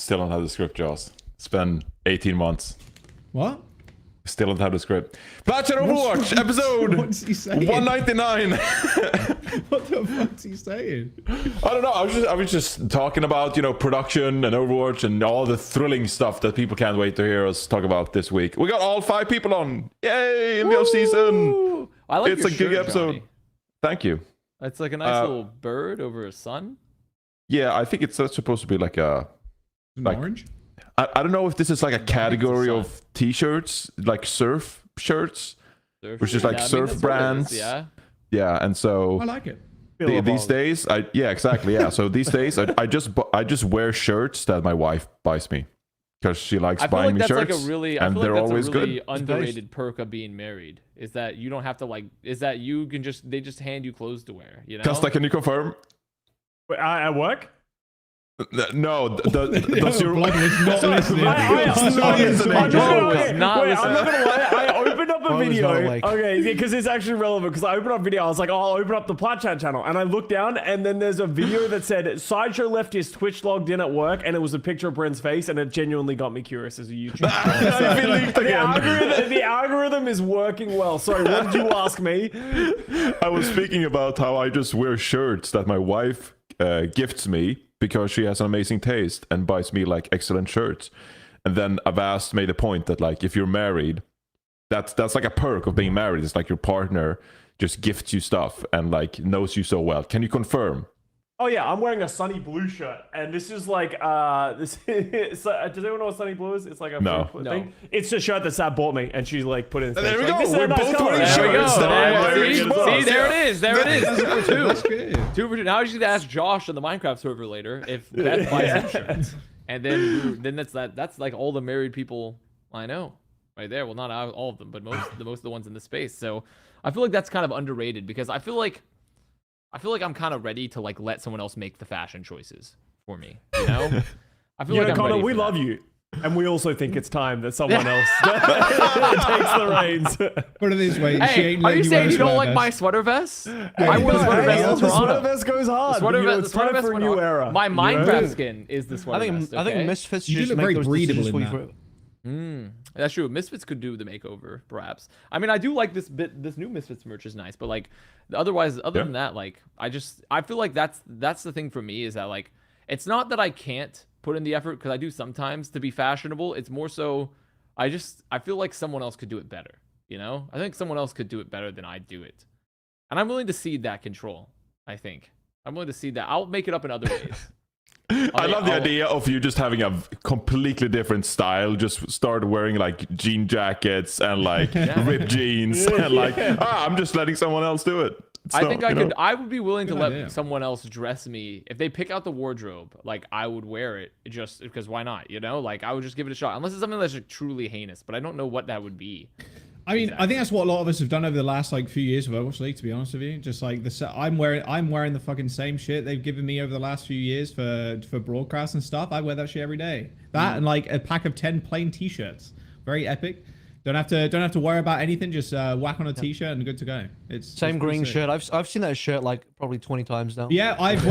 Still don't have the script, Joss. It's been 18 months. What? Still don't have the script. Plat Chat Overwatch episode What's he saying? 199. What the fuck's he saying? I don't know. I was just talking about, you know, production and Overwatch and all the thrilling stuff that people can't wait to hear us talk about this week. We got all 5 people on. Yay! In the off season. I like It's your a good shirt, episode. Johnny. Thank you. It's like a nice little bird over a sun. Yeah, I think it's supposed to be like a like Orange? I don't know if this is like a category of t-shirts, like surf shirts, which is like surf that's brands. what it is, yeah. Yeah, and so I like it. these days, yeah, exactly, yeah. So these days, I just wear shirts that my wife buys me because she likes I feel buying like me that's shirts, like a really, and they're always a really good. underrated perk of being married is that you don't have to like, is that you can just, they just hand you clothes to wear, you know? Custa, can you confirm? Wait, at work? No, does your Blood was not listening. I'm not listening. No, okay, it's not wait, I'm not listening. gonna lie. I opened up a Bro is video. not awake. Okay, because it's actually relevant. Because I opened up a video. I was like, oh, I'll open up the Plat Chat channel, and I looked down, and then there's a video that said Sideshow left his Twitch logged in at work, and it was a picture of Bren's face, and it genuinely got me curious as a YouTuber. I've been leaked again. the algorithm is working well. Sorry, what did you ask me? I was speaking about how I just wear shirts that my wife gifts me because she has an amazing taste and buys me like excellent shirts. And then Avast made a point that like if you're married, that's like a perk of being married. It's like your partner just gifts you stuff and like knows you so well. Can you confirm? Oh yeah, I'm wearing a sunny blue shirt, and this is like this. Does anyone know what sunny blue is? It's like a No. thing. It's a shirt that Sab bought me, and she like put it in. There we like, go. "This is a We're nice both color." wearing There we shirts. go. There, See, there it is. There it is. 2 for 2. That's good. 2 for 2. Now you should ask Josh on the Minecraft server later if Beth buys him shirts. And then that's like all the married people I know right there. Well, not all of them, but most of the ones in the space. So I feel like that's kind of underrated because I feel like I'm kind of ready to like let someone else make the fashion choices for me. You know, I feel like I'm Connor, ready we for love that. you, and we also think it's time that someone else takes the reins. Put it this way. she Hey, ain't are letting you saying wear you don't sweater like my vest. sweater vest? I wore the sweater Hey, vest in the sweater Toronto. vest goes hard. Sweater but, you know, vest, it's the sweater time vest for a went new on. era. My you know? Minecraft skin is the sweater I think vest. I think okay? Misfits You just look make very those breedable decisions in for you that. for That's true. Misfits could do the makeover, perhaps. I mean, I do like this new Misfits merch is nice, but like, other than that, like, I feel like that's the thing for me is that like, it's not that I can't put in the effort because I do sometimes to be fashionable. It's more so, I feel like someone else could do it better. You know, I think someone else could do it better than I do it, and I'm willing to cede that control. I think I'm willing to cede that. I'll make it up in other ways. I love the idea of you just having a completely different style. Just start wearing like jean jackets and like ripped jeans and like I'm just letting someone else do it. I think I know? could. I would be willing to Good let idea. someone else dress me if they pick out the wardrobe. Like I would wear it just because why not? You know, like I would just give it a shot. Unless it's something that's like, truly heinous, but I don't know what that would be. I mean, I think that's what a lot of us have done over the last like few years of Overwatch League. To be honest with you, just like I'm wearing the fucking same shit they've given me over the last few years for broadcasts and stuff. I wear that shit every day. That and like a pack of 10 plain t-shirts. Very epic. Don't have to worry about anything. Just whack on a t-shirt and good to go. It's same it's green pretty sick. shirt. I've seen that shirt like probably 20 times now. Yeah, I've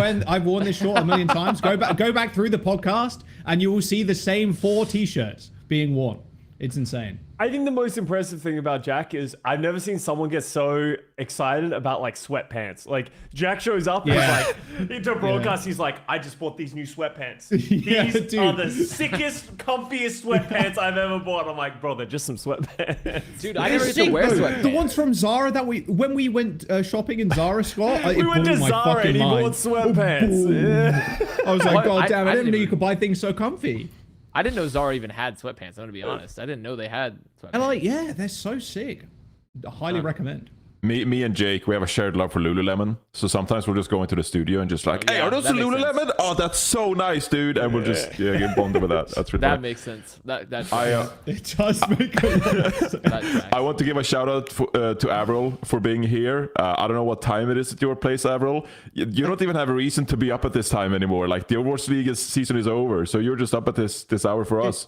worn this short a million times. Go back through the podcast and you will see the same 4 t-shirts being worn. It's insane. I think the most impressive thing about Jack is I've never seen someone get so excited about like sweatpants. Like Jack shows up and like into a broadcast, he's like, I just bought these new sweatpants. Yeah, These dude. are the sickest, comfiest sweatpants I've ever bought. I'm like, bro, they're just some sweatpants. Dude, I never get to wear sweatpants. The ones from Zara that when we went shopping in Zara, Scott, We went to my Zara fucking and he mind. bought sweatpants. Yeah. I was like, What? God I damn it! I didn't know didn't you could buy things so comfy. I didn't know Zara even had sweatpants. I'm gonna be honest. I didn't know they had sweatpants. And like, yeah, they're so sick. I highly recommend. Me and Jake, we have a shared love for Lululemon. So sometimes we'll just go into the studio and just like, hey, Yeah, are those that makes Lululemon? sense. Oh, that's so nice, dude. And we'll just get bonded with that. That's That ridiculous. makes sense. That It does make a lot of sense. that tracks. I want to give a shout out to AVRL for being here. I don't know what time it is at your place, AVRL. You don't even have a reason to be up at this time anymore. Like the Overwatch League season is over, so you're just up at this hour for us.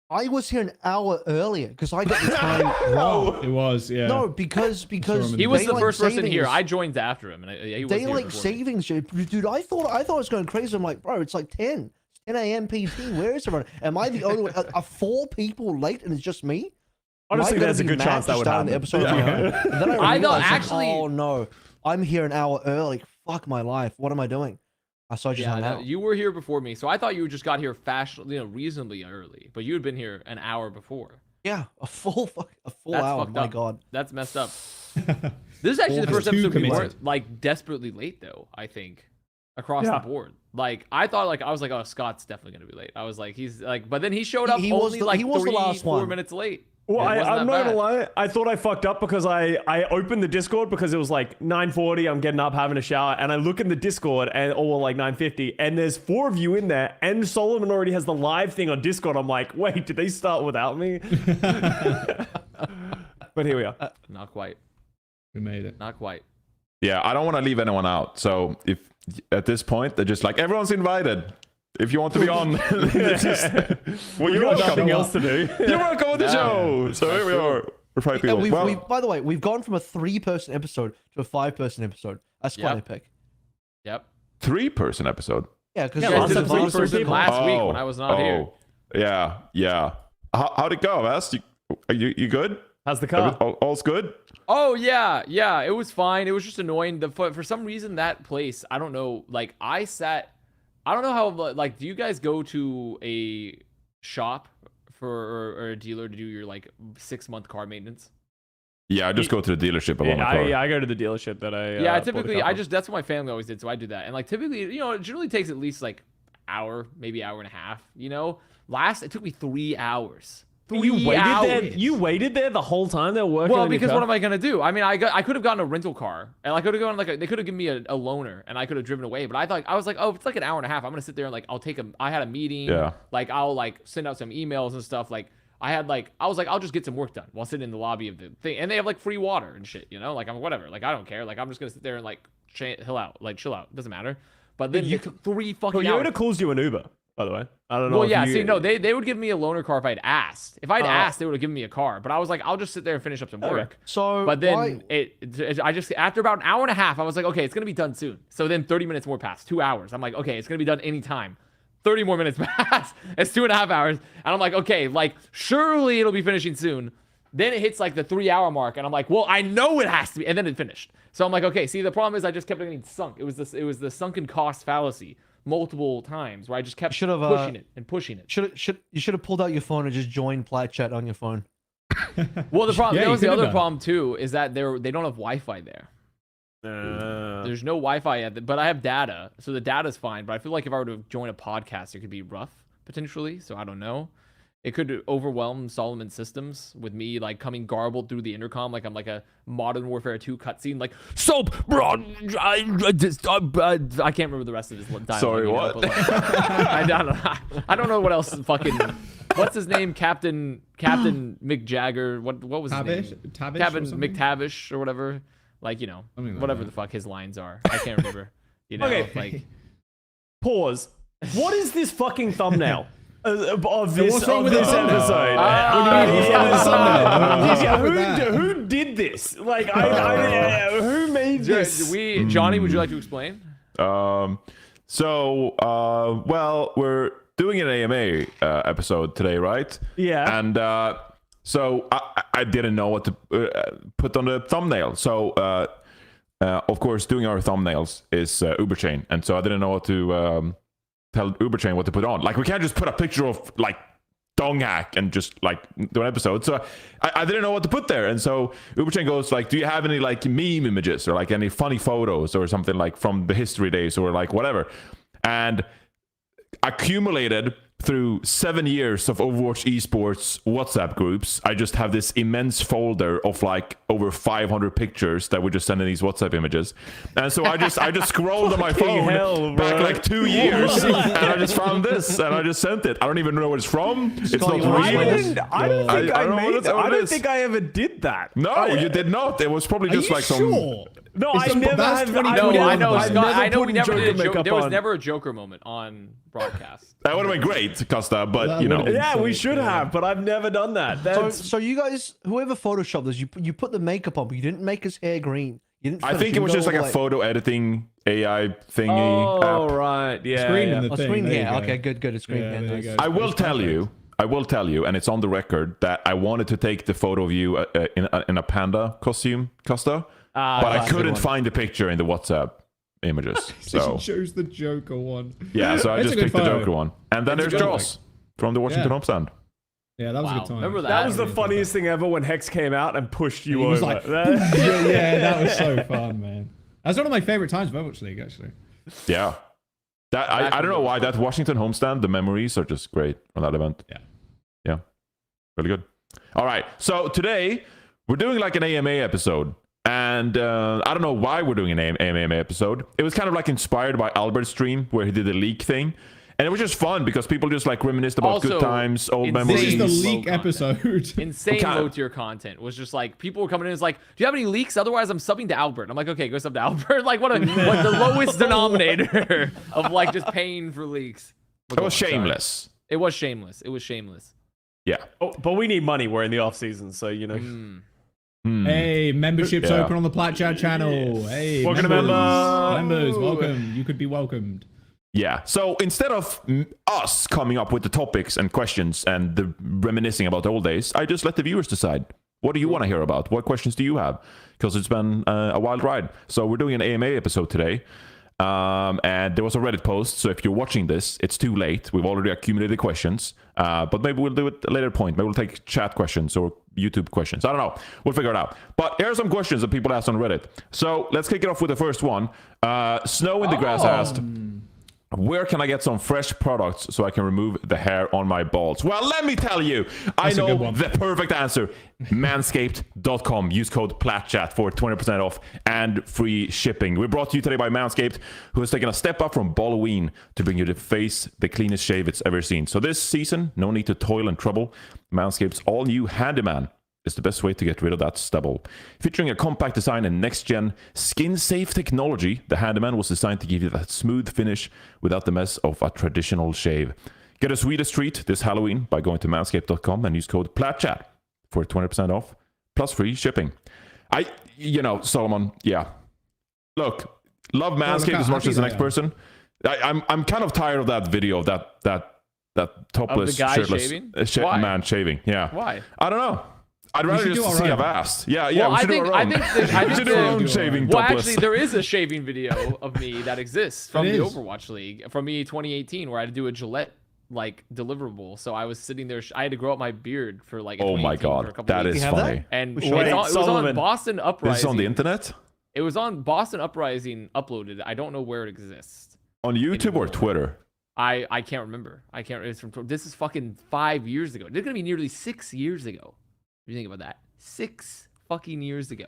I was here an hour earlier because I got the time wrong. It was, yeah. No, because He was the daylight first person here. savings- I joined after him, and he was here Daylight before me. savings, dude. I thought it was going crazy. I'm like, bro, it's like 10. 10 a.m. PT. Where is everyone? Am I the only one? Are 4 people late and it's just me? Honestly, Am I there's a gonna be good mad chance that to would start happen. an episode on my own? And then I I know, realized, like, actually- oh no, I'm here an hour early. Fuck my life. What am I doing? So I just hung no, out. you were here before me, so I thought you just got here reasonably early, but you had been here an hour before. Yeah, a full That's hour. fucked My up. God. That's messed up. This is actually the Almost first too episode we committed. weren't like desperately late though. I think across Yeah. the board. Like I thought, like I was like, oh, Scott's definitely gonna be late. I was like, he's like, but then he showed up He was only the- like he was the 3, last 4 one. minutes late. Well, It wasn't I'm that not gonna bad. lie. I thought I fucked up because I opened the Discord because it was like 9:40. I'm getting up, having a shower, and I look in the Discord and like 9:50, and there's 4 of you in there, and Solomon already has the live thing on Discord. I'm like, wait, did they start without me? But here we are. Not quite. We made it. Not quite. Yeah, I don't want to leave anyone out. So if at this point they're just like everyone's invited. If you want to be on, just, well, You you're got nothing welcome. else to do. You're welcome on the Yeah, show. So here we are. We're 5 people. Well, By the way, we've gone from a 3-person episode to a 5-person episode. That's quite Yep. epic. Yep. 3-person episode. Yeah, because Yeah, Yeah, I last did the episode was 3 person people. last week when I was not here. Yeah. How'd it go, Avast? You good? How's the car? All's good? Oh yeah, it was fine. It was just annoying. For some reason that place, I don't know. Like I don't know how. Like, do you guys go to a shop or a dealer to do your like 6-month car maintenance? Yeah, I just go to the dealership. I want my car. I go to the dealership that I. Yeah, bought the typically car from. that's what my family always did, so I do that. And like typically, it generally takes at least like hour, maybe hour and a half. It took me 3 hours. You 3 waited there. hours. You waited there the whole time they were working. Well, on your because car? what am I gonna do? I mean, I could have gotten a rental car, and I could have gone they could have given me a loaner, and I could have driven away. But I was like, oh, if it's like an hour and a half, I'm gonna sit there and like I had a meeting. Yeah. Like I'll like send out some emails and stuff. Like I was like, I'll just get some work done while sitting in the lobby of the thing, and they have like free water and shit. Like I'm whatever. Like I don't care. Like I'm just gonna sit there and like chill out. It doesn't matter. But then it took 3 fucking hours. Toyota calls you an Uber, by the way. I don't know. Well, if yeah. you- See, no, they would give me a loaner car if I'd asked. If I'd asked, they would have given me a car. But I was like, I'll just sit there and finish up some work. So, But then I just after about an hour and a half, I was like, okay, it's gonna be done soon. So then 30 minutes more passed, 2 hours. I'm like, okay, it's gonna be done anytime. 30 more minutes pass. It's 2.5 hours, and I'm like, okay, like surely it'll be finishing soon. Then it hits like the 3 hour mark, and I'm like, well, I know it has to be, and then it finished. So I'm like, okay, see, the problem is I just kept getting sunk. It was the sunken cost fallacy multiple times where I just kept Should've, pushing it and pushing it. you should have pulled out your phone and just joined Plat Chat on your phone. Well, the problem Yeah, that you was the could've other done. problem too is that they don't have Wi-Fi there. There's no Wi-Fi at but I have data, so the data's fine. But I feel like if I were to join a podcast, it could be rough potentially. So I don't know. It could overwhelm Solomon's systems with me like coming garbled through the intercom like I'm like a Modern Warfare 2 cutscene. Like, so, bro, I can't remember the rest of his dialogue. Sorry, what? But, like, I don't know what else. Fucking, what's his name? Captain Mick Jagger. What was his Tavish? name? Tavish Captain or something? McTavish or whatever. Like, Something like whatever that. the fuck his lines are. I can't remember. Okay. Like. Pause. What is this fucking thumbnail of what's wrong with the thumbnail? episode? Who did this? Like, who made this? Johnny, would you like to explain? Well, we're doing an AMA episode today, right? Yeah. And so I didn't know what to put on the thumbnail. So of course, doing our thumbnails is Uberchain, and so I didn't know what to tell Uberchain what to put on. Like, we can't just put a picture of like dong hack and just like do an episode. So I didn't know what to put there, and so Uberchain goes like, do you have any like meme images or like any funny photos or something like from the history days or like whatever? And accumulated through 7 years of Overwatch Esports WhatsApp groups, I just have this immense folder of like over 500 pictures that we just send in these WhatsApp images. And so I just scrolled on my phone hell, back bro. like 2 years, and I just found this, and I just sent it. I don't even know what it's from. It's Scott, not you wanna real. explain I don't think I I, don't know what made. it's- what I it don't is. think I ever did that. No, you did not. It was probably Are just you like some. sure? No, It's I the never best have. 20 No, I've I know, never Scott. I know put we never Joker did a joke. makeup There was on. never a Joker moment on broadcast. That would have been great, Custa, but That you know. would've been Yeah, we So, should yeah. have, but I've never done that. That's So you guys, whoever photoshopped this, you put the makeup on, but you didn't make his hair green. You didn't. I finish, think you it was go just like all a the way- photo editing AI thingy Oh, app. right. Yeah. Screen yeah. in the Oh, thing. screen. There you Yeah. go. Okay. Good. It's screen. Yeah, Yeah, there you nice. go. I will It's tell perfect. you. I will tell you, and it's on the record that I wanted to take the photo of you in a panda costume, Custa, but I that's a good couldn't one. find the picture in the WhatsApp images. So She chose the Joker one. yeah, so I It's a just good picked the photo. Joker one, and then It's a there's good one. Joss from the Washington Yeah. homestand. Yeah, that was a Wow. good time. Remember That was the really funniest thing ever when Hex came out and pushed you He over. was like, yeah, that was so fun, man. That's one of my favorite times of Overwatch League, actually. Yeah, that I don't know why that Washington homestand. The memories are just great from that event. Yeah, really good. All right, so today we're doing like an AMA episode. And I don't know why we're doing an AMA episode. It was kind of like inspired by Albert's stream where he did the leak thing. And it was just fun because people just like reminisced about Also, good times, old insane This is memories. the low leak content. episode. Insane kind of- low tier content was just like people were coming in. It's like, do you have any leaks? Otherwise, I'm subbing to Albert. I'm like, okay, go sub to Albert. Like, what the lowest denominator of like just paying for leaks. It was shameless. It was shameless. It was shameless. Yeah. Oh, but we need money. We're in the off season, so you know. Hey, memberships Yeah. open on the Plat Chat channel. Hey, Welcome to members. member. Members, welcome. You could be welcomed. Yeah. So instead of us coming up with the topics and questions and the reminiscing about the old days, I just let the viewers decide. What do you want to hear about? What questions do you have? Because it's been a wild ride. So we're doing an AMA episode today. And there was a Reddit post. So if you're watching this, it's too late. We've already accumulated questions. But maybe we'll do it at a later point. Maybe we'll take chat questions or YouTube questions. I don't know. We'll figure it out. But here are some questions that people asked on Reddit. So let's kick it off with the first one. Snow in the Grass asked, where can I get some fresh products so I can remove the hair on my balls? Well, let me tell you, I That's a know good one. the perfect answer. Manscaped.com. Use code PLATCHAT for 20% off and free shipping. We're brought to you today by Manscaped, who has taken a step up from Halloween to bring you the cleanest shave it's ever seen. So this season, no need to toil and trouble. Manscaped's all-new Handyman is the best way to get rid of that stubble. Featuring a compact design and next-gen skin-safe technology, the Handyman was designed to give you that smooth finish without the mess of a traditional shave. Get a sweetest treat this Halloween by going to manscaped.com and use code PLATCHAT for 20% off plus free shipping. Solomon, yeah. Look, love Manscaped how as much happy as the they next are. person. I'm kind of tired of that video of that topless, guy shirtless shaving? Why? man shaving. Yeah. Why? I don't know. I'd rather should do just our see own. Avast. Yeah, Well, we should do our own. I We should think do our own the- shaving well, topless. actually, there is a shaving video of me that exists from It the is. Overwatch League from me 2018, where I had to do a Gillette like deliverable. So I was sitting there. I had to grow up my beard for like. Oh my 2018 for a god, couple that weeks. is You have that? funny. And We it should- was, Wait, on, it was Solomon. on Boston Uprising. This is on the internet? It was on Boston Uprising uploaded. I don't know where it exists. On YouTube or Anymore. Twitter? I can't remember. I can't. It's from. This is fucking 5 years ago. This is gonna be nearly 6 years ago. If you think about that, 6 fucking years ago.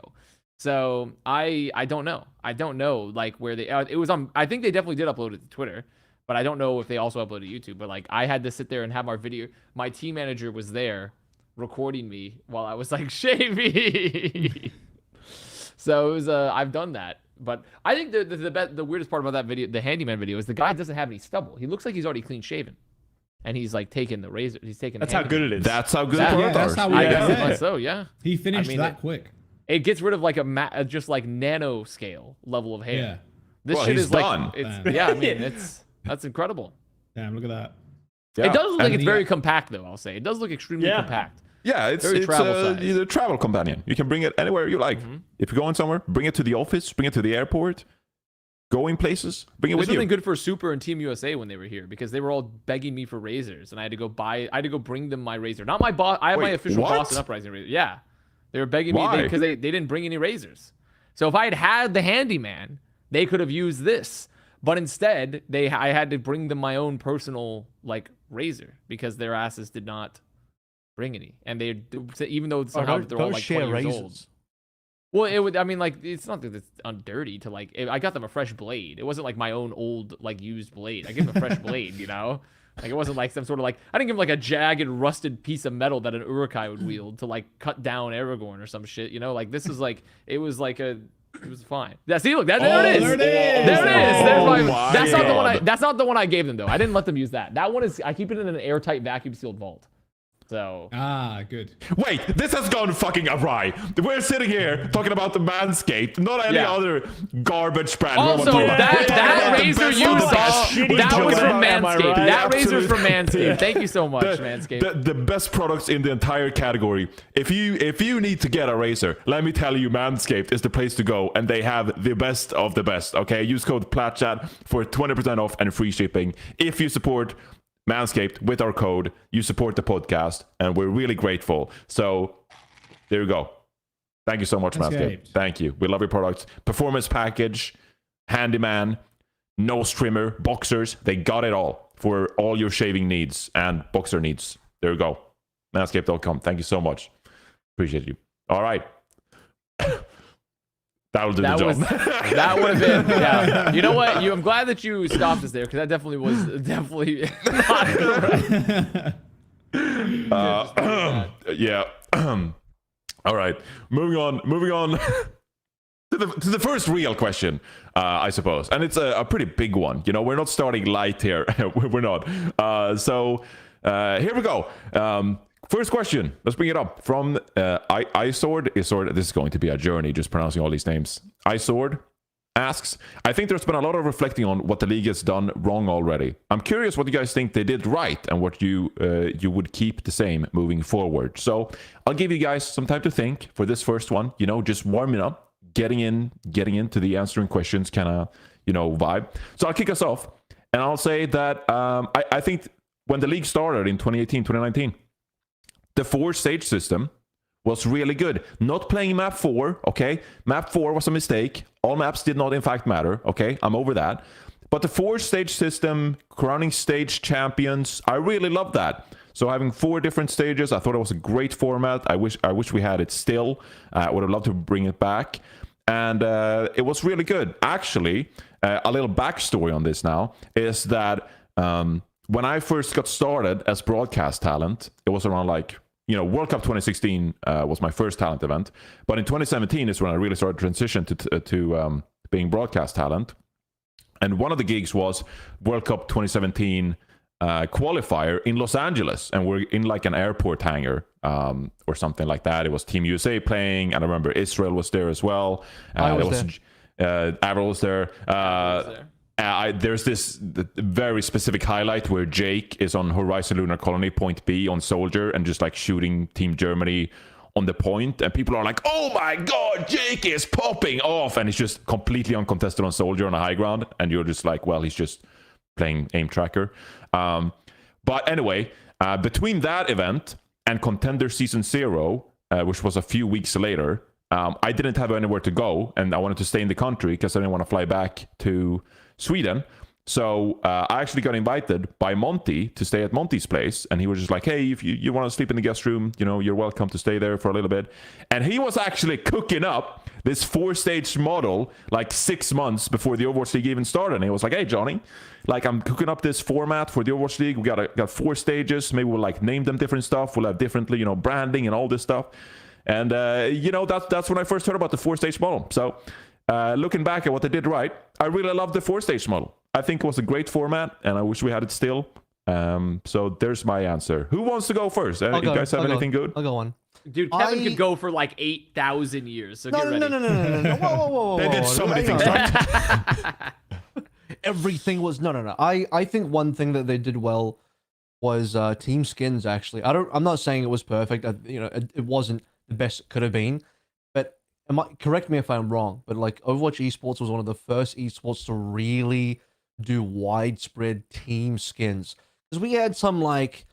So I don't know. I don't know like where they. It was on. I think they definitely did upload it to Twitter, but I don't know if they also uploaded to YouTube. But like I had to sit there and have our video. My team manager was there, recording me while I was like shaving. So it was. I've done that. But I think the weirdest part about that video, the handyman video, is the guy doesn't have any stubble. He looks like he's already clean shaven, and he's like taking the razor. He's taking. That's how good it is. That's how good That- the yeah, products that's are. how I we- guess Yeah. so. Yeah. He finished mean, that quick. It gets rid of like just like nano scale level of hair. Yeah. This Well, shit he's is done. like it's Damn. yeah. I mean that's incredible. Damn, look at that. Yeah. It does look like And it's very compact though. I'll say it does look extremely Yeah. compact. Yeah, it's very travel it's a travel companion. You can bring it anywhere you like. Mm-hmm. If you're going somewhere, bring it to the office, bring it to the airport, going places, bring it It was with you. something good for Super and Team USA when they were here because they were all begging me for razors, and I had to go bring them my razor. Not my boss. I have my Wait, official what? Boston Uprising razor. Yeah, they were begging Why? me because they didn't bring any razors. So if I had had the handyman, they could have used this. But instead, I had to bring them my own personal like razor because their asses did not bring any, and they even though somehow they're all like 20 years old. Well, it would. I mean, like, it's not that it's dirty to like. I got them a fresh blade. It wasn't like my own old like used blade. I gave them a fresh blade. You know, like it wasn't like some sort of like. I didn't give them like a jagged, rusted piece of metal that an Urukai would wield to like cut down Aragorn or some shit. You know, like this is like it was like a. It was fine. Yeah, see, look, there it is. there it is. There it is. There's Oh my, my that's not the one. God. That's not the one I gave them though. I didn't let them use that. That one is. I keep it in an airtight, vacuum sealed vault. So good. Wait, this has gone fucking awry. We're sitting here talking about the Manscaped, not any Yeah. other garbage brand. also, We're talking that about the razor best you of the saw, best. shitty that was joke, from am I Manscaped. right? That razor's from Absolutely. Manscaped. Thank you so much, Manscaped. The best products in the entire category. If you need to get a razor, let me tell you, Manscaped is the place to go, and they have the best of the best. Okay, use code PLATCHAT for 20% off and free shipping. If you support Manscaped with our code, you support the podcast, and we're really grateful. So there you go. Thank you so much, Manscaped. Thank you. We love your products. Performance package, handyman, nose trimmer, boxers. They got it all for all your shaving needs and boxer needs. There you go. Manscaped.com. Thank you so much. Appreciate you. All right. That'll do the job. That would have been, yeah. You know what? I'm glad that you stopped us there, because that definitely was not correct. Yeah. All right. Moving on to the first real question, I suppose. And it's a pretty big one. You know, we're not starting light here. We're not. So here we go. First question, let's bring it up from iSword. This is going to be a journey, just pronouncing all these names. iSword asks, I think there's been a lot of reflecting on what the league has done wrong already. I'm curious what you guys think they did right and what you would keep the same moving forward. So I'll give you guys some time to think for this first one, you know, just warming up, getting into the answering questions kind of, you know, vibe. So I'll kick us off, and I'll say that I think when the league started in 2018, 2019, the 4-stage system was really good. Not playing map 4, okay? Map 4 was a mistake. All maps did not in fact matter, okay? I'm over that. But the 4-stage system, crowning stage champions, I really love that. So having 4 different stages, I thought it was a great format. I wish we had it still. I would have loved to bring it back. And it was really good. Actually, a little backstory on this now is that when I first got started as broadcast talent, it was around like, you know, World Cup 2016 was my first talent event. But in 2017 is when I really started to transition to being broadcast talent. And one of the gigs was World Cup 2017 qualifier in Los Angeles. And we're in like an airport hangar or something like that. It was Team USA playing. And I remember Israel was there as well. AVRL was there. There's this very specific highlight where Jake is on Horizon Lunar Colony, point B on Soldier, and just like shooting Team Germany on the point. And people are like, oh my God, Jake is popping off. And he's just completely uncontested on Soldier on a high ground. And you're just like, well, he's just playing aim tracker. But anyway, between that event and Contender Season 0, which was a few weeks later, I didn't have anywhere to go. And I wanted to stay in the country because I didn't want to fly back to Sweden. So I actually got invited by Monty to stay at Monty's place, and he was just like, hey, if you want to sleep in the guest room, you know, you're welcome to stay there for a little bit. And he was actually cooking up this 4-stage model like 6 months before the Overwatch League even started. And he was like, hey Johnny, like I'm cooking up this format for the Overwatch League. We got 4 stages. Maybe we'll like name them different stuff. We'll have differently, you know, branding and all this stuff. And you know, that's when I first heard about the 4-stage model. So looking back at what they did right, I really love the 4-stage model. I think it was a great format, and I wish we had it still. So there's my answer. Who wants to go first? You guys have anything good? I'll go on. Dude, Kevin could go for like 8,000 years. So get ready. No. Whoa. They did so many things right. Everything was no. I think one thing that they did well was team skins. Actually, I'm not saying it was perfect. You know, it wasn't the best it could have been. But correct me if I'm wrong. But like Overwatch Esports was one of the first esports to really do widespread team skins, because we had some like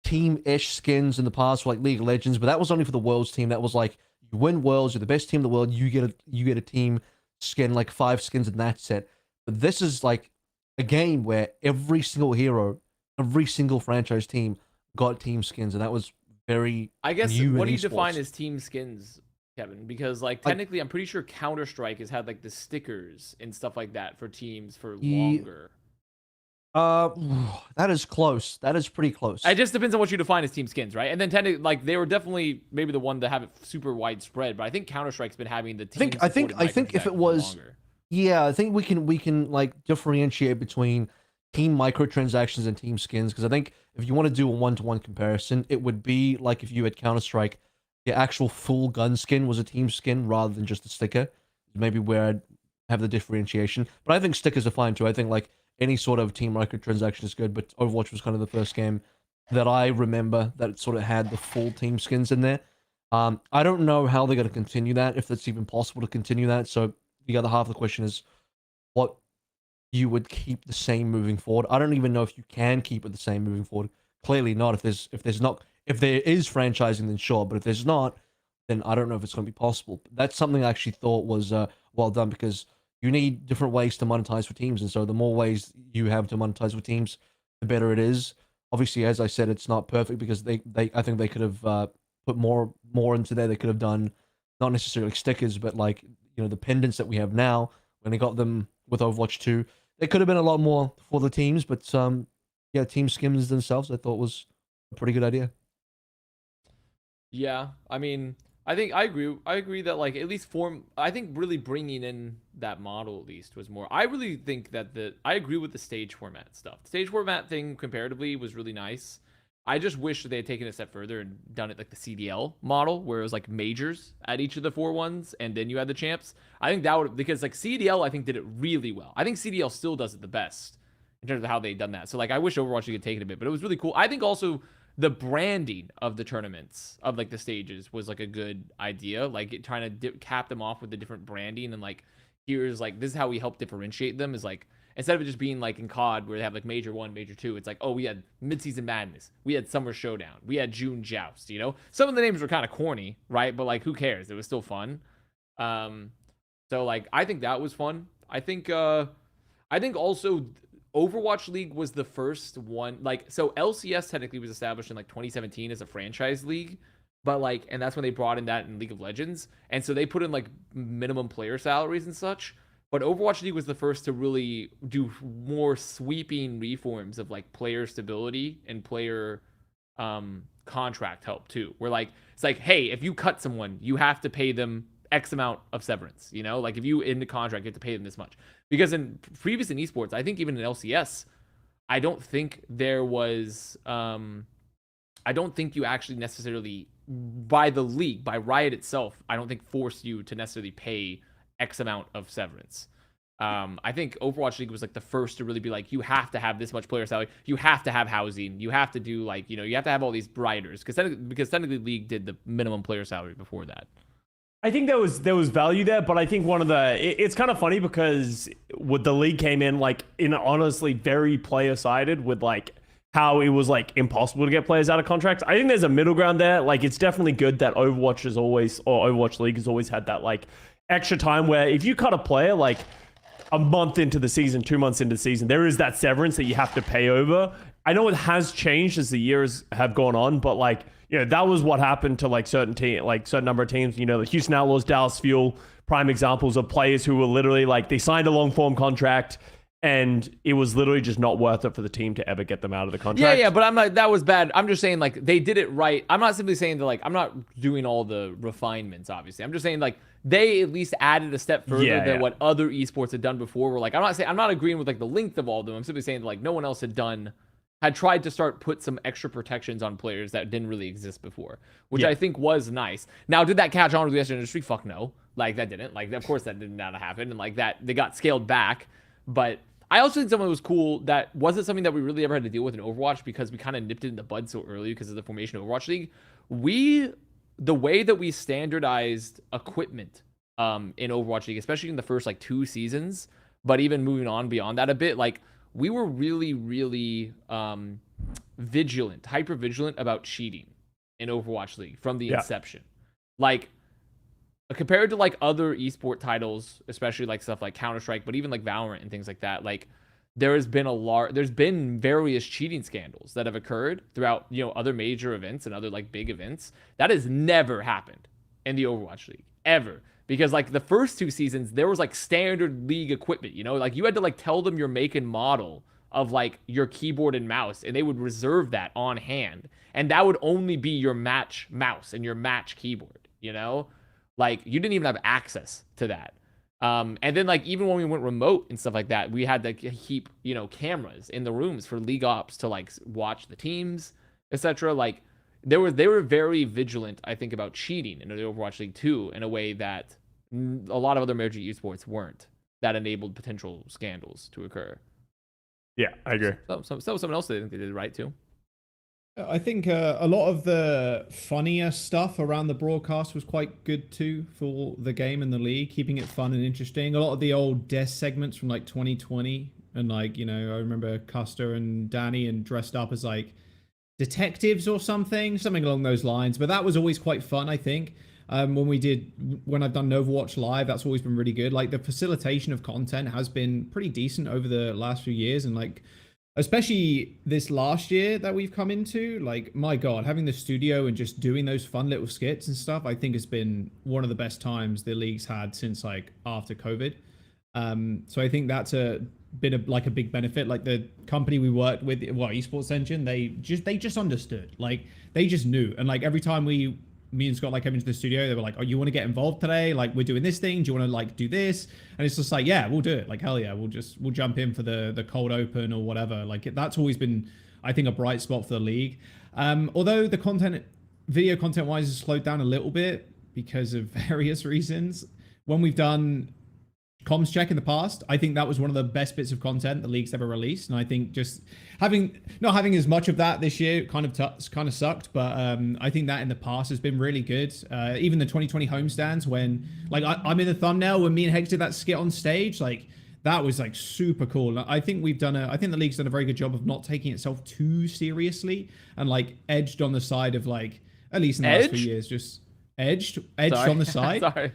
team-ish skins in the past for like League of Legends, but that was only for the Worlds team. That was like, you win Worlds, you're the best team in the world, you get a team skin, like 5 skins in that set. But this is like a game where every single hero, every single franchise team got team skins, and that was very I guess new what do in you define esports. as team skins, Kevin? Because like technically, I'm pretty sure Counter-Strike has had like the stickers and stuff like that for teams for longer. That is close. That is pretty close. It just depends on what you define as team skins, right? And then technically, like they were definitely maybe the one to have it super widespread, but I think Counter-Strike's been having the team. I think if it was, longer. yeah, I think we can like differentiate between team microtransactions and team skins, because I think if you want to do a one-to-one comparison, it would be like if you had Counter-Strike, the actual full gun skin was a team skin rather than just a sticker. Maybe where I'd have the differentiation. But I think stickers are fine too. I think like any sort of team microtransaction is good, but Overwatch was kind of the first game that I remember that it sort of had the full team skins in there. I don't know how they're going to continue that, if it's even possible to continue that. So the other half of the question is what you would keep the same moving forward. I don't even know if you can keep it the same moving forward. Clearly not. If there is franchising, then sure. But if there's not, then I don't know if it's going to be possible. But that's something I actually thought was well done, because you need different ways to monetize for teams. And so the more ways you have to monetize with teams, the better it is. Obviously, as I said, it's not perfect because I think they could have put more into there. They could have done not necessarily stickers, but like, you know, the pendants that we have now when they got them with Overwatch 2. There could have been a lot more for the teams, but yeah, team skins themselves I thought was a pretty good idea. Yeah, I mean, I think I agree that like at least I think really bringing in that model at least was more. I really think that I agree with the stage format stuff. The stage format thing comparatively was really nice. I just wish they had taken it a step further and done it like the CDL model, where it was like majors at each of the 4 ones, and then you had the champs. I think that would, because like CDL I think did it really well. I think CDL still does it the best in terms of how they've done that. So like I wish Overwatch could take it a bit, but it was really cool. I think also the branding of the tournaments, of like the stages, was like a good idea. Like trying to cap them off with the different branding, and like here's like this is how we help differentiate them, is like instead of it just being like in COD where they have like Major 1, Major 2, it's like, oh, we had Midseason Madness, we had Summer Showdown, we had June Joust, you know? Some of the names were kind of corny, right? But like, who cares? It was still fun. So like, I think that was fun. I think also Overwatch League was the first one, like, so LCS technically was established in like 2017 as a franchise league, but like, and that's when they brought in that in League of Legends. And so they put in like minimum player salaries and such. But Overwatch League was the first to really do more sweeping reforms of like player stability and player contract help too. Where like it's like, hey, if you cut someone, you have to pay them X amount of severance. You know, like if you in the contract, you have to pay them this much. Because in previous in esports, I think even in LCS, I don't think there was. I don't think you actually necessarily, by the league, by Riot itself, I don't think forced you to necessarily pay X amount of severance. I think Overwatch League was like the first to really be like, you have to have this much player salary, you have to have housing, you have to do like, you know, you have to have all these riders, because technically League did the minimum player salary before that. I think there was value there, but I think it's kind of funny because with the league came in like in honestly very player sided with like how it was like impossible to get players out of contracts. I think there's a middle ground there. Like it's definitely good that Overwatch League has always had that like extra time where if you cut a player like a month into the season, 2 months into the season, there is that severance that you have to pay over. I know it has changed as the years have gone on, but like, you know, that was what happened to like certain number of teams. You know, the Houston Outlaws, Dallas Fuel, prime examples of players who were literally like, they signed a long form contract and it was literally just not worth it for the team to ever get them out of the contract. Yeah, but I'm not, that was bad. I'm just saying like they did it right. I'm not simply saying that like, I'm not doing all the refinements, obviously. I'm just saying like they at least added a step further than what other esports had done before. Where like, I'm not agreeing with like the length of all of them. I'm simply saying that like no one else had tried to put some extra protections on players that didn't really exist before, which I think was nice. Now, did that catch on with the rest of the industry? Fuck no. Like that didn't. Like, of course that did not happen. And like that, they got scaled back. But I also think something that was cool that wasn't something that we really ever had to deal with in Overwatch, because we kind of nipped it in the bud so early because of the formation of Overwatch League. The way that we standardized equipment in Overwatch League, especially in the first like 2 seasons, but even moving on beyond that a bit, like we were really, really hyper vigilant about cheating in Overwatch League from the inception. Like compared to like other esport titles, especially like stuff like Counter-Strike, but even like Valorant and things like that, like there's been various cheating scandals that have occurred throughout, you know, other major events and other like big events. That has never happened in the Overwatch League ever. Because like the first 2 seasons, there was like standard league equipment, you know, like you had to like tell them your make and model of like your keyboard and mouse, and they would reserve that on hand. And that would only be your match mouse and your match keyboard, you know, like you didn't even have access to that. And then like even when we went remote and stuff like that, we had to keep cameras in the rooms for league ops to like watch the teams, etc. Like they were very vigilant, I think, about cheating in the Overwatch League 2 in a way that a lot of other major esports weren't. That enabled potential scandals to occur. Yeah, I agree. So someone else they did right too. I think a lot of the funnier stuff around the broadcast was quite good too for the game and the league, keeping it fun and interesting. A lot of the old desk segments from like 2020 and like, I remember Custa and Danny and dressed up as like detectives or something along those lines. But that was always quite fun, I think. When I've done Overwatch Live, that's always been really good. Like the facilitation of content has been pretty decent over the last few years, and like especially this last year that we've come into, like my god, having the studio and just doing those fun little skits and stuff, I think has been one of the best times the league's had since like after COVID. So I think that's a bit of like a big benefit. Like the company we worked with, Esports Engine, they just understood, like they just knew, and like every time me and Scott like came into the studio, they were like, "Oh, you want to get involved today? Like, we're doing this thing. Do you want to like do this?" And it's just like, "Yeah, we'll do it. Like, hell yeah, we'll jump in for the cold open or whatever." Like, that's always been, I think, a bright spot for the league. Although the video content wise, has slowed down a little bit because of various reasons. When we've done comms check in the past, I think that was one of the best bits of content the league's ever released, and I think just not having as much of that this year kind of sucked, but I think that in the past has been really good. Even the 2020 homestands, when like I'm in the thumbnail when me and Hex did that skit on stage, like that was like super cool. I think I think the league's done a very good job of not taking itself too seriously and like edged on the side of like, at least in the last few years, just edged Sorry. on the side. Sorry.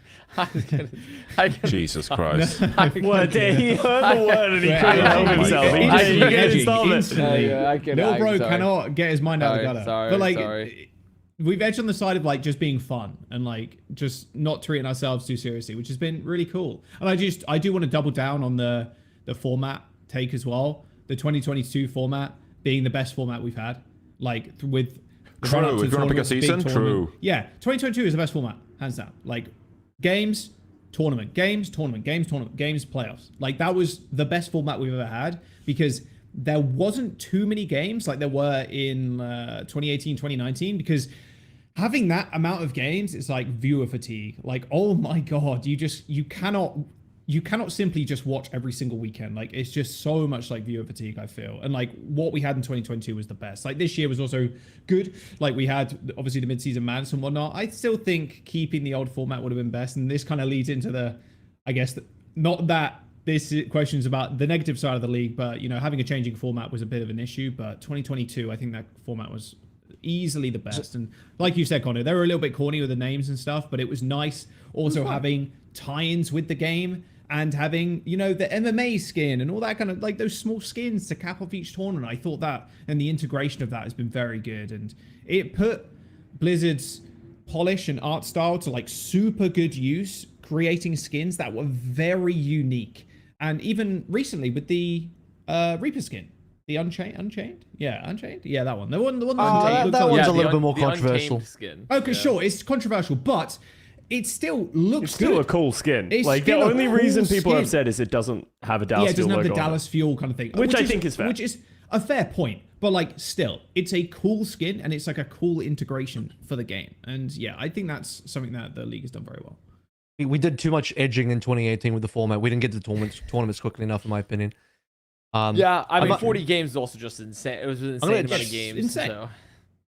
Jesus Christ. What? He heard the word and he couldn't help Oh my himself. God. He couldn't stop it. Instantly. I get it. Little I'm bro sorry. cannot get his mind out of the gutter. Sorry, but like, sorry. we've edged on the side of like just being fun and like just not treating ourselves too seriously, which has been really cool. And I do want to double down on the format take as well. The 2022 format being the best format we've had, like with the run-up True. to If you want to pick a tournaments, big season, tournament. true. Yeah, 2022 is the best format, hands down. Like games, tournament, games, tournament, games, tournament, games, playoffs. Like that was the best format we've ever had because there wasn't too many games like there were in 2018, 2019, because having that amount of games, it's like viewer fatigue. Like, oh my god, you cannot simply just watch every single weekend. Like, it's just so much like viewer fatigue, I feel. And like what we had in 2022 was the best. Like this year was also good. Like we had obviously the mid-season madness and whatnot. I still think keeping the old format would have been best. And this kind of leads into not that this question's about the negative side of the league, but having a changing format was a bit of an issue. But 2022, I think that format was easily the best. And like you said, Connor, they were a little bit corny with the names and stuff, but it was nice also having tie-ins with the game and having, the MMA skin and all that kind of like those small skins to cap off each tournament. I thought that and the integration of that has been very good. And it put Blizzard's polish and art style to like super good use, creating skins that were very unique. And even recently with the Reaper skin. The Unchained? Yeah, Unchained? Yeah, that one. The one that that one's a little bit more the controversial. Untamed Skin. Okay, sure, it's controversial, but it still looks It's still good. a cool skin. It's Like the still a only cool reason people have skin. said is it doesn't have a Dallas Yeah, it doesn't Fuel have the logo on Dallas Fuel kind of thing. Which I think is fair. Which is a fair point. But like still, it's a cool skin and it's like a cool integration for the game. And yeah, I think that's something that the league has done very well. We did too much edging in 2018 with the format. We didn't get to tournaments quickly enough, in my opinion. Yeah, I mean, I'm 40 games is also just insane. It was an gonna- insane amount of it's games. insane. So.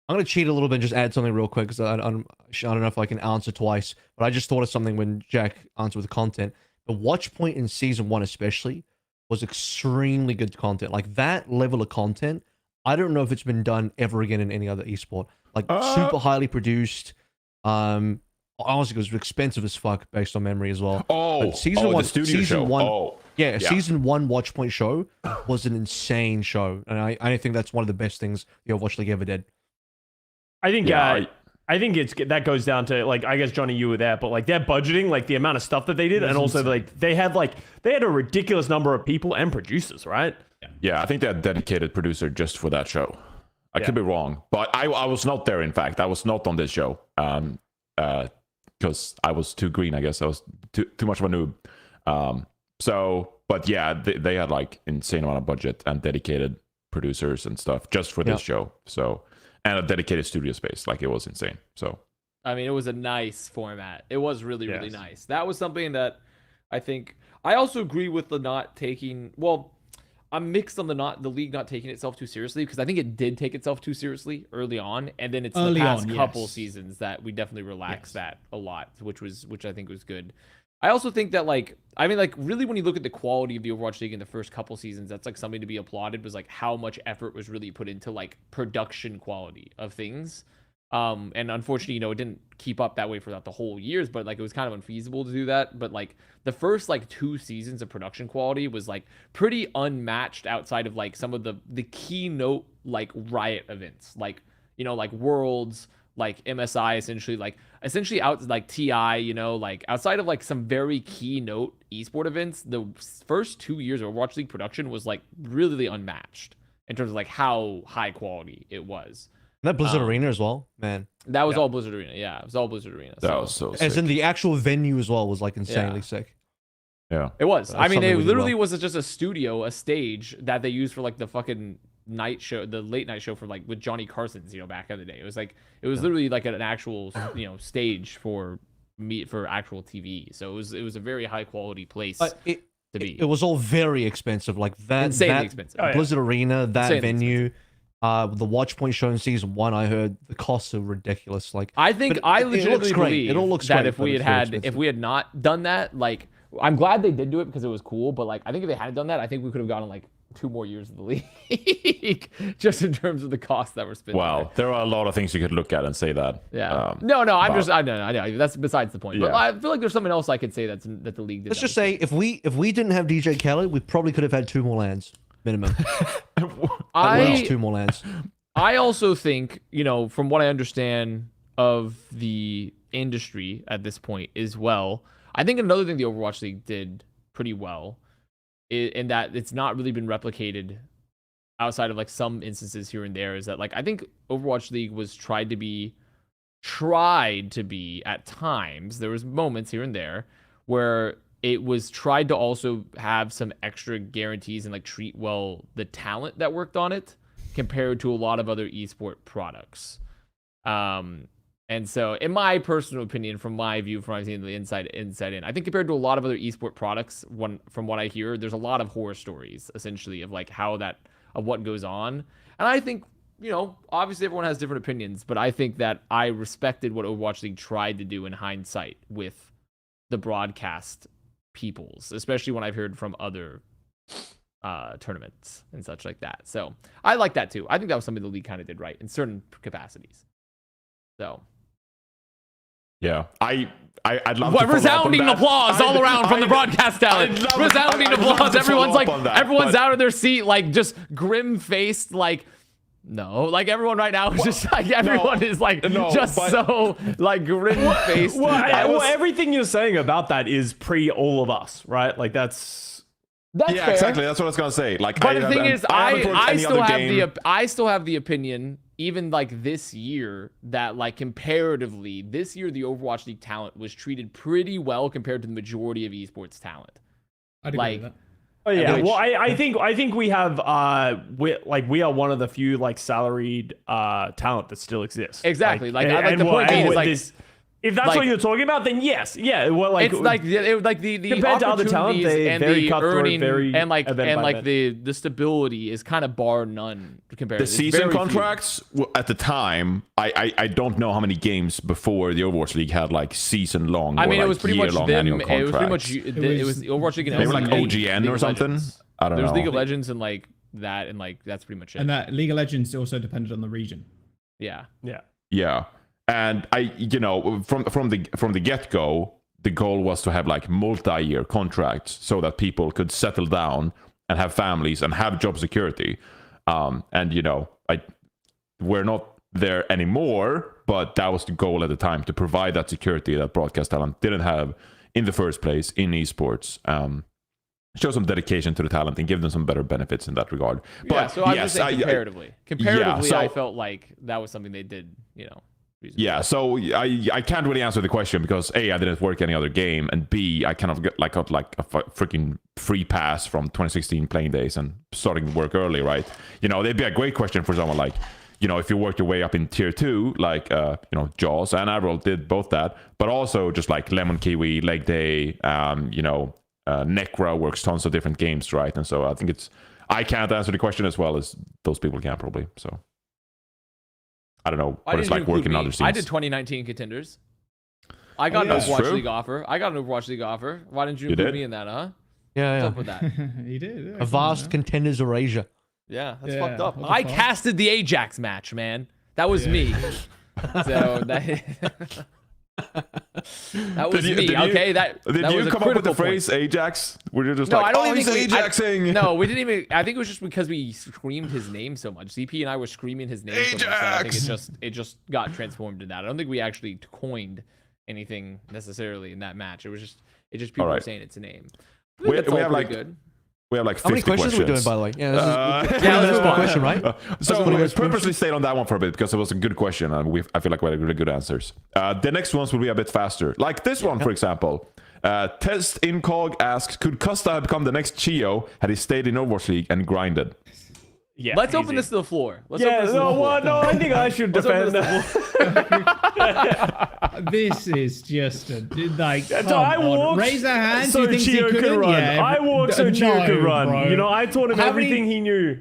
I'm going to cheat a little bit and just add something real quick because I don't know if I can answer twice, but I just thought of something when Jack answered with the content. The watch point in season 1 especially was extremely good content. Like that level of content, I don't know if it's been done ever again in any other esport. Like super highly produced. Honestly, it was expensive as fuck based on memory as well. But The studio show. Yeah, season 1 watch point show was an insane show. And I think that's one of the best things the Overwatch League ever did. I think Yeah, I think that goes down to like, I guess Johnny, you were there, but like their budgeting, like the amount of stuff that they did, and also like they had a ridiculous number of people and producers, right? Yeah, I think they had a dedicated producer just for that show. I could be wrong, but I was not there. In fact, I was not on this show because I was too green. I guess I was too much of a noob. So, but yeah, they had like insane amount of budget and dedicated producers and stuff just for this show. So, and a dedicated studio space, like it was insane. So, I mean, it was a nice format. It was really, really nice. That was something that I think I also agree with the not taking. Well, I'm mixed on the league not taking itself too seriously, because I think it did take itself too seriously early on, and then it's the past couple seasons that we definitely relaxed that a lot, which I think was good. I also think that really when you look at the quality of the Overwatch League in the first couple seasons, that's like something to be applauded, was like how much effort was really put into like production quality of things. And unfortunately, it didn't keep up that way for the whole years, but like it was kind of unfeasible to do that. But like the first like 2 seasons of production quality was like pretty unmatched outside of like some of the keynote like Riot events, like like Worlds, like MSI, essentially out like TI, like outside of like some very keynote esport events, the first 2 years of Overwatch League production was like really unmatched in terms of like how high quality it was. That Blizzard Arena as well, man. That was all Blizzard Arena. Yeah, it was all Blizzard Arena. That was so sick. As in the actual venue as well was like insanely sick. Yeah, it was. I mean, it literally well. was just a studio, a stage that they used for like the fucking night show, the late night show for like with Johnny Carson's, back in the day. It was like literally like an actual stage for actual TV. So it was a very high quality place to be. It was all very expensive, like that. Insanely expensive. Blizzard Arena, that Insanely venue. expensive. The Watch Point show in season 1, I heard the costs are ridiculous. Like, I think I legitimately believe it all looks that great, if we had not done that, like, I'm glad they did do it because it was cool. But like, I think if they hadn't done that, I think we could have gotten like 2 more years of the league, just in terms of the costs that were spent. Wow, there are a lot of things you could look at and say that. Yeah. I know. That's besides the point. But I feel like there's something else I could say that the league did. Let's just say if we didn't have DJ Kelly, we probably could have had 2 more lands minimum. At least 2 more lands. I also think, from what I understand of the industry at this point as well, I think another thing the Overwatch League did pretty well in that it's not really been replicated outside of like some instances here and there, is that like I think Overwatch League was tried to be at times. There was moments here and there where it was tried to also have some extra guarantees and like treat well the talent that worked on it compared to a lot of other esport products. And so in my personal opinion, from my view, from what I've seen the inside in, I think compared to a lot of other esport products, from what I hear, there's a lot of horror stories essentially of like of what goes on. And I think, obviously everyone has different opinions, but I think that I respected what Overwatch League tried to do in hindsight with the broadcast peoples, especially when I've heard from other tournaments and such like that. So I like that too. I think that was something the league kind of did right in certain capacities. So yeah, I'd love to resounding applause all around from the broadcast talent. Resounding applause. Everyone's out of their seat, like just grim faced, like. No, like everyone right now is just like everyone is like so like grim faced. Well, everything you're saying about that is pre all of us, right? Like that's fair. Exactly. That's what I was gonna say. Like, but the thing is, I still have the opinion, even like this year, that like comparatively, this year the Overwatch League talent was treated pretty well compared to the majority of esports talent. I'd agree with that. Oh yeah, well, I think we have we are one of the few like salaried talent that still exists. Exactly. The point being is like this, if that's what you're talking about, then yes, yeah. Well, like it's like the compared to other talent, they and very the cutthroat, earning very and the stability is kind of bar none compared. The season contracts at the time, I don't know how many games before the Overwatch League had like season long. I mean, or, it was pretty much them. It was pretty much it was Overwatch League. They were like OGN or something. I don't know. There's League of Legends and like that, and like that's pretty much it. And that League of Legends also depended on the region. Yeah. And from the get-go, the goal was to have like multi-year contracts so that people could settle down and have families and have job security. We're not there anymore, but that was the goal at the time, to provide that security that broadcast talent didn't have in the first place in esports. Show some dedication to the talent and give them some better benefits in that regard. But so I'm just saying comparatively. I felt like that was something they did, reasons. Yeah, so I can't really answer the question because A, I didn't work any other game, and B, I kind of got like a freaking free pass from 2016 playing days and starting work early, right? You know, they'd be a great question for someone like, you know, if you work your way up in tier 2, like, you know, Jaws and AVRL did both that, but also just like Lemon Kiwi, Leg Day, you know, Necra works tons of different games, right? And so I think I can't answer the question as well as those people can probably, so. I don't know what it's like working in other scenes. I did 2019 contenders. I got an Overwatch League offer. Why didn't you include me in that, huh? Yeah, What's up with that? He did. Yeah, Avast contenders Erasure. Yeah, that's Yeah, fucked up. what the I fuck? casted the Ajax match, man. That was me. So that was me. Okay, that Did that you was a come up with the critical phrase point. Ajax? Were you just No, like, I don't oh, even he's think Ajaxing? No, we didn't even. I think it was just because we screamed his name so much. ZP and I were screaming his name so much that I think it just got transformed in that. I don't think we actually coined anything necessarily in that match. It just people were saying it's a name. We That's all have pretty like good. We have like 50 How many questions are we doing, by the way? Yeah, this is that's one fine. question, right? So one of we those purposely stayed on that one for a bit because it was a good question and I feel like we had really good answers. The next ones will be a bit faster. Like this one, for example. Test Incog asks, could Custa have become the next ChiYo had he stayed in Overwatch League and grinded? Yeah. Let's open this to the floor. Let's Yeah, open this to the no, floor. no, I think I should defend that. This is just like. So come I on. walked Raise a hand. so who thinks he ChiYo could couldn't? run. Yeah, I walked so no, ChiYo could run. bro. You know, I taught him How everything many- he knew.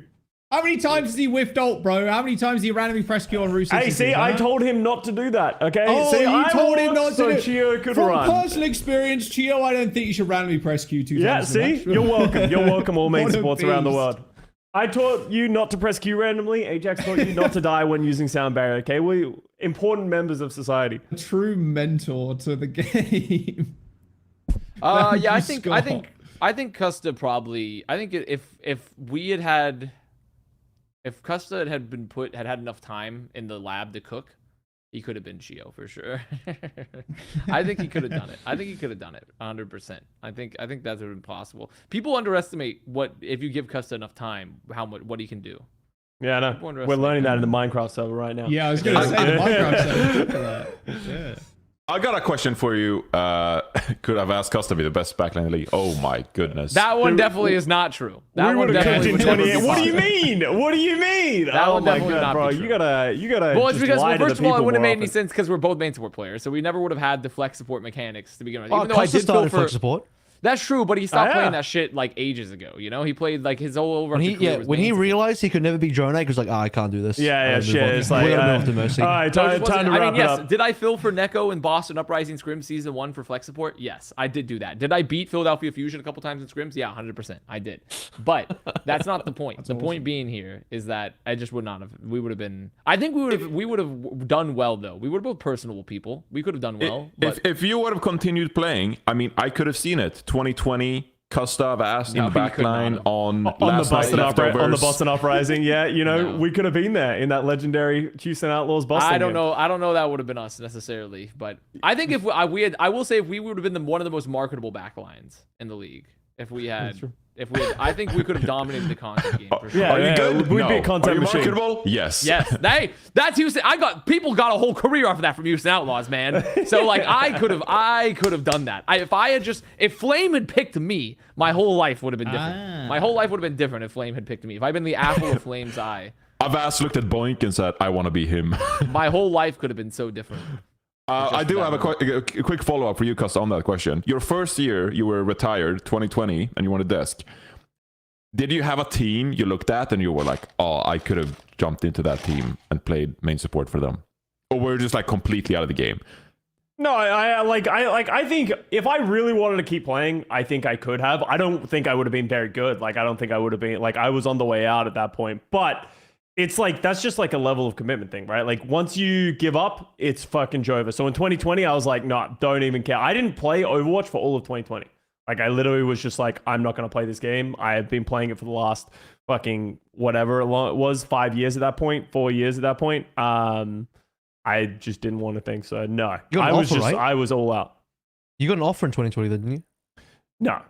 How many times has he whiffed ult, bro? How many times has he randomly pressed Q on Root Hey, 66, see, I huh? told him not to do that, okay? Oh, see, you I told him walked not to so do ChiYo could From run. personal experience, ChiYo, I don't think you should randomly press Q 2 Yeah, times. in a see? match. You're welcome. You're welcome, all main What a supports around the beast. world. I taught you not to press Q randomly. Ajax taught you not to die when using sound barrier, okay? We're important members of society. A true mentor to the game. Yeah, Thank I you, think Scott. I think Custa probably. I think if we had if Custa had had enough time in the lab to cook, he could have been ChiYo for sure. I think he could have done it. I think he could have done it 100%. I think that would have been possible. People underestimate what if you give Custa enough time, what he can do. Yeah, I People know. We're learning that in the Minecraft server right now. Yeah, I was going to say the Minecraft server for that. Yeah. I got a question for you. Could have asked Custa to be the best backline in the league? Oh my goodness. That one definitely is not true. That We one would have cooked definitely in would never 28. be What do you possible. mean? What do you mean? That oh one my definitely would god, not bro. be true. You gotta Well, it's just because, lie well, to the first of all, it people wouldn't have more made any often. sense because we're both main support players, so we never would have had the flex support mechanics to begin with. Oh, Even though I Costa did feel started for flex support. That's true, but he stopped Oh, yeah. playing that shit like ages ago. You know, he played like his whole When he, career was when main he support. realized he could never be Drone Egg, he was like, I can't do this. Yeah, I yeah, gotta move shit. on. It's We like, gotta move to Mercy. all right, No, it time wasn't- to I wrap mean, it yes. up. Did I fill for Neko in Boston Uprising Scrim Season 1 for flex support? Yes, I did do that. Did I beat Philadelphia Fusion a couple times in scrims? Yeah, 100%. I did. But that's not the point. The point being here is that I just would not have. We would have been. I think we would have done well though. We were both personable people. We could have done well. But If you would have continued playing, I mean, I could have seen it. 2020, Custa Avast in No, the you could backline not. on on the last night's on the leftovers. Boston Uprising, yeah, you know, No. we could have been there in that legendary Houston Outlaws Boston. I don't game. know. I don't know that would have been us necessarily. But I think if we had, I will say if we would have been one of the most marketable backlines in the league. If we had, I think we could have dominated the content game for sure. Yeah, Are you yeah, good? we'd no. be a content Are you machine. marketable? Yes. Yes, that's Houston. People got a whole career off of that from Houston Outlaws, man. So like I could have done that. If Flame had picked me, my whole life would have been different. Ah. My whole life would have been different if Flame had picked me. If I'd been the apple of Flame's eye, Avast looked at Boink and said, I want to be him. my whole life could have been so different. I do have a quick follow-up for you, Custa, on that question. Your first year, you were retired, 2020, and you won a desk. Did you have a team you looked at and you were like, oh, I could have jumped into that team and played main support for them? Or were you just like completely out of the game? No, I think if I really wanted to keep playing, I think I could have. I don't think I would have been very good. Like, I don't think I would have been, like, I was on the way out at that point. But it's like, that's just like a level of commitment thing, right? Like, once you give up, it's fucking over. So in 2020, I was like, no, don't even care. I didn't play Overwatch for all of 2020. Like, I literally was just like, I'm not going to play this game. I have been playing it for the last fucking whatever it was, 5 years at that point, 4 years at that point. I just didn't want to think so. No, You got an offer, right? I was all out. You got an offer in 2020, didn't you? No,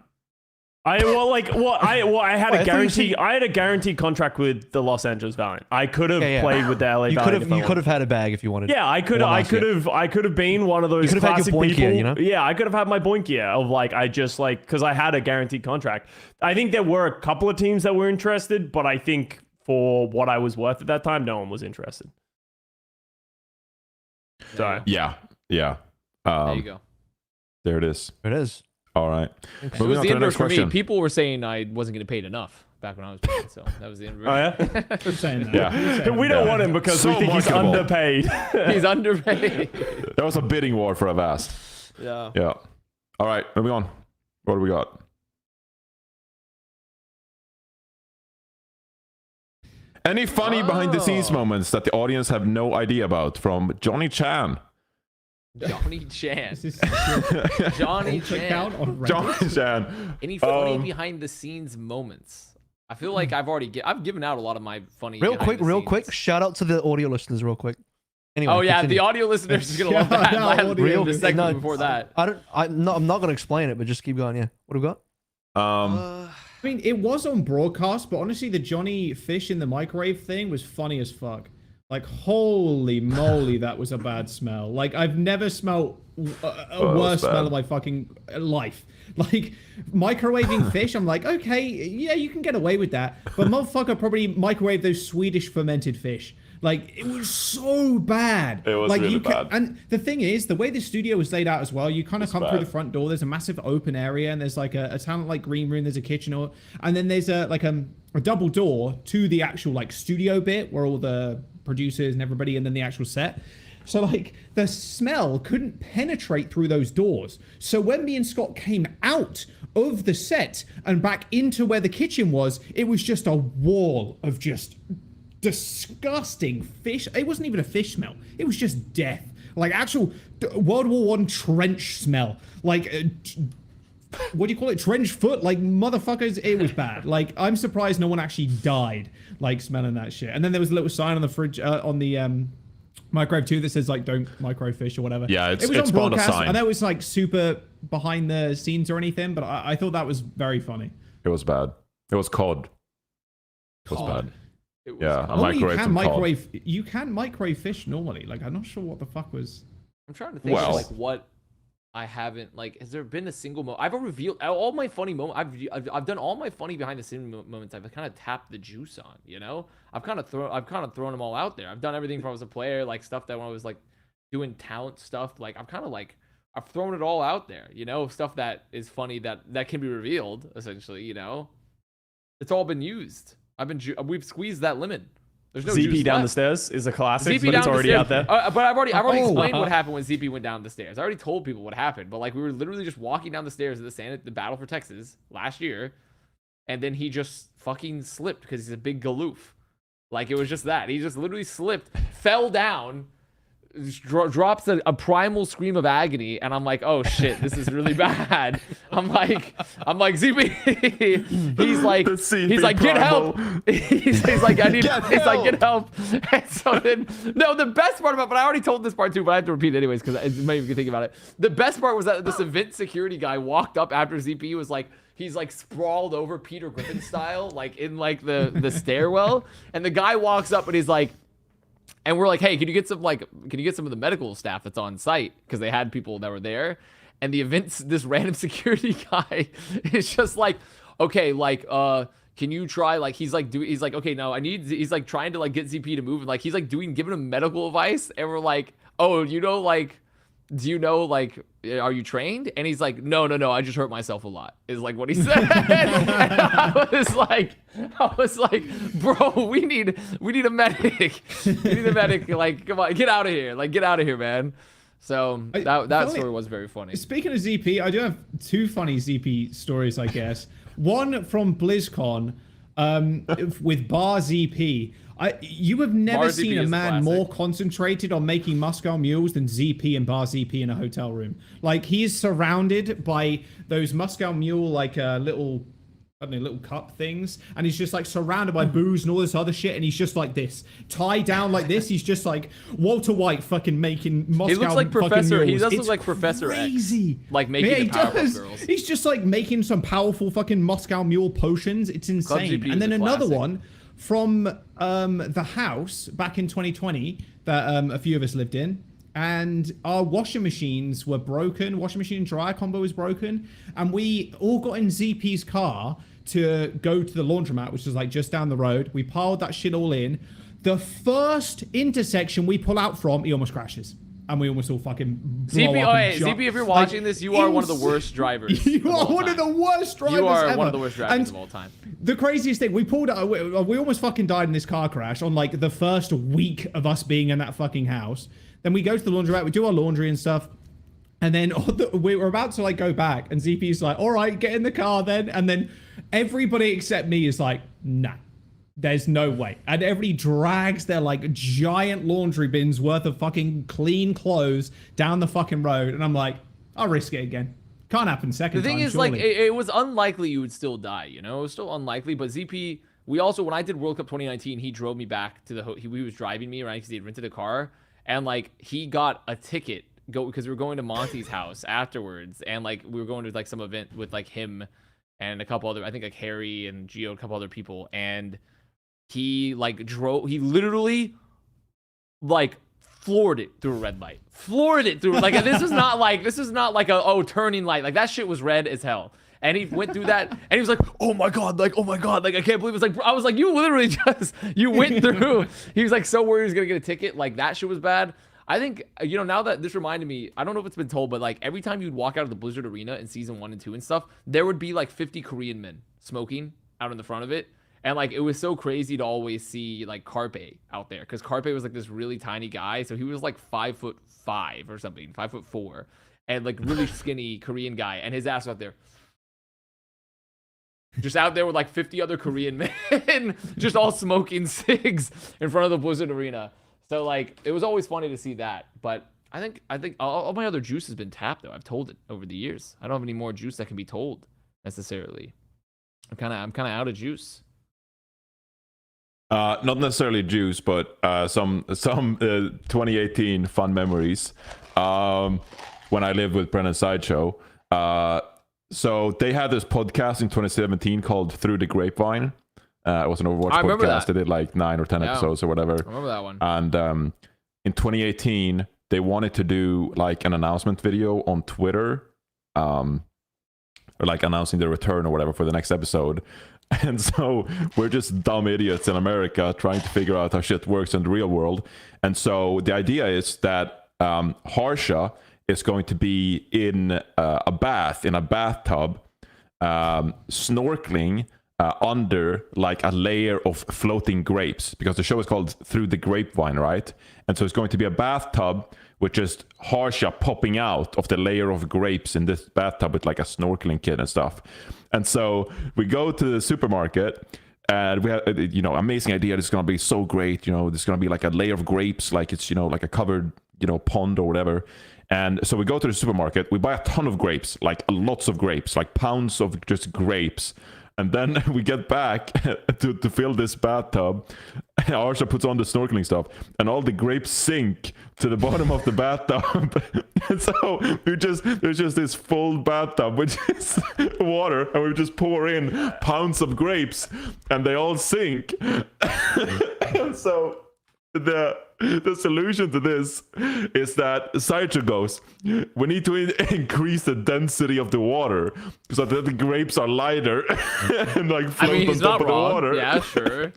I had Wait, I a thought you said- guaranteed contract with the Los Angeles Valiant. I could have Yeah. played with the LA You Valiant. could have had a bag if you wanted. Yeah, I could have been one of those You could have had classic your boink people. year, you know? Yeah, I could have had my boink year of like because I had a guaranteed contract. I think there were a couple of teams that were interested, but I think for what I was worth at that time, no one was interested. So Yeah. There you go. There it is. It is. All right. It Moving was on the to the inverse next for me. question. People were saying I wasn't getting paid enough back when I was playing, so that was the inverse. Oh yeah, Keep saying that. Yeah. Keep saying we that. don't want him because So we think he's marketable. underpaid. He's underpaid. That was a bidding war for Avast. Yeah. Yeah. All right. Moving on. What do we got? Any funny behind the scenes Oh. moments that the audience have no idea about from Johnny Chan? Johnny Chan. Is this Johnny ultra Chan. count on Reddit? Johnny Chan. Any funny behind the scenes moments? I feel like I've given out a lot of my funny. Real behind quick, the scenes. shout out to the audio listeners, real quick. Anyway, Oh yeah, continue. the audio listeners are gonna love Shout that. out Last- audio the segment no, before that. I'm not gonna explain it, but just keep going. Yeah, what do we got? I mean, it was on broadcast, but honestly, the Johnny Fish in the microwave thing was funny as fuck. Like, holy moly, that was a bad smell. Like, I've never smelled a worse bad. smell of my fucking life. Like, microwaving fish, I'm like, okay, yeah, you can get away with that. But motherfucker probably microwaved those Swedish fermented fish. Like, it was so bad. It was like, really you bad. And the thing is, the way the studio was laid out as well, you kind of come through bad. the front door. There's a massive open area, and there's like a talent like green room. There's a kitchen, and then there's a double door to the actual like studio bit where all the producers and everybody, and then the actual set. So like the smell couldn't penetrate through those doors. So when me and Scott came out of the set and back into where the kitchen was, it was just a wall of just disgusting fish. It wasn't even a fish smell. It was just death. Like actual World War I trench smell. Like what do you call it? Trench foot? Like motherfuckers, it was bad. Like I'm surprised no one actually died like smelling that shit. And then there was a little sign on the fridge on the microwave too that says like don't microwave fish or whatever. Yeah, it was it's on spawned a broadcast. sign. I know it's like super behind the scenes or anything, but I thought that was very funny. It was bad. It was cod. It was Cod. bad. It was Yeah, cod. I Normally you microwaved can some cod. microwave. You can microwave fish normally. Like I'm not sure what the fuck was. I'm trying to think Well- of like what I haven't like. Has there been a single moment? I've revealed all my funny moments. I've done all my funny behind the scenes moments. I've kind of tapped the juice on. You know, I've kind of thrown them all out there. I've done everything from as a player, like stuff that when I was like doing talent stuff. Like I've thrown it all out there. You know, stuff that is funny that can be revealed. Essentially, you know, it's all been used. We've squeezed that limit. There's no ZP juice down the left. stairs is a classic, ZP but down it's the already stairs. out there. But I've already explained wow. what happened when ZP went down the stairs. I already told people what happened. But like we were literally just walking down the stairs at the Battle for Texas last year, and then he just fucking slipped because he's a big galoof. Like it was just that he just literally slipped, fell down, drops a primal scream of agony, and I'm like, oh shit, this is really bad. I'm like ZP. He's like, The CP he's like, get help. primal. He's like, I need. Get He's like, help. get help. And so then, no, the best part about, but I already told this part too, but I have to repeat it anyways because it made me think about it. The best part was that this event security guy walked up after ZP was like. He's like sprawled over Peter Griffin style, like in like the stairwell, and the guy walks up and he's like, and we're like, hey, can you get some of the medical staff that's on site because they had people that were there, and this random security guy is just like, okay, like can you try like he's like okay no he's like trying to like get ZP to move and like he's like giving him medical advice, and we're like, oh, you know, like. Do you know, like, are you trained? And he's like, no, I just hurt myself a lot, is like what he said. And I was like, bro, we need a medic. We need a medic. Like, come on, get out of here. Like, get out of here, man. So that story was very funny. Speaking of ZP, I do have two funny ZP stories, I guess. One from BlizzCon with Bar ZP. You have never Bar seen ZP a is man classic. more concentrated on making Moscow mules than ZP and Bar ZP in a hotel room. Like he is surrounded by those Moscow mule like little I don't know, little cup things, and he's just like surrounded by booze and all this other shit, and he's just like this, tied down like this. He's just like Walter White fucking making Moscow. He looks like Professor. He does It's look like Professor crazy. X. Like making the Powerpuff Girls. He's just like making some powerful fucking Moscow Mule potions. It's insane. GP And then is a another classic. one from the house back in 2020 that a few of us lived in. And our washing machines were broken. Washing machine and dryer combo was broken. And we all got in ZP's car to go to the laundromat, which was like just down the road. We piled that shit all in. The first intersection we pull out from, he almost crashes. And we almost all fucking blow ZP, up and jump. ZP, if you're watching this, you are one of the worst drivers. You are one of the worst drivers You are ever. one of the worst drivers And of all time. the craziest thing, we pulled out, we almost fucking died in this car crash on like the first week of us being in that fucking house. Then we go to the laundromat, we do our laundry and stuff. And then we were about to like go back, and ZP's like, all right, get in the car then. And then everybody except me is like, nah, there's no way. And everybody drags their like giant laundry bins worth of fucking clean clothes down the fucking road. And I'm like, I'll risk it again. Can't happen second The thing time, is, surely. like, it was unlikely you would still die, you know? It was still unlikely, but ZP, we also, when I did World Cup 2019, he drove me back to he was driving me, right? Because he had rented a car, and, like, he got a ticket because we were going to Monty's house afterwards, and, like, we were going to, like, some event with, like, him and a couple other, I think, like, Harry and Gio, a couple other people, and he, like, he literally, like, floored it through a red light. Floored it through, like, this is not like a turning light. Like, that shit was red as hell. And he went through that, and he was like, oh my god, like, I can't believe it's like, I was like, you literally you went through. He was like so worried he was gonna get a ticket. Like, that shit was bad. I think, you know, now that this reminded me, I don't know if it's been told, but like every time you'd walk out of the Blizzard Arena in season 1 and 2 and stuff, there would be like 50 Korean men smoking out in the front of it. And like, it was so crazy to always see like Carpe out there, because Carpe was like this really tiny guy. So he was like 5'5" or something, 5'4", and like really skinny Korean guy, and his ass out there. Just out there with like 50 other Korean men, just all smoking cigs in front of the Blizzard Arena. So like, it was always funny to see that. But I think all my other juice has been tapped though. I've told it over the years. I don't have any more juice that can be told necessarily. I'm kind of out of juice. Not necessarily juice, but some 2018 fun memories. When I lived with Brennan Sideshow. So they had this podcast in 2017 called Through the Grapevine. It was an Overwatch podcast. That. They did like 9 or 10 episodes or whatever. I remember that one. And in 2018, they wanted to do like an announcement video on Twitter, or like announcing the return or whatever for the next episode. And so we're just dumb idiots in America trying to figure out how shit works in the real world. And so the idea is that Harsha is going to be in a bathtub, snorkeling under like a layer of floating grapes, because the show is called Through the Grapevine, right? And so it's going to be a bathtub with just Harsha popping out of the layer of grapes in this bathtub with like a snorkeling kit and stuff. And so we go to the supermarket, and we have, you know, amazing idea. This is going to be so great. You know, there's going to be like a layer of grapes, like it's, you know, like a covered, you know, pond or whatever. And so we go to the supermarket, we buy a ton of grapes, like lots of grapes, like pounds of just grapes. And then we get back to fill this bathtub. Arsha puts on the snorkeling stuff, and all the grapes sink to the bottom of the bathtub. And so there's just this full bathtub with just water, and we just pour in pounds of grapes, and they all sink. And so the solution to this is that Sideshow goes, we need to increase the density of the water so that the grapes are lighter and like float on top of the water. Yeah, sure.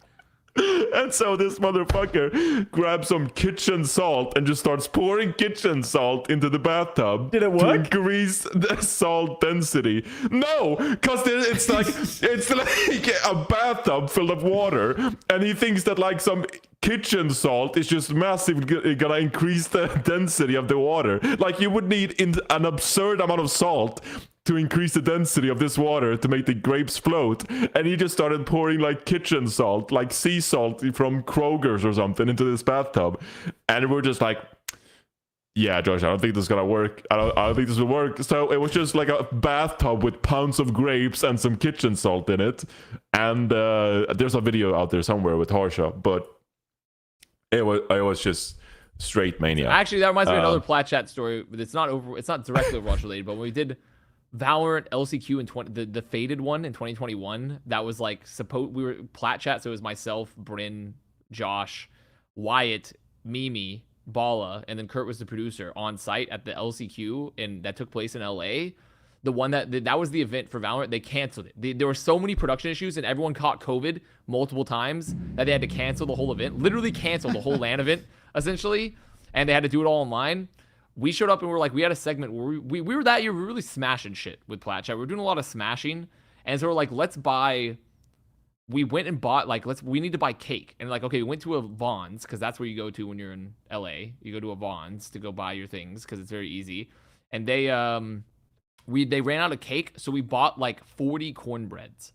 And so this motherfucker grabs some kitchen salt and just starts pouring kitchen salt into the bathtub. Did it work? To increase the salt density. No, because it's like a bathtub filled of water, and he thinks that like some kitchen salt is just massively gonna increase the density of the water. Like, you would need an absurd amount of salt to increase the density of this water to make the grapes float, and he just started pouring like kitchen salt, like sea salt from Kroger's or something, into this bathtub. And we're just like, yeah, Josh, I don't think this is gonna work. I don't think this will work. So it was just like a bathtub with pounds of grapes and some kitchen salt in it. And there's a video out there somewhere with Harsha, but it was just straight mania. Actually, that reminds me of another Plat Chat story. But it's not directly Overwatch related, but when we did Valorant LCQ in the faded one in 2021, that was like we were Plat Chat, so it was myself, Bren, Josh, Wyatt, Mimi, Bala, and then Kurt was the producer on site at the LCQ, and that took place in LA. The one that was the event for Valorant, they canceled it. There were so many production issues, and everyone caught COVID multiple times that they had to cancel the whole event. Literally cancel the whole LAN event, essentially, and they had to do it all online. We showed up and we had a segment where we were that year, we were really smashing shit with Plat Chat. We were doing a lot of smashing, and so we're like, we went and bought we need to buy cake, and like, okay, we went to a Vons because that's where you go to when you're in LA. You go to a Vons to go buy your things because it's very easy, and they ran out of cake, so we bought like 40 cornbreads.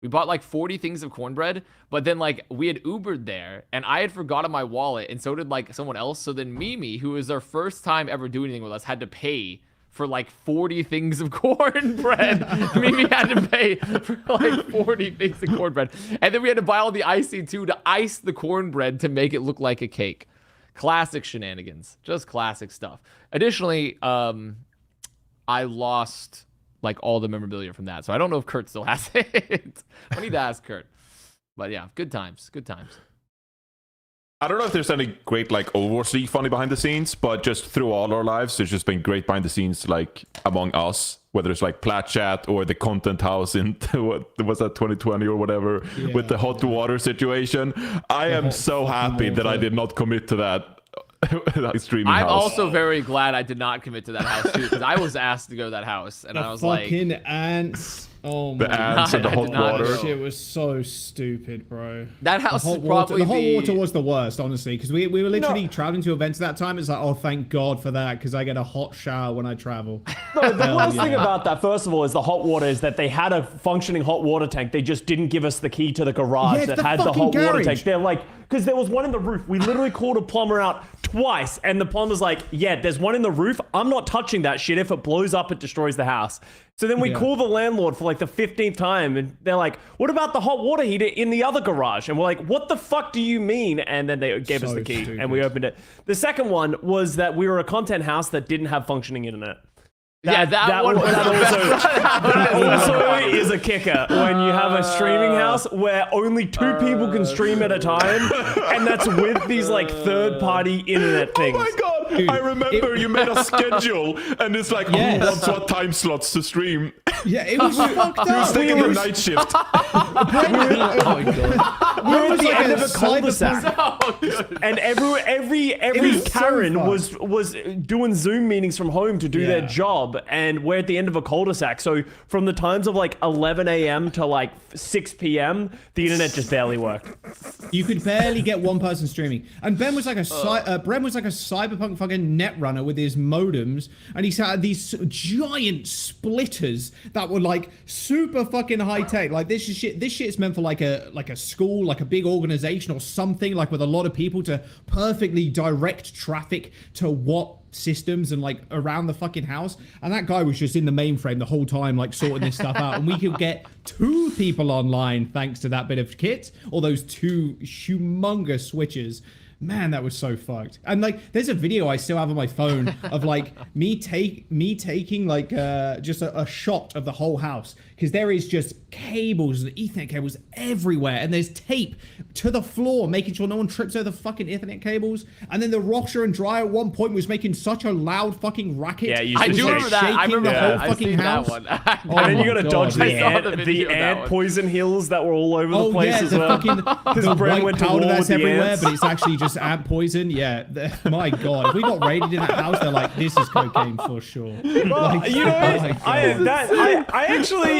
We bought like 40 things of cornbread, but then like we had Ubered there, and I had forgotten my wallet, and so did like someone else. So then Mimi, who was our first time ever doing anything with us, had to pay for like 40 things of cornbread. Mimi had to pay for like 40 things of cornbread. And then we had to buy all the icing too to ice the cornbread to make it look like a cake. Classic shenanigans. Just classic stuff. Additionally, I lost like all the memorabilia from that. So I don't know if Kurt still has it. I need to ask Kurt. But yeah, good times. Good times. I don't know if there's any great like Overwatch League funny behind the scenes, but just through all our lives, there's just been great behind the scenes like among us, whether it's like Plat Chat or the content house in what was that 2020 or whatever, with the hot water situation. I am so happy that I did not commit to that. Streaming I'm house. also very glad I did not commit to that house too, because I was asked to go to that house, and I was like, fucking ants. Oh my The ants and the I hot did not water. know. That shit was so stupid, bro. that house The is hot water, probably the hot water was the worst, honestly, because we were literally traveling to events at that time. It's like, oh, thank God for that, because I get a hot shower when I travel. No, the worst thing about that, first of all, is the hot water, is that they had a functioning hot water tank. They just didn't give us the key to the garage Yeah, that the had the fucking hot water garage. tank. They're like, because there was one in the roof. We literally called a plumber out twice, and the plumber's like, yeah, there's one in the roof. I'm not touching that shit. If it blows up, it destroys the house. So then we call the landlord for like the 15th time, and they're like, what about the hot water heater in the other garage? And we're like, what the fuck do you mean? And then they gave us So the key, stupid. and we opened it. The second one was that we were a content house that didn't have functioning internet. that one was That also is a kicker when you have a streaming house where only two people can stream at a time, and that's with these like third-party internet things. Oh my god! Dude, I remember you made a schedule, and it's like, Yes. who wants what time slots to stream? Yeah, it was fucked up. Who's taking the night shift? Oh my god. We were at was the like end a of a cul-de-sac, and every was so Karen fun. was doing Zoom meetings from home to do their Yeah. job, and we're at the end of a cul-de-sac. So from the times of like 11 a.m. to like 6 p.m., the internet just barely worked. You could barely get one person streaming, and Ben was like Bren was like a cyberpunk fucking net runner with his modems, and he had these giant splitters that were like super fucking high tech. Like this shit's meant for like a school, like a big organization or something, like with a lot of people to perfectly direct traffic to what systems and like around the fucking house. And that guy was just in the mainframe the whole time, like sorting this stuff out, and we could get 2 people online thanks to that bit of kit, or those 2 humongous switches. Man, that was so fucked. And like, there's a video I still have on my phone of like me taking like just a shot of the whole house, because there is just cables and Ethernet cables everywhere, and there's tape to the floor, making sure no one trips over the fucking Ethernet cables. And then the washer and dryer at one point was making such a loud fucking racket. Yeah, you I should do say remember that. I shaking remember the that. whole I've fucking seen house. that one. Oh And then you my gotta God, dodge dude. I saw the video of that ant one. poison hills that were all over the place yeah, as the well. fucking the Bren white went to powder war that's with the everywhere, ants. but it's actually just ant poison. Yeah, my God, if we got raided in that house, they're like, this is cocaine for sure. Well, Like, you know, oh my God.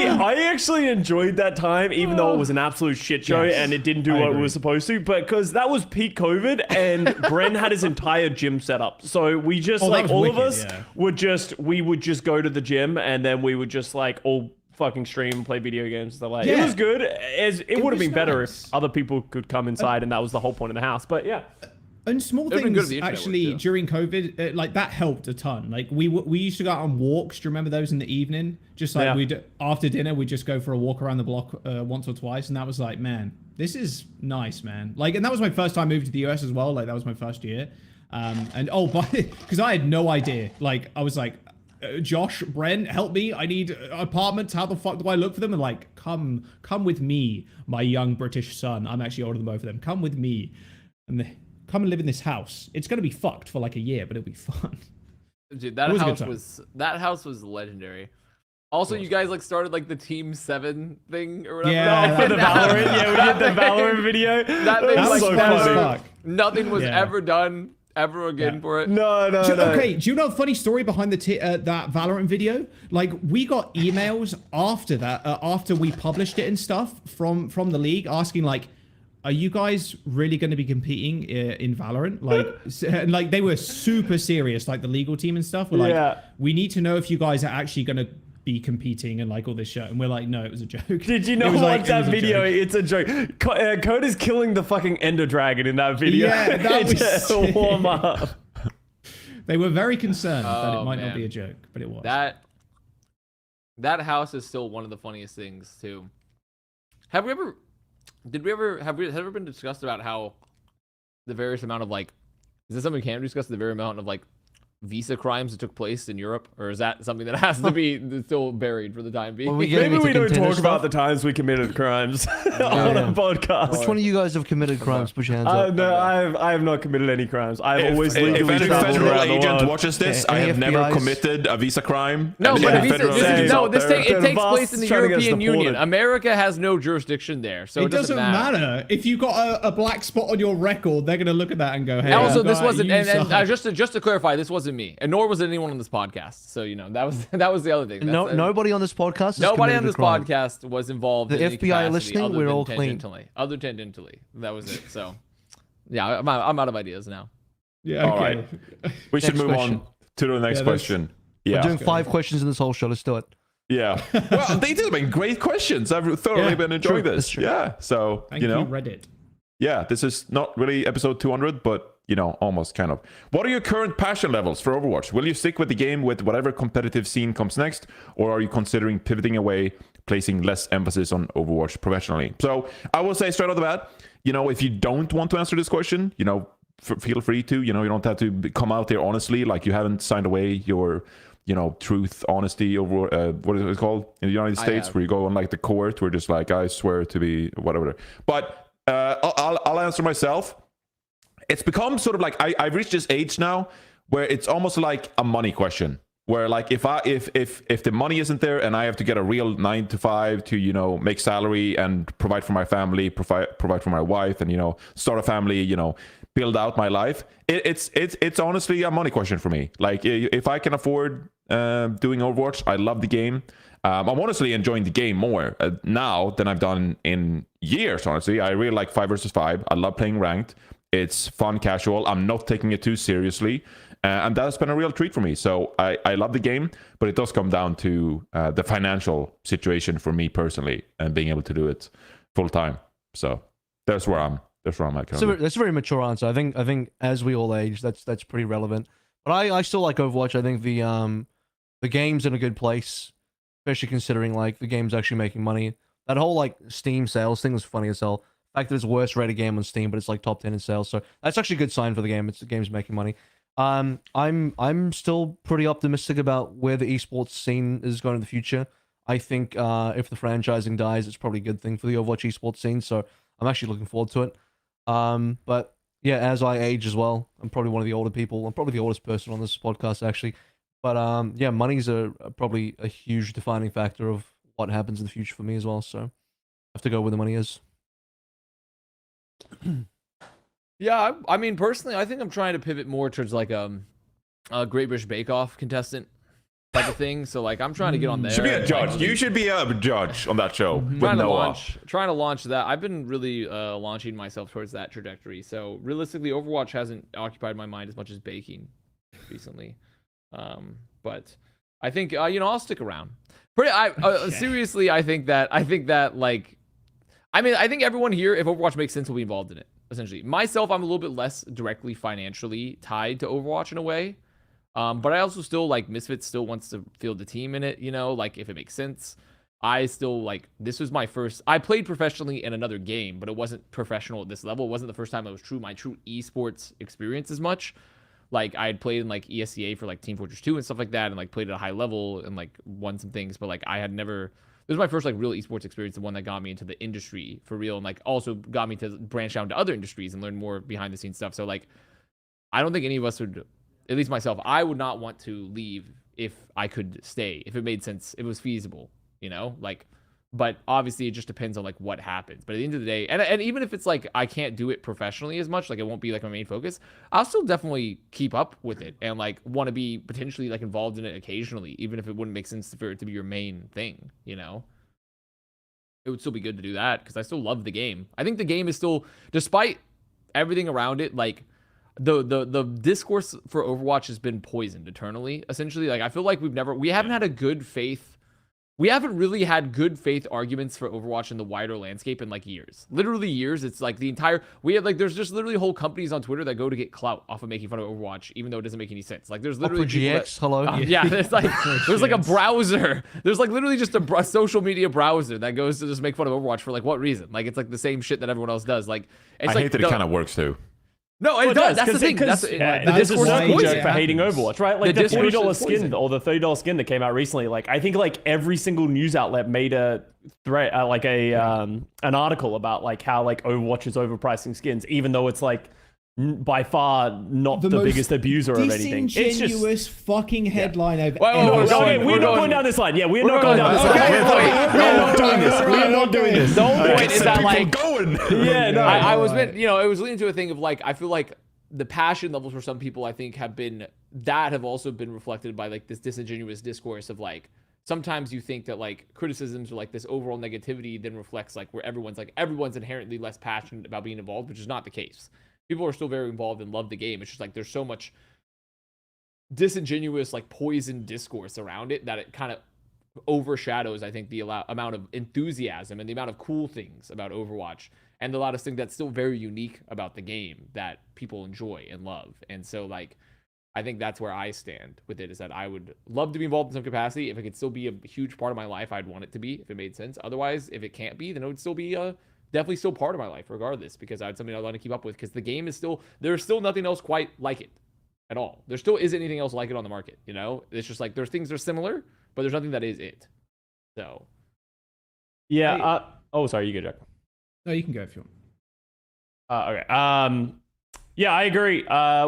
I actually enjoyed that time, even though it was an absolute shit show Yes, and it didn't do I what it agree. was supposed to. But because that was peak COVID, and Bren had his entire gym set up, so we just Oh, that like was all of wicked, us yeah. would just go to the gym, and then we would just like all fucking stream and play video games and stuff like. It Yeah. was good. It would have was been better nice. if other people could come inside, and that was the whole point of the house. But yeah. And small They've been good at things the internet work, actually too. during COVID, like that helped a ton. Like we used to go out on walks. Do you remember those in the evening? Just like Yeah. after dinner, we'd just go for a walk around the block once or twice, and that was like, man, this is nice, man. Like, and that was my first time moving to the US as well. Like that was my first year. And because I had no idea. Like I was like, Josh, Bren, help me. I need apartments. How the fuck do I look for them? And like, come with me, my young British son. I'm actually older than both of them. Come with me. And come and live in this house. It's gonna be fucked for like a year, but it'll be fun. Dude, that was a good house time. was legendary. Also, you guys like started like the Team 7 thing or whatever. Yeah. For the Valorant, yeah, we did the Valorant video. That thing That was was so fun as funny. fuck. Nothing was Yeah. ever done ever again Yeah. for it. No. Okay, do you know a funny story behind that Valorant video? Like, we got emails after that, after we published it and stuff from the league asking like, are you guys really going to be competing in Valorant? Like, and like they were super serious, like the legal team and stuff. We're like, Yeah. we need to know if you guys are actually going to be competing and like all this shit. And we're like, no, it was a joke. Did you It not was like- watch it that was a video? joke. It's a joke. Code is killing the fucking Ender Dragon in that video. Yeah, that was Just sick. warm up. They were very concerned that it Oh, might not man. be a joke, but it was. That house is still one of the funniest things too. Have we ever been discussed about how the various amount of like, is this something we can discuss, the very amount of like visa crimes that took place in Europe, or is that something that has to be still buried for the time being? Well, we get Maybe into we don't container talk about stuff. the times we committed crimes on Yeah. a podcast. Which one of you guys have committed crimes? Put your hands up. No, I have not committed any crimes. I've always If legally any traveled federal around the agent world. watches this, Yeah, I any have never FBI's? committed a visa crime. No, And but any visa, federal this agents is, no, out this there- thing, it The takes place in the trying to get us European Union. deported. America has no jurisdiction there, so it doesn't matter. If you got a black spot on your record, they're gonna look at that and go, "Hey." And also, you this guy- wasn't, you and suck." just to clarify, this wasn't me, and nor was it anyone on this podcast. So you know, that was the other thing. No, nobody on this podcast. Has Nobody committed on a this crime. podcast was involved. The in any FBI capacity listening, other we're than all clean. Other tangentially, that was it. So, yeah, I'm out of ideas now. Yeah. All Okay. right. We should Next move question. on to the next Yeah, that's- question. We're Yeah. doing 5 questions in this whole show. Let's do it. Yeah. Well, these have been great questions. I've thoroughly Yeah, been enjoying true. this. That's true. Yeah. So, Thank you know, Reddit. yeah, this is not really episode 200, but, you know, almost kind of. What are your current passion levels for Overwatch? Will you stick with the game with whatever competitive scene comes next, or are you considering pivoting away, placing less emphasis on Overwatch professionally? So I will say straight off the bat, you know, if you don't want to answer this question, you know, feel free to, you know, you don't have to come out there honestly, like you haven't signed away your, you know, truth, honesty over, what is it called in the United States, have. where you go on like the court, where just like, I swear to be whatever. But I'll answer myself. It's become sort of like I've reached this age now where it's almost like a money question. Where like if the money isn't there and I have to get a real 9 to 5 to, you know, make salary and provide for my family, provide for my wife, and, you know, start a family, you know, build out my life. It's honestly a money question for me. Like if I can afford doing Overwatch, I love the game. I'm honestly enjoying the game more now than I've done in years. Honestly, I really like 5 versus 5. I love playing ranked. It's fun, casual. I'm not taking it too seriously. And that's been a real treat for me. So I love the game, but it does come down to the financial situation for me personally and being able to do it full time. So that's where I'm at currently. That's a very mature answer. I think as we all age, that's pretty relevant. But I still like Overwatch. I think the game's in a good place, especially considering like the game's actually making money. That whole like Steam sales thing was funny as hell. The fact that it's worst rated game on Steam, but it's like top 10 in sales. So that's actually a good sign for the game. The game's making money. I'm still pretty optimistic about where the esports scene is going in the future. I think if the franchising dies, it's probably a good thing for the Overwatch esports scene. So I'm actually looking forward to it. But yeah, as I age as well, I'm probably one of the older people. I'm probably the oldest person on this podcast actually. But yeah, money's probably a huge defining factor of what happens in the future for me as well. So I have to go where the money is. Yeah, I mean, personally, I think I'm trying to pivot more towards like a Great British Bake Off contestant type of thing. So like, I'm trying to get on there. Should be a and, judge. like, You should be a judge on that show. With trying Noah. to launch that. I've been really launching myself towards that trajectory. So realistically, Overwatch hasn't occupied my mind as much as baking recently. But I think you know, I'll stick around. Seriously, I think that like, I mean, I think everyone here, if Overwatch makes sense, will be involved in it. essentially. Myself, I'm a little bit less directly financially tied to Overwatch in a way. But I also still like Misfits still wants to field the team in it, you know, like if it makes sense. I still like, this was my first, I played professionally in another game, but it wasn't professional at this level. It wasn't the first time it was my true esports experience as much. Like I had played in like ESCA for like Team Fortress 2 and stuff like that, and like played at a high level and like won some things, but like I had never, this was my first like real esports experience, the one that got me into the industry for real, and like also got me to branch out into other industries and learn more behind the scenes stuff. So like, I don't think any of us would, at least myself, I would not want to leave if I could stay, if it made sense, if it was feasible, you know, like, but obviously it just depends on like what happens. But at the end of the day, and even if it's like I can't do it professionally as much, like it won't be like my main focus, I'll still definitely keep up with it and like want to be potentially like involved in it occasionally, even if it wouldn't make sense for it to be your main thing, you know. It would still be good to do that because I still love the game. I think the game is still, despite everything around it, like the discourse for Overwatch has been poisoned eternally, essentially. Like I feel like we haven't had a good faith. We haven't really had good faith arguments for Overwatch in the wider landscape in like years. Literally years. It's like the entire, we have like, there's just literally whole companies on Twitter that go to get clout off of making fun of Overwatch, even though it doesn't make any sense. Like there's literally GX, hello. yeah, there's like, there's like a browser. There's like literally just a social media browser that goes to just make fun of Overwatch for like what reason? Like it's like the same shit that everyone else does. Like it's I like hate that it kind of works too. No, it does. That's the thing. There's a snowball joke for hating Overwatch, right? Like the $40 skin or the $30 skin that came out recently. Like I think like every single news outlet made a threat, like an article about like how like Overwatch is overpricing skins, even though it's like by far not the biggest abuser of anything. It's just disingenuous fucking headline I've we're not going down this line. Yeah, we're not going down this line. We're not doing this. We're not doing this. The whole point is that like going. Yeah, no. I was meant, you know, it was leading to a thing of like, I feel like the passion levels for some people, I think, have also been reflected by like this disingenuous discourse of like, sometimes you think that like criticisms or like this overall negativity then reflects like where everyone's inherently less passionate about being involved, which is not the case. People are still very involved and love the game. It's just like there's so much disingenuous, like poison discourse around it that it kind of overshadows, I think, the amount of enthusiasm and the amount of cool things about Overwatch and a lot of things that's still very unique about the game that people enjoy and love. And so like, I think that's where I stand with it, is that I would love to be involved in some capacity. If it could still be a huge part of my life, I'd want it to be, if it made sense. Otherwise, if it can't be, then it would still be definitely still part of my life regardless, because it's something I want to keep up with, because the game is still, there's still nothing else quite like it at all. There still isn't anything else like it on the market, you know? It's just like there's things that are similar, but there's nothing that is it. So yeah, sorry, you go, Jack. No, you can go if you want. Okay. Yeah, I agree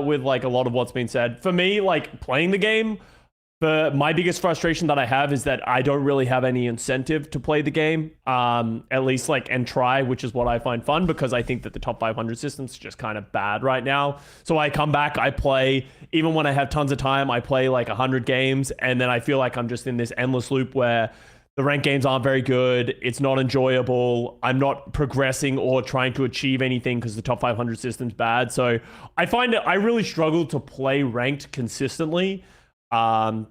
with like a lot of what's been said. For me, like playing the game, my biggest frustration that I have is that I don't really have any incentive to play the game, at least like, and try, which is what I find fun, because I think that the top 500 system's just kind of bad right now. So I come back, I play, even when I have tons of time, I play like 100 games, and then I feel like I'm just in this endless loop where the ranked games aren't very good. It's not enjoyable. I'm not progressing or trying to achieve anything because the top 500 system's bad. So I find that I really struggle to play ranked consistently. So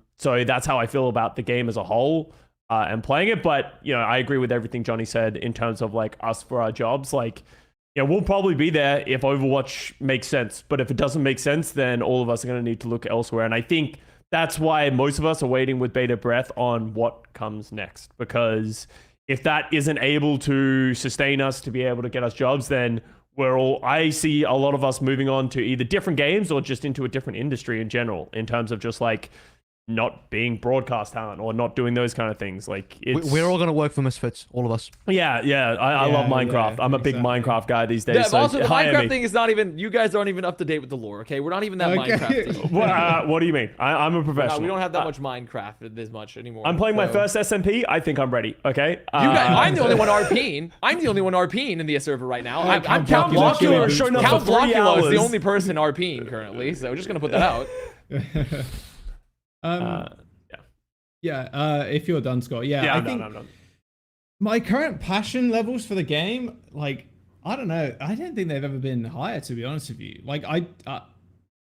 that's how I feel about the game as a whole and playing it. But, you know, I agree with everything Johnny said in terms of like us for our jobs. Like, you know, we'll probably be there if Overwatch makes sense. But if it doesn't make sense, then all of us are going to need to look elsewhere. And I think that's why most of us are waiting with bated breath on what comes next. Because if that isn't able to sustain us to be able to get us jobs, then I see a lot of us moving on to either different games or just into a different industry in general, in terms of just like not being broadcast talent or not doing those kind of things. Like we're all going to work for Misfits, all of us. Yeah. I love Minecraft. I'm a big Minecraft guy these days. Yeah, so also the Minecraft thing is not even, you guys aren't even up to date with the lore, okay? We're not even that Minecraft team. What do you mean? I'm a professional. No, we don't have that much Minecraft this much anymore. I'm playing my first SMP. I think I'm ready, okay? I'm the only one RPing. I'm the only one RPing in the server right now. I'm Count Blocula. Showing up Count for 3 Blocula is the hours. only person RPing currently, so just gonna put that out. If you're done, Scott. I think I'm done. my current passion levels for the game, like, I don't know. I don't think they've ever been higher, to be honest with you. Like, I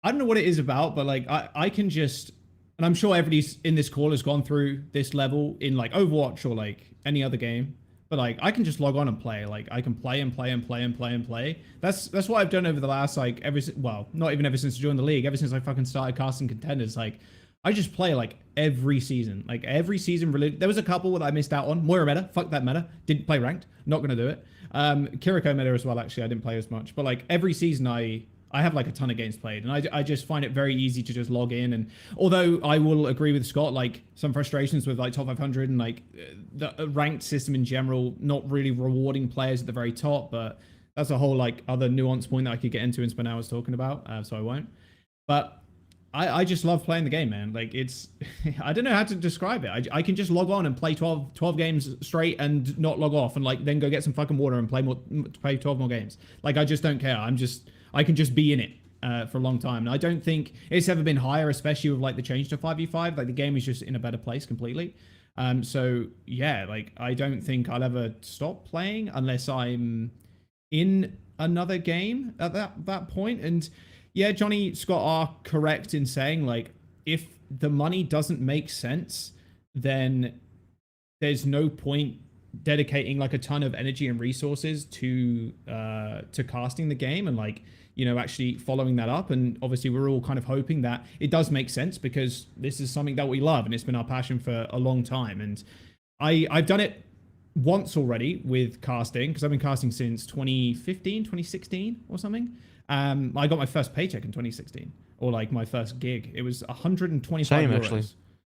don't know what it is about, but like, I can just, and I'm sure everybody in this call has gone through this level in like Overwatch or like any other game, But like I can just log on and play. Like I can play and play and play and play and play. That's what I've done over the last like not even ever since I joined the league. Ever since I fucking started casting contenders, like I just play like every season. Like every season. There was a couple that I missed out on. Moira meta, fuck that meta. Didn't play ranked. Not gonna do it. Kiriko meta as well. Actually, I didn't play as much. But like every season, I have like a ton of games played, and I just find it very easy to just log in. And although I will agree with Scott, like some frustrations with like top 500 and like the ranked system in general, not really rewarding players at the very top. But that's a whole like other nuance point that I could get into and spend hours talking about. So I won't. But I just love playing the game, man. Like it's, I don't know how to describe it. I can just log on and play 12 games straight and not log off and like then go get some fucking water and play 12 more games. Like I just don't care. I can just be in it for a long time. And I don't think it's ever been higher, especially with like the change to 5v5. Like the game is just in a better place completely. So yeah, like I don't think I'll ever stop playing unless I'm in another game at that point. And yeah, Johnny Scott are correct in saying like if the money doesn't make sense, then there's no point dedicating like a ton of energy and resources to casting the game and like, you know, actually following that up. And obviously we're all kind of hoping that it does make sense because this is something that we love and it's been our passion for a long time. And I've done it once already with casting because I've been casting since 2015, 2016 or something. I got my first paycheck in 2016 or like my first gig. It was 125 Same, euros. actually.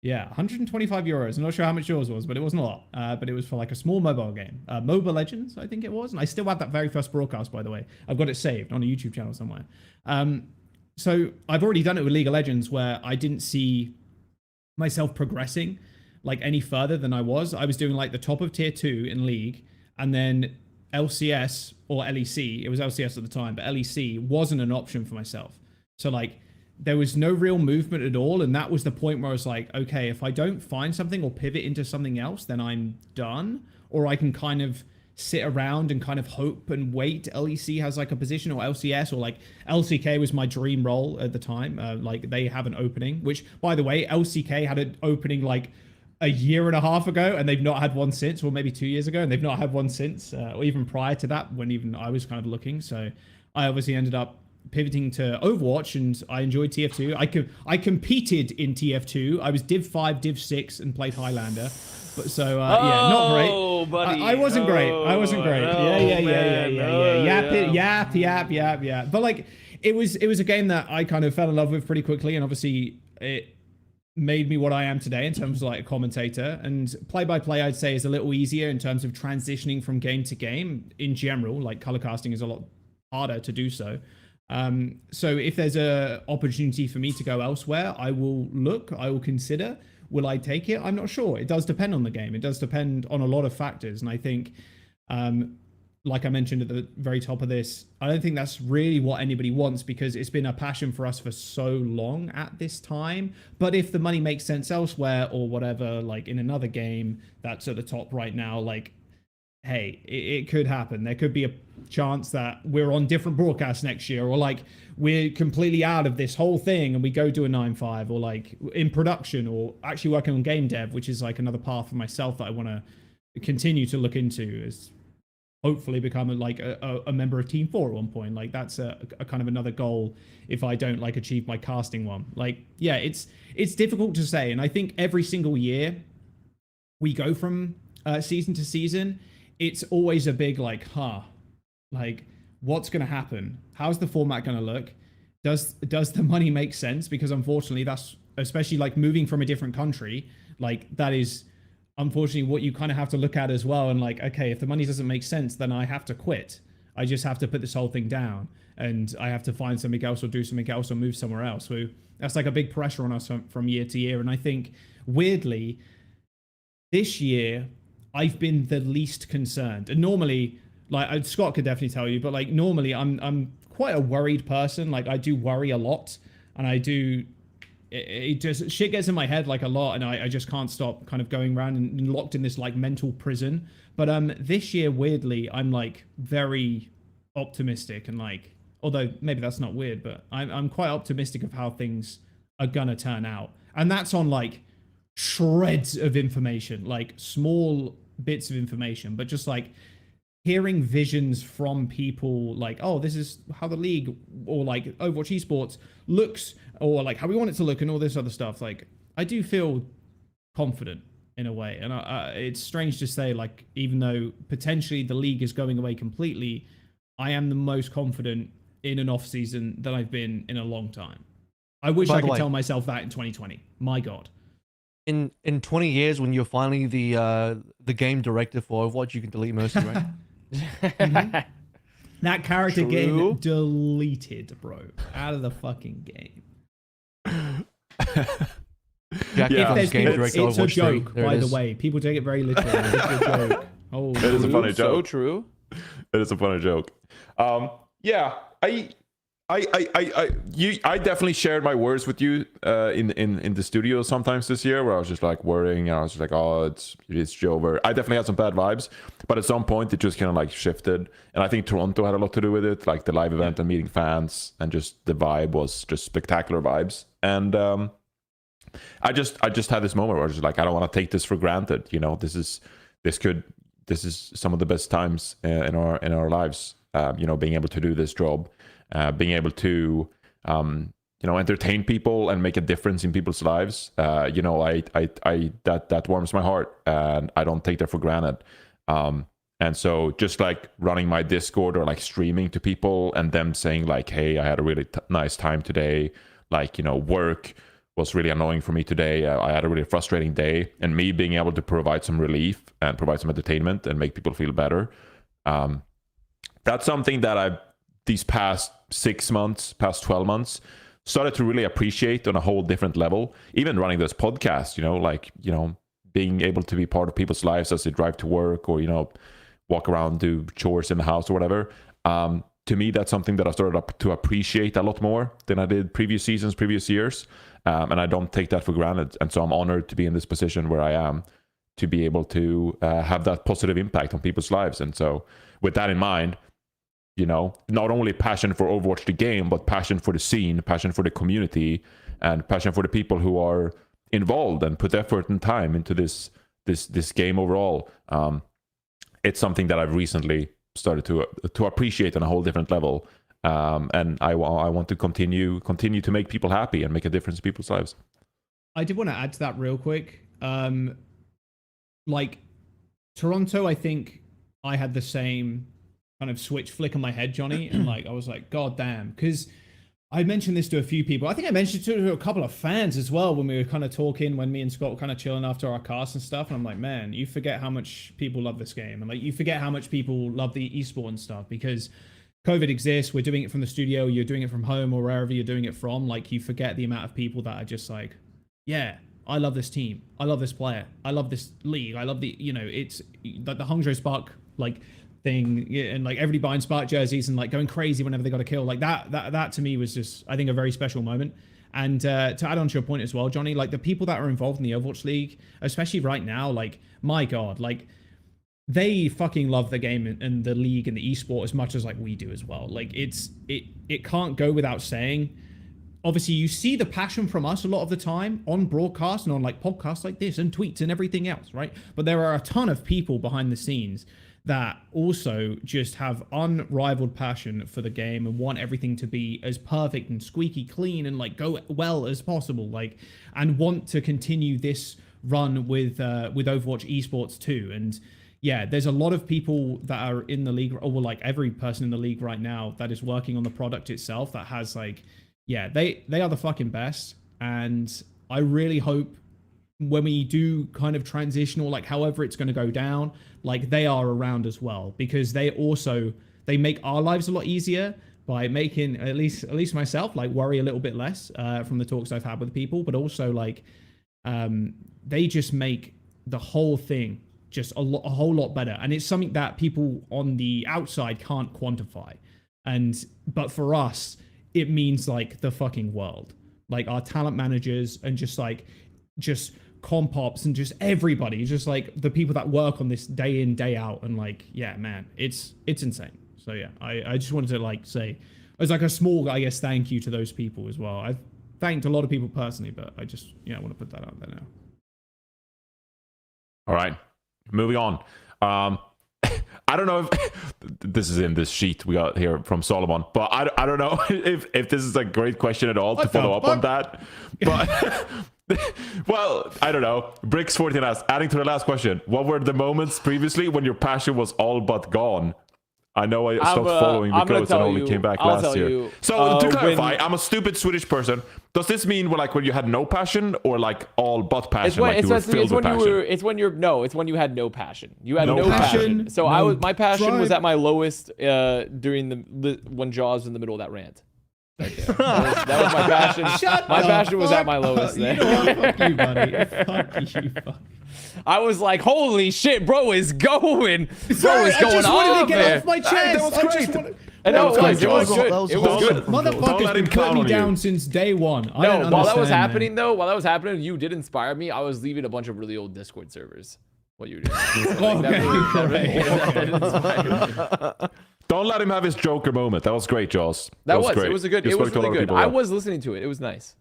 Yeah, 125 euros. I'm not sure how much yours was, but it wasn't a lot. But it was for like a small mobile game. Mobile Legends, I think it was. And I still have that very first broadcast, by the way. I've got it saved on a YouTube channel somewhere. So I've already done it with League of Legends where I didn't see myself progressing like any further than I was. I was doing like the top of tier 2 in League and then LCS or LEC. It was LCS at the time, but LEC wasn't an option for myself. So like there was no real movement at all. And that was the point where I was like, okay, if I don't find something or pivot into something else, then I'm done. Or I can kind of sit around and kind of hope and wait. LEC has like a position or LCS or like LCK was my dream role at the time. Like they have an opening, which by the way, LCK had an opening like a year and a half ago and they've not had one since, or maybe 2 years ago, and they've not had one since, or even prior to that when even I was kind of looking. So I obviously ended up pivoting to Overwatch and I enjoyed TF2. I competed in TF2. I was Div 5, Div 6 and played Highlander. But so yeah, not great. Oh, buddy. I wasn't great. I wasn't great. Yeah. But like it was a game that I kind of fell in love with pretty quickly, and obviously it made me what I am today in terms of like a commentator. And play-by-play I'd say is a little easier in terms of transitioning from game to game in general. Like color casting is a lot harder to do so. So if there's a opportunity for me to go elsewhere, I will consider. Will I take it? I'm not sure. It does depend on the game. It does depend on a lot of factors. And I think, like I mentioned at the very top of this, I don't think that's really what anybody wants because it's been a passion for us for so long at this time. But if the money makes sense elsewhere or whatever, like in another game that's at the top right now, like, hey, it could happen. There could be a chance that we're on different broadcasts next year, or like we're completely out of this whole thing and we go do a 9-5, or like in production, or actually working on game dev, which is like another path for myself that I want to continue to look into, is hopefully become a member of Team 4 at one point. Like that's a kind of another goal if I don't like achieve my casting one. Like, yeah, it's difficult to say. And I think every single year we go from season to season, it's always a big like, like what's going to happen? How's the format going to look? Does the money make sense? Because unfortunately that's, especially like moving from a different country, like that is unfortunately what you kind of have to look at as well. And like, okay, if the money doesn't make sense, then I have to quit. I just have to put this whole thing down and I have to find something else or do something else or move somewhere else. So that's like a big pressure on us from year to year. And I think weirdly this year, I've been the least concerned. And normally, like Scott could definitely tell you, but like normally I'm quite a worried person. Like I do worry a lot, and I do, it just, shit gets in my head like a lot, and I just can't stop kind of going around and locked in this like mental prison. But this year, weirdly, I'm like very optimistic, and like, although maybe that's not weird, but I'm quite optimistic of how things are gonna turn out. And that's on like shreds of information, like small bits of information, but just like hearing visions from people like, oh, this is how the league or like Overwatch Esports looks, or like how we want it to look, and all this other stuff. Like, I do feel confident in a way, and it's strange to say, like, even though potentially the league is going away completely, I am the most confident in an off season that I've been in a long time. I wish I could tell myself that in 2020. My God. In 20 years, when you're finally the game director for Overwatch, you can delete Mercy, right? That character getting deleted, bro, out of the fucking game. Jack becomes game director it's a joke, by the way. People take it very literally. It's a joke. Oh, it is a funny joke. So true. It is a funny joke. Yeah, I definitely shared my words with you in the studio sometimes this year, where I was just like worrying, and I was just like, oh, it's over. I definitely had some bad vibes, but at some point it just kind of like shifted, and I think Toronto had a lot to do with it, like the live event and meeting fans, and just the vibe was just spectacular vibes. And I just had this moment where I was just like, I don't want to take this for granted. You know, this is some of the best times in our lives. You know, being able to do this job. Being able to entertain people and make a difference in people's lives, you know, I that warms my heart, and I don't take that for granted. And so just like running my Discord or like streaming to people and them saying like, hey, I had a really nice time today, like, you know, work was really annoying for me today, I had a really frustrating day, and me being able to provide some relief and provide some entertainment and make people feel better, that's something that these past 6 months, past 12 months, started to really appreciate on a whole different level. Even running this podcast, you know, like, you know, being able to be part of people's lives as they drive to work, or, you know, walk around, do chores in the house or whatever. To me, that's something that I started to appreciate a lot more than I did previous seasons, previous years. And I don't take that for granted. And so I'm honored to be in this position where I am, to be able to have that positive impact on people's lives. And so with that in mind, you know, not only passion for Overwatch the game, but passion for the scene, passion for the community, and passion for the people who are involved and put effort and time into this game overall. It's something that I've recently started to appreciate on a whole different level, and I want to continue to make people happy and make a difference in people's lives. I did want to add to that real quick. Like Toronto, I think I had the same kind of switch flick in my head, Johnny, and like I was like, God damn, because I mentioned this to a few people. I think I mentioned it to a couple of fans as well when we were kind of talking, when me and Scott were kind of chilling after our cast and stuff. And I'm like, man, you forget how much people love this game, and like you forget how much people love the esport and stuff, because COVID exists. We're doing it from the studio. You're doing it from home or wherever you're doing it from. Like, you forget the amount of people that are just like, yeah, I love this team. I love this player. I love this league. I love the, you know, it's like the Hangzhou Spark like thing, and like everybody buying Spark jerseys and like going crazy whenever they got a kill. Like that to me was just, I think, a very special moment. And to add on to your point as well, Johnny, like the people that are involved in the Overwatch League, especially right now, like, my God, like they fucking love the game and the league and the esport as much as like we do as well. Like it can't go without saying. Obviously, you see the passion from us a lot of the time on broadcast and on like podcasts like this and tweets and everything else, right? But there are a ton of people behind the scenes that also just have unrivaled passion for the game and want everything to be as perfect and squeaky clean and like go well as possible, like, and want to continue this run with Overwatch Esports too. And yeah, there's a lot of people that are in the league, or like every person in the league right now that is working on the product itself that has like, yeah, they are the fucking best. And I really hope when we do kind of transition, or like however it's going to go down, like they are around as well, because they make our lives a lot easier by making at least myself like worry a little bit less from the talks I've had with people, but also like they just make the whole thing just a whole lot better. And it's something that people on the outside can't quantify. But for us, it means like the fucking world. Like our talent managers and just comp ops and just everybody, just like the people that work on this day in, day out. And like, yeah, man, it's insane. So yeah, I just wanted to like say, as like a small, I guess, thank you to those people as well. I've thanked a lot of people personally, but I just, yeah, I want to put that out there now. All right. Moving on. I don't know if this is in this sheet we got here from Solomon, but I don't know if this is a great question at all to follow up on that. But well, I don't know. Bricks14 asks, adding to the last question, what were the moments previously when your passion was all but gone? I know I stopped following because I only came back last year. So to clarify, I'm a stupid Swedish person. Does this mean when you had no passion or like all but passion? It's when you had no passion. You had no passion. So my passion was at my lowest during when Jaws was in the middle of that rant. Right there. That was my passion. My passion was at my lowest there. You know what? Fuck you, buddy. Fuck you. Fuck. I was like, holy shit, bro is going. Bro is going I wanted off to get there. off my chest. That was great. And it was good. That was It was good. Motherfucker's been putting me down since day one. No, while that was happening, you did inspire me. I was leaving a bunch of really old Discord servers. What you were doing. Don't let him have his Joker moment. That was great, Jaws. It was great. It was good. It was really good. I was listening to it. It was nice.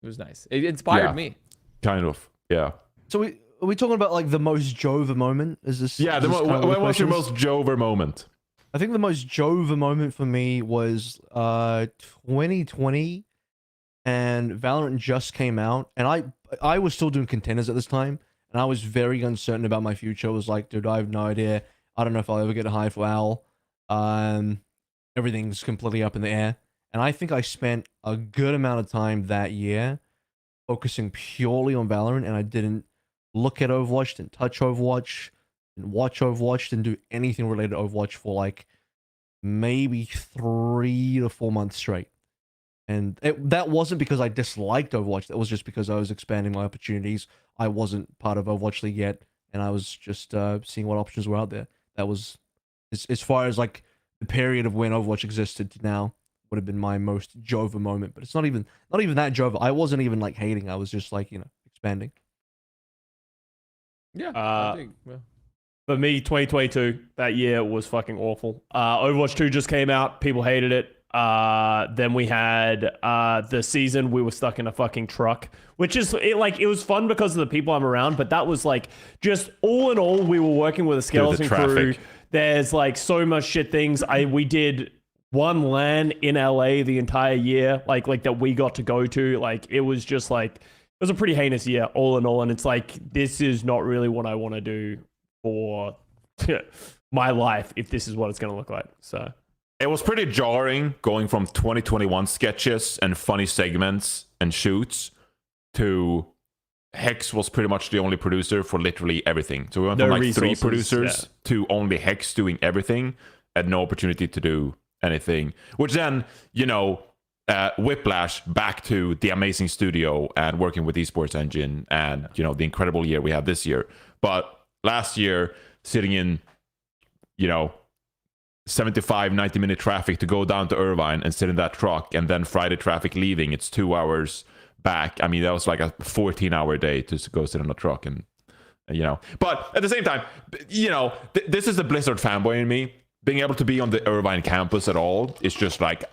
It inspired me. Kind of. Yeah. So are we talking about like the most Jover moment? Is this? Yeah. When was your most Jover moment? I think the most Jover moment for me was 2020, and Valorant just came out, and I was still doing contenders at this time, and I was very uncertain about my future. I was like, dude, I have no idea. I don't know if I'll ever get hired for Owl. Everything's completely up in the air, and I think I spent a good amount of time that year focusing purely on Valorant, and I didn't look at Overwatch, didn't touch Overwatch, didn't watch Overwatch, didn't do anything related to Overwatch for like maybe 3 to 4 months straight. And that wasn't because I disliked Overwatch. That was just because I was expanding my opportunities. I wasn't part of Overwatch League yet, and I was just seeing what options were out there. That was, as far as like the period of when Overwatch existed to now, would have been my most Jover moment. But it's not even that Jover. I wasn't even like hating. I was just like, expanding. Yeah. I think, yeah. For me, 2022, that year was fucking awful. Overwatch 2 just came out. People hated it. Then we had the season we were stuck in a fucking truck, which is it was fun because of the people I'm around, but that was like just all in all, we were working with a skeleton crew. There's like so much shit things. We did one LAN in LA the entire year, like that we got to go to. Like it was just like it was a pretty heinous year all in all, and it's like this is not really what I want to do for my life if this is what it's going to look like. So it was pretty jarring going from 2021 sketches and funny segments and shoots to Hex was pretty much the only producer for literally everything. So we went from like 3 producers to only Hex doing everything and no opportunity to do anything. Which then, whiplash back to the amazing studio and working with Esports Engine and, the incredible year we had this year. But last year, sitting in, 75, 90-minute traffic to go down to Irvine and sit in that truck, and then Friday traffic leaving, it's 2 hours back. I mean, that was like a 14-hour day to go sit in a truck and But at the same time, this is the Blizzard fanboy in me. Being able to be on the Irvine campus at all is just like,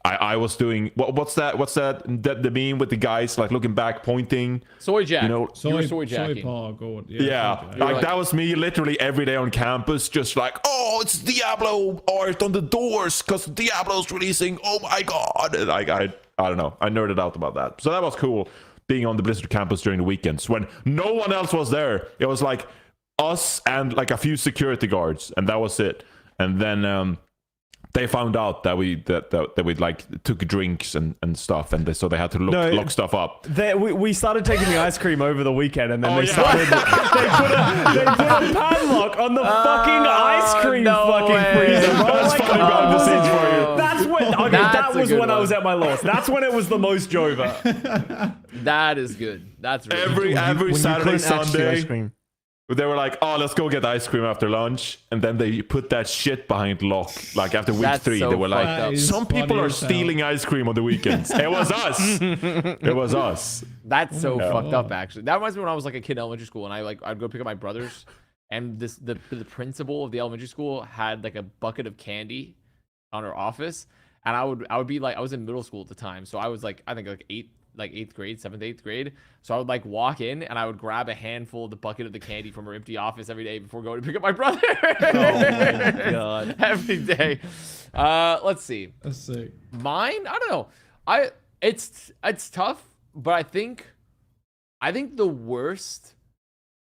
I was doing what's the meme with the guys like looking back pointing soy jack, soy jacking. That was me literally every day on campus, just like, oh, it's Diablo art on the doors because Diablo's releasing, oh my god. And like I don't know, I nerded out about that. So that was cool, being on the Blizzard campus during the weekends when no one else was there. It was like us and like a few security guards, and that was it. And then they found out that we like took drinks and stuff, and so they had to lock stuff up. We started taking the ice cream over the weekend, and then they put a padlock on the fucking ice cream freezer. That's funny behind the scenes for you. That's when that was when I was at my lowest. That's when it was the most Jover. That is good. That's really every Saturday, Sunday. Ice cream. They were like, oh, let's go get ice cream after lunch. And then they put that shit behind lock. Like after week 3, they were like, some people are stealing ice cream on the weekends. It was us. It was us. That's so fucked up, actually. That reminds me when I was like a kid in elementary school, and I'd go pick up my brothers, and the principal of the elementary school had like a bucket of candy on her office, and I would be like, I was in middle school at the time, so I was like, I think like like 8th grade, 7th, 8th grade. So I would like walk in and I would grab a handful of the bucket of the candy from her empty office every day before going to pick up my brother. Oh my god. Every day. Let's see. That's sick. Mine, I don't know. It's tough, but I think the worst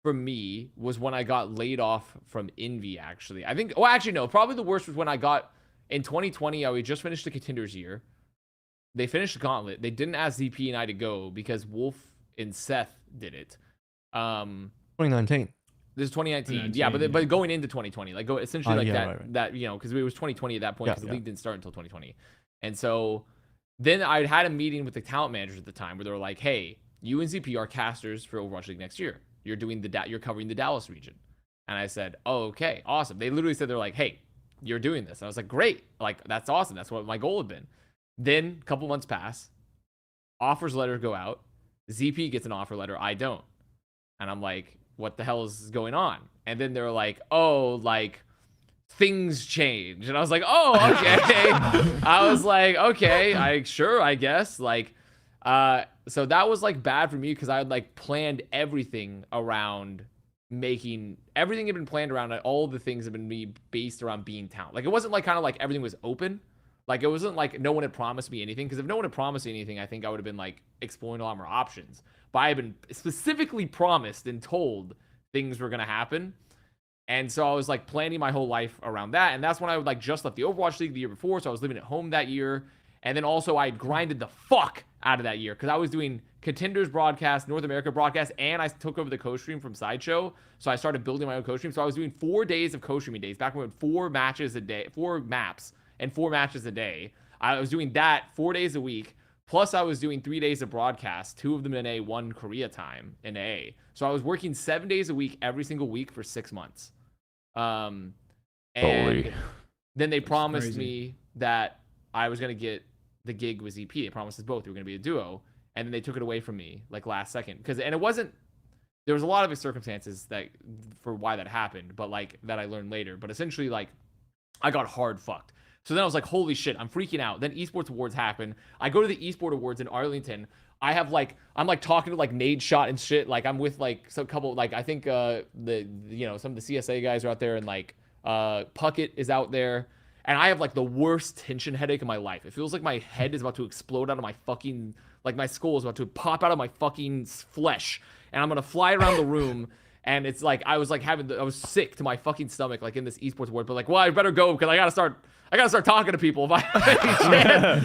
for me was when I got laid off from Envy, actually. Actually, no. Probably the worst was when I got, in 2020, we just finished the Contenders year. They finished the Gauntlet. They didn't ask ZP and I to go because Wolf and Seth did it. 2019. This is 2019. Yeah, but going into 2020. Like, essentially like that, right. that, you know, because it was 2020 at that point because the league didn't start until 2020. And so then I had a meeting with the talent managers at the time where they were like, hey, you and ZP are casters for Overwatch League next year. You're covering the Dallas region. And I said, oh, okay, awesome. They literally said, they're like, hey, you're doing this. And I was like, great. Like, that's awesome. That's what my goal had been. Then a couple months pass. Offers letter go out. ZP gets an offer letter. I don't. And I'm like, what the hell is going on? And then they're like, oh, like, things change. And I was like, oh, okay. I was like, okay, I guess. Like, so that was like bad for me because I had like planned everything around everything had been planned around it. All the things have been based around being talent. Like, it wasn't like kind of like everything was open. Like, it wasn't like no one had promised me anything, because if no one had promised me anything, I think I would have been like exploring a lot more options. But I had been specifically promised and told things were going to happen. And so I was like planning my whole life around that. And that's when I would like just left the Overwatch League the year before. So I was living at home that year. And then also I grinded the fuck out of that year because I was doing Contenders broadcast, North America broadcast, and I took over the co-stream from Sideshow. So I started building my own co-stream. So I was doing 4 days of co-streaming days back when we had 4 matches a day, 4 maps and 4 matches a day. I was doing that 4 days a week. Plus I was doing 3 days of broadcast, 2 of them in A, 1 Korea time in A. So I was working 7 days a week, every single week for 6 months. And then they promised me that I was going to get the gig with ZP. They promised us both we were going to be a duo. And then they took it away from me like last second. And it wasn't, there was a lot of circumstances for why that happened, but like that I learned later. But essentially, like, I got hard fucked. So then I was like, holy shit, I'm freaking out. Then Esports Awards happen. I go to the Esports Awards in Arlington. I'm like talking to like Nade Shot and shit. Like, I'm with like some couple, like, I think some of the CSA guys are out there, and like Puckett is out there. And I have like the worst tension headache of my life. It feels like my head is about to explode out of my fucking, like my skull is about to pop out of my fucking flesh. And I'm going to fly around the room. And it's like, I was sick to my fucking stomach, like in this Esports Award, but like, well, I better go because I gotta start talking to people. If I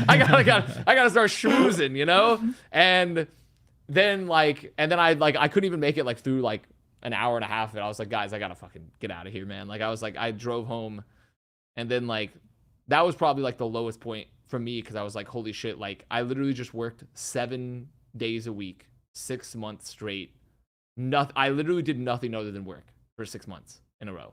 I gotta start schmoozing, you know? And then I couldn't even make it like through like an hour and a half of it. I was like, guys, I gotta fucking get out of here, man. Like, I drove home, and then like, that was probably like the lowest point for me, because I was like, holy shit, like I literally just worked 7 days a week, 6 months straight. I literally did nothing other than work for 6 months in a row.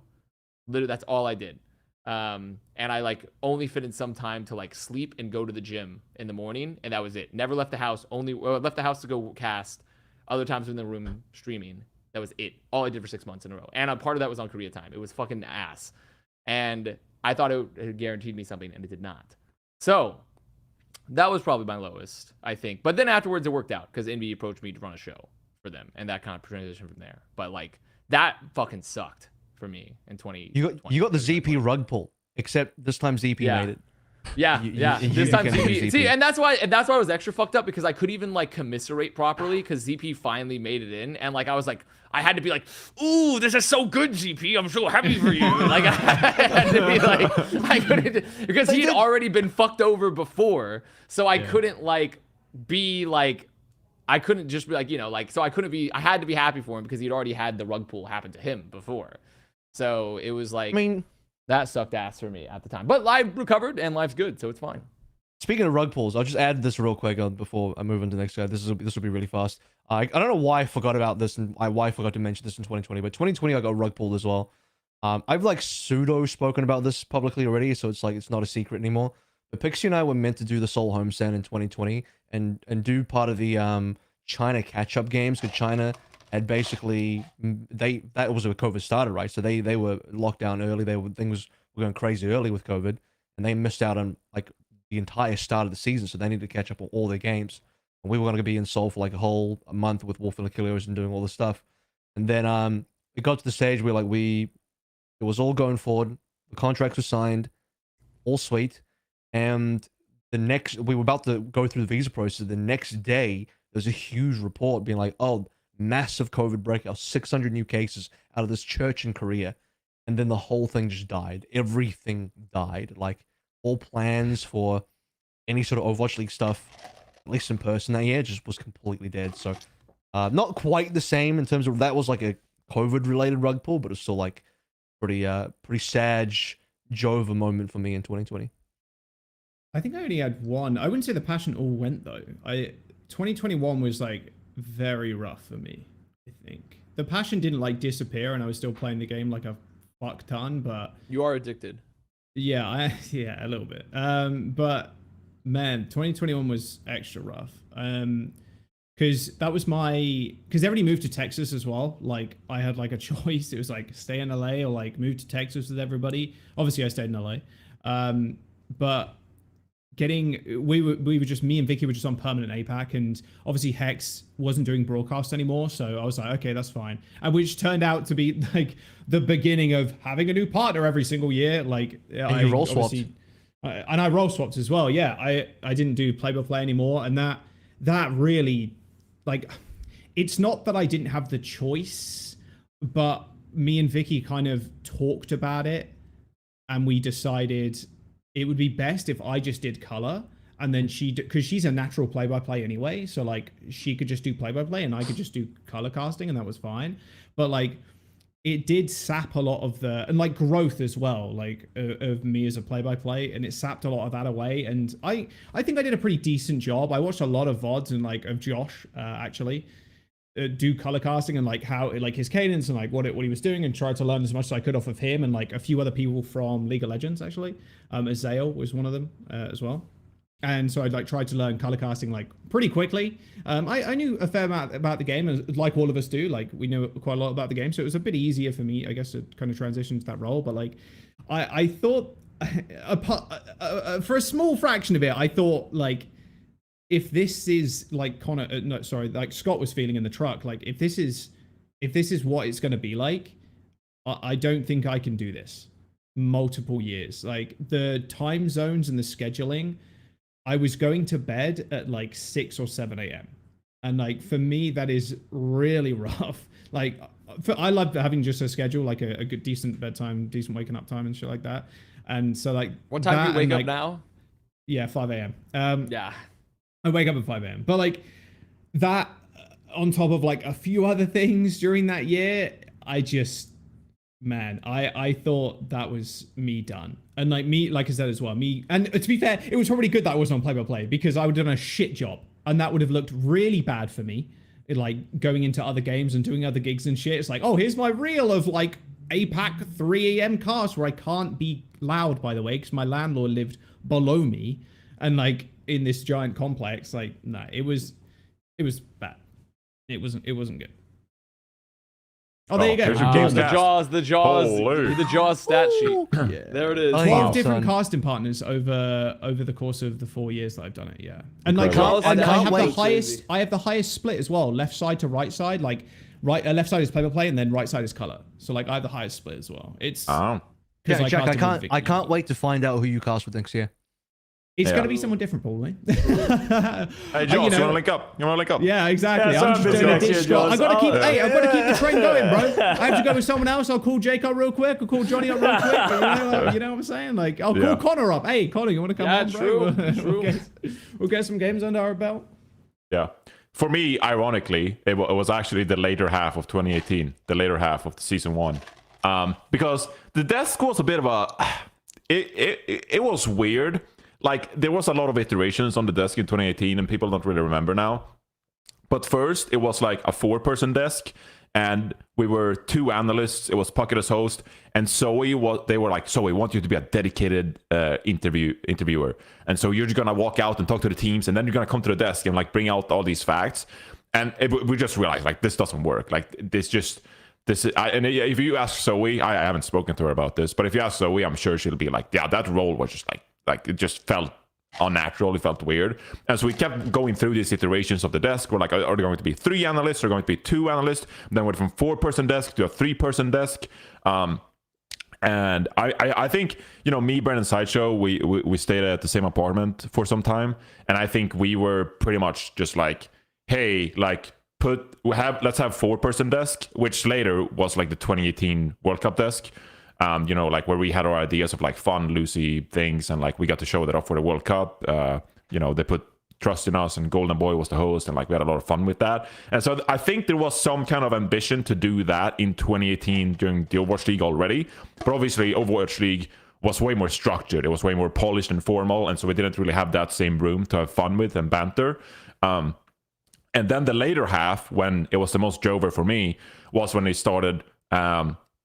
Literally, that's all I did. And I like only fit in some time to like sleep and go to the gym in the morning, and that was it. Never left the house. Only left the house to go cast. Other times in the room streaming. That was it. All I did for 6 months in a row. And a part of that was on Korea time. It was fucking ass. And I thought it guaranteed me something, and it did not. So that was probably my lowest, I think. But then afterwards, it worked out because Envy approached me to run a show for them, and that kind of transition from there. But like, that fucking sucked for me in 2020. You got the ZP rug pull, except this time ZP made it. Yeah. This time ZP. See, and that's why I was extra fucked up, because I couldn't even like commiserate properly, because ZP finally made it in, and like I was like, I had to be like, ooh, this is so good, ZP. I'm so happy for you. Like, I had to be like, I couldn't, because he had already been fucked over before, so I couldn't like be like, I couldn't just be like, you know, like, so I had to be happy for him because he'd already had the rug pull happen to him before. So it was like, that sucked ass for me at the time. But life recovered and life's good, so it's fine. Speaking of rug pulls, I'll just add this real quick before I move on to the next guy. This will be really fast. I don't know why I forgot about this, and why I forgot to mention this in 2020, but 2020 I got rug pulled as well. I've like pseudo spoken about this publicly already, so it's like it's not a secret anymore. But Pixie and I were meant to do the Seoul homestand in 2020 and do part of the China catch-up games, because China had basically that was when COVID started, right? So they were locked down early. Things were going crazy early with COVID, and they missed out on like the entire start of the season, so they needed to catch up on all their games. We were going to be in Seoul for like a whole month with Wolf and Achilles and doing all this stuff. And then it got to the stage where like it was all going forward. The contracts were signed, all sweet. And we were about to go through the visa process. The next day, there's a huge report being like, oh, massive COVID breakout, 600 new cases out of this church in Korea. And then the whole thing just died. Everything died. Like all plans for any sort of Overwatch League stuff, at least in person that year, just was completely dead. So not quite the same in terms of that was like a COVID related rug pull, but it was still like pretty sad Jova moment for me in 2020. I think I only had one. I wouldn't say the passion all went though. 2021 was like very rough for me. I think the passion didn't like disappear, and I was still playing the game like a fuck ton. But You are addicted. yeah, a little bit. But man, 2021 was extra rough. Because that was because everybody moved to Texas as well. Like I had like a choice. It was like stay in LA or like move to Texas with everybody. Obviously I stayed in LA. But we were just, me and Vicky were just on permanent APAC, and obviously Hex wasn't doing broadcast anymore. So I was like, okay, that's fine. And which turned out to be like the beginning of having a new partner every single year. Like and you role swapped. And I role swapped as well. Yeah. I didn't do play-by-play anymore. And that really, like, it's not that I didn't have the choice, but me and Vicky kind of talked about it, and we decided it would be best if I just did color, and then because she's a natural play-by-play anyway, so like she could just do play-by-play and I could just do color casting, and that was fine. But like it did sap a lot of and like growth as well, like of me as a play-by-play, and it sapped a lot of that away. And I think I did a pretty decent job. I watched a lot of VODs and like of Josh actually do color casting, and like how like his cadence and like what he was doing, and tried to learn as much as I could off of him and like a few other people from League of Legends actually. Azale was one of them as well. And so I like tried to learn color casting like pretty quickly. I knew a fair amount about the game, like all of us do. Like we know quite a lot about the game, so it was a bit easier for me, I guess, to kind of transition to that role. But like I thought for a small fraction of it, I thought like, if this is like like Scott was feeling in the truck, like if this is what it's going to be like, I don't think I can do this multiple years. Like the time zones and the scheduling, I was going to bed at like 6 or 7 a.m. And like for me, that is really rough. Like I love having just a schedule, like a good, decent bedtime, decent waking up time and shit like that. And so like, what time do you wake up now? Yeah, 5 a.m. Yeah. I wake up at 5 a.m. But like that on top of like a few other things during that year, I thought that was me done. And like me, like I said as well, and to be fair, it was probably good that I wasn't on play-by-play, because I would have done a shit job, and that would have looked really bad for me. Like going into other games and doing other gigs and shit. It's like, oh, here's my reel of like APAC 3 a.m. cast where I can't be loud, by the way, because my landlord lived below me. And like in this giant complex, like, no, it was bad. It wasn't good. Oh, there you go. The Jaws stat sheet. Yeah. There it is. 12 different casting partners over the course of the 4 years that I've done it. Yeah, and like I have the highest split as well, left side to right side. Like left side is play-by-play, and then right side is color. So like I have the highest split as well. It's yeah, Jack, I can't wait to find out who you cast with next year. It's going to be someone different, probably. Hey, Josh, you want to link up? Yeah, exactly. Yeah, I'm just doing a ditch shot. I've got to keep the train going, bro. I have to go with someone else. I'll call Jake up real quick. I'll call Johnny up real quick. But you know what I'm saying? Like, I'll call Connor up. Hey, Connor, you want to come on, bro? True. We'll get some games under our belt. Yeah. For me, ironically, it was actually the later half of 2018, the later half of the season 1. Because the desk was a bit of a... It was weird. Like, there was a lot of iterations on the desk in 2018, and people don't really remember now. But first, it was like a 4-person desk, and we were 2 analysts. It was Pocket as host, and Zoe they were like, "So we want you to be a dedicated interviewer, and so you're just gonna walk out and talk to the teams, and then you're gonna come to the desk and like bring out all these facts." And we just realized like this doesn't work. Like and if you ask Zoe, I haven't spoken to her about this, but if you ask Zoe, I'm sure she'll be like, "Yeah, that role was just like it just felt unnatural. It felt weird. And so we kept going through these iterations of the desk. We're like, are there going to be 3 analysts? Are there going to be 2 analysts? Then went from 4-person desk to a 3-person desk. And I think, you know, me, Bren, and Sideshow, we stayed at the same apartment for some time. And I think we were pretty much just like, hey, like, let's have 4-person desk, which later was like the 2018 World Cup desk. You know, like where we had our ideas of like fun, loosey things, and like we got to show that up for the World Cup. You know, they put trust in us, and Golden Boy was the host, and like we had a lot of fun with that. And so I think there was some kind of ambition to do that in 2018 during the Overwatch League already. But obviously, Overwatch League was way more structured. It was way more polished and formal, and so we didn't really have that same room to have fun with and banter. And then the later half, when it was the most jover for me, was when they started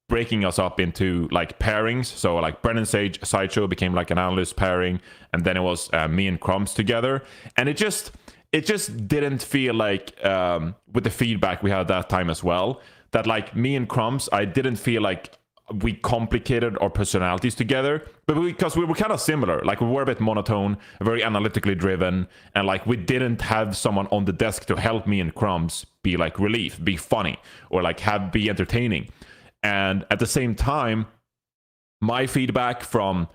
breaking us up into like pairings. So like Brennan Sideshow became like an analyst pairing, and then it was me and Crumbs together. And it just didn't feel like, with the feedback we had at that time as well, that like me and Crumbs, I didn't feel like we complicated our personalities together, but because we were kind of similar. Like we were a bit monotone, very analytically driven, and like we didn't have someone on the desk to help me and Crumbs be like relief, be funny, or like be entertaining. And at the same time, my feedback from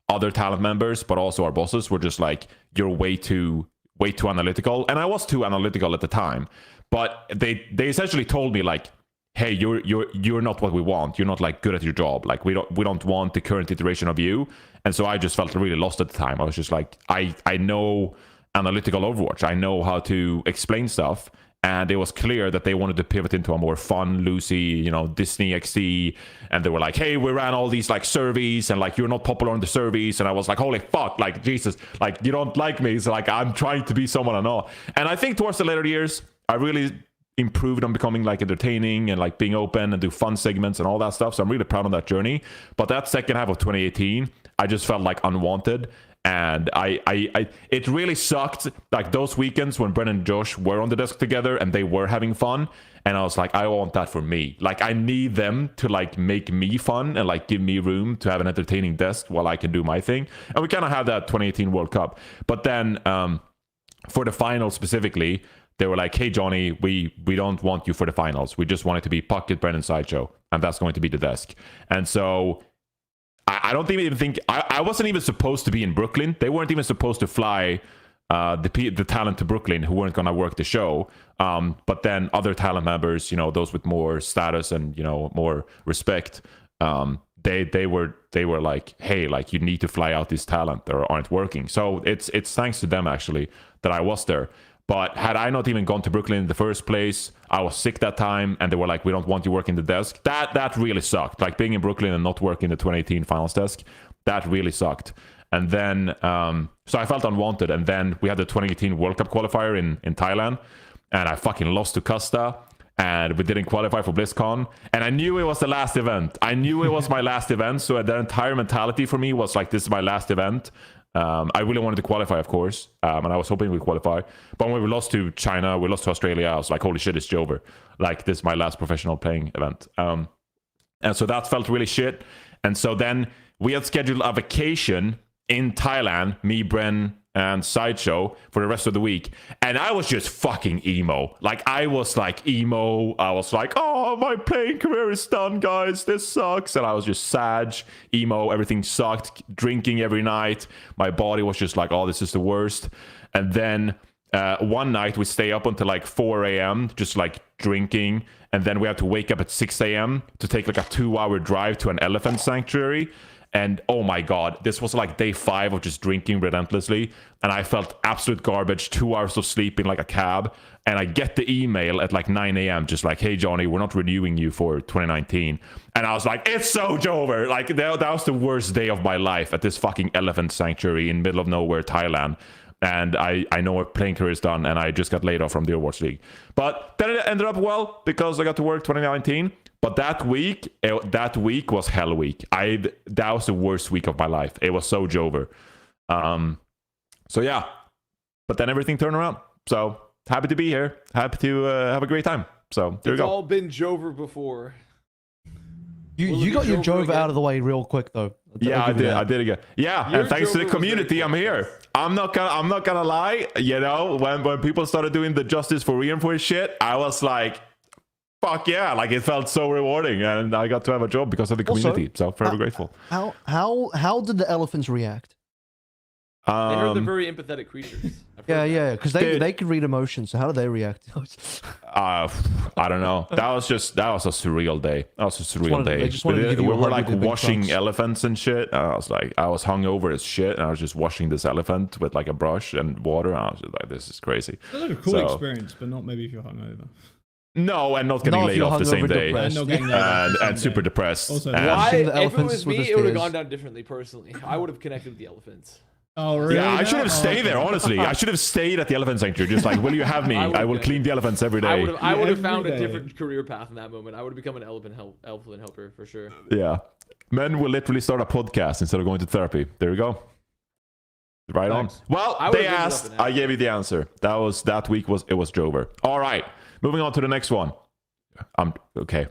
other talent members, but also our bosses, were just like, you're way too analytical. And I was too analytical at the time, but they essentially told me like, hey, you're not what we want. You're not like good at your job. Like we don't want the current iteration of you. And so I just felt really lost at the time. I was just like, I know analytical Overwatch. I know how to explain stuff. And it was clear that they wanted to pivot into a more fun, loosey, you know, Disney XD. And they were like, hey, we ran all these like surveys, and like you're not popular on the surveys. And I was like, holy fuck, like Jesus, like you don't like me. So like I'm trying to be someone I know. And I think towards the later years, I really improved on becoming like entertaining and like being open and do fun segments and all that stuff. So I'm really proud of that journey. But that second half of 2018, I just felt like unwanted. And it really sucked, like those weekends when Brennan and Josh were on the desk together and they were having fun. And I was like, I want that for me. Like I need them to like make me fun and like give me room to have an entertaining desk while I can do my thing. And we kind of had that 2018 World Cup. But then for the finals specifically, they were like, hey, Johnny, we don't want you for the finals. We just want it to be Pocket, Brennan, Sideshow. And that's going to be the desk. And so I don't even think I wasn't even supposed to be in Brooklyn. They weren't even supposed to fly the talent to Brooklyn who weren't going to work the show. But then other talent members, you know, those with more status and, you know, more respect, they were like, hey, like you need to fly out this talent that aren't working. So it's thanks to them actually that I was there. But had I not even gone to Brooklyn in the first place, I was sick that time, and they were like, we don't want you working the desk. That really sucked. Like being in Brooklyn and not working the 2018 finals desk, that really sucked. And then, so I felt unwanted. And then we had the 2018 World Cup qualifier in Thailand, and I fucking lost to Custa, and we didn't qualify for BlizzCon. And I knew it was the last event. I knew it was my last event. So the entire mentality for me was like, this is my last event. I really wanted to qualify, of course, and I was hoping we'd qualify. But when we lost to China, we lost to Australia, I was like, holy shit, it's over. Like, this is my last professional playing event. And so that felt really shit. And so then we had scheduled a vacation in Thailand, me, Bren, and Sideshow for the rest of the week. And I was just fucking emo. Like, I was like emo. I was like, oh, my playing career is done, guys. This sucks. And I was just sad, emo. Everything sucked. Drinking every night. My body was just like, oh, this is the worst. And then one night we stay up until like 4 a.m. just like drinking. And then we have to wake up at 6 a.m. to take like a 2-hour drive to an elephant sanctuary. And oh my God, this was like day 5 of just drinking relentlessly. And I felt absolute garbage, 2 hours of sleep in like a cab. And I get the email at like 9 a.m. just like, hey, Johnny, we're not renewing you for 2019. And I was like, it's so over. Like that was the worst day of my life at this fucking elephant sanctuary in middle of nowhere, Thailand. And I know my playing career is done, and I just got laid off from the Overwatch League. But then it ended up well because I got to work 2019. But that week was hell week. That was the worst week of my life. It was so jover. So yeah, but then everything turned around. So happy to be here. Happy to have a great time. So there you go. It's all been jover before. You got your Jove out of the way real quick though. Yeah, I did again. Yeah, and thanks to the community, I'm here. I'm not gonna lie. You know, when people started doing the Justice for Reinforced shit, I was like, fuck yeah! Like it felt so rewarding, and I got to have a job because of the Also, community. So forever grateful. How did the elephants react? They heard they're very empathetic creatures. Yeah, because they could read emotions. So how did they react? I don't know. That was a surreal day. That was a surreal day. They just wanted to give you We a were hug like with their big washing trunks. elephants and shit. I was hungover as shit, and I was just washing this elephant with like a brush and water. And I was just like, this is crazy. It's like a cool So- experience, but not maybe if you're hungover. No, and not getting Not if laid you're off the same hungover, day, depressed. And not getting laid off the and same super day. depressed. Also, and- Why? the If it elephants was with me, his it would have tears. gone down differently. Personally, I would have connected with the elephants. Oh, really? Yeah, I should have Oh, stayed okay. there. Honestly, I should have stayed at the elephant sanctuary. Just like, will you have me? I will clean the elephants every day. I would have every found a day. different career path in that moment. I would have become an elephant helper for sure. Yeah, men will literally start a podcast instead of going to therapy. There we go. Right on. Thanks. Well, I would've they given up asked. an I gave you the answer. That week was Jover. All right, moving on to the next one. Okay.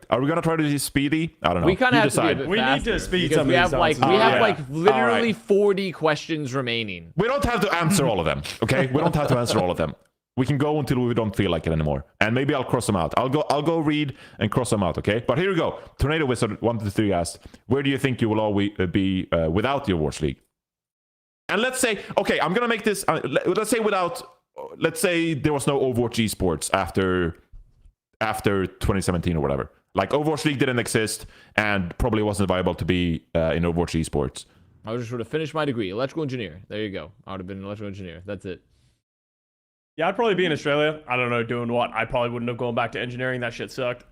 Are we gonna try to be speedy? I don't know. We kind You of have to be a decide. bit We need to faster speed because some we of have these like answers. we have Yeah. like literally All right. 40 questions remaining. We don't have to answer all of them. Okay, we don't have to answer all of them. We can go until we don't feel like it anymore, and maybe I'll cross them out. I'll go read and cross them out. Okay, but here we go. Tornado Wizard 123 asked, "Where do you think you will always be without the Overwatch League?" And let's say, okay, I'm gonna make this. Let's say without. Let's say there was no Overwatch Esports after 2017 or whatever. Like Overwatch League didn't exist, and probably wasn't viable to be in Overwatch Esports. I just would have finished my degree, electrical engineer. There you go. I would have been an electrical engineer. That's it. Yeah, I'd probably be in Australia. I don't know doing what. I probably wouldn't have gone back to engineering. That shit sucked.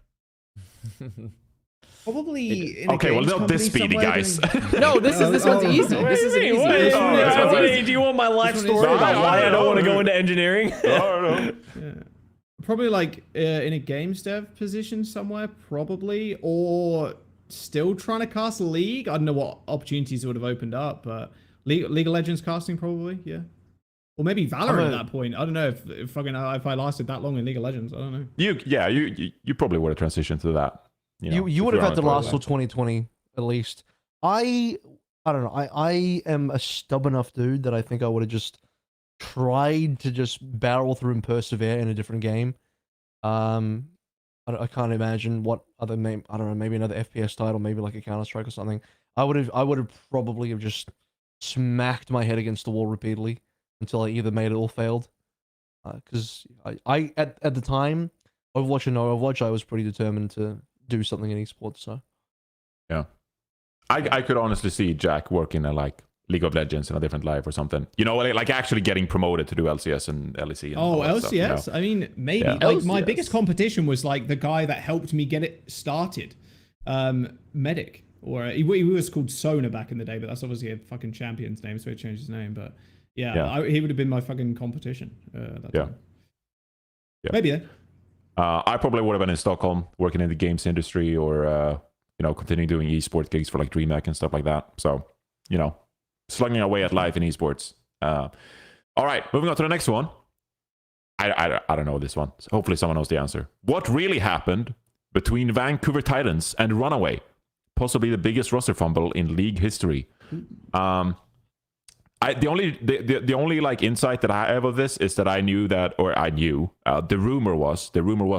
Probably. In a Okay, well, games not this company speedy, somewhere guys. doing- No, this one's easy. oh, This is an easy. What This is- one's easy. do you want my life This one is- story about No, why I no, don't want to no. go into engineering? I don't know. Yeah. Probably like in a games dev position somewhere, probably, or still trying to cast a league. I don't know what opportunities would have opened up, but League of Legends casting probably, yeah. Or maybe Valorant at that point. I don't know if I lasted that long in League of Legends. I don't know. You probably would have transitioned to that. You would have had to last till 2020 at least. I don't know. I am a stubborn enough dude that I think I would have just tried to just barrel through and persevere in a different game. I can't imagine what other name. I don't know. Maybe another FPS title. Maybe like a Counter-Strike or something. I would have probably have just smacked my head against the wall repeatedly until I either made it or failed. Because I at the time, Overwatch and no Overwatch, I was pretty determined to do something in esports. So Yeah, I could honestly see Jack working at like League of Legends in a different life or something. You know, like actually getting promoted to do LCS and LEC. And all that LCS? stuff, you know? I mean, maybe. Yeah. Like my LCS. biggest competition was like the guy that helped me get it started, Medic, or he was called Sona back in the day, but that's obviously a fucking champion's name, so he changed his name. But yeah. He would have been my fucking competition. That time. Yeah. Maybe. Yeah. I probably would have been in Stockholm working in the games industry, or continuing doing esports gigs for like DreamHack and stuff like that. So, slugging away at life in esports. All right, moving on to the next one. I don't know this one. So hopefully someone knows the answer. What really happened between Vancouver Titans and Runaway? Possibly the biggest roster fumble in league history. The only like insight that I have of this is that I knew the rumor was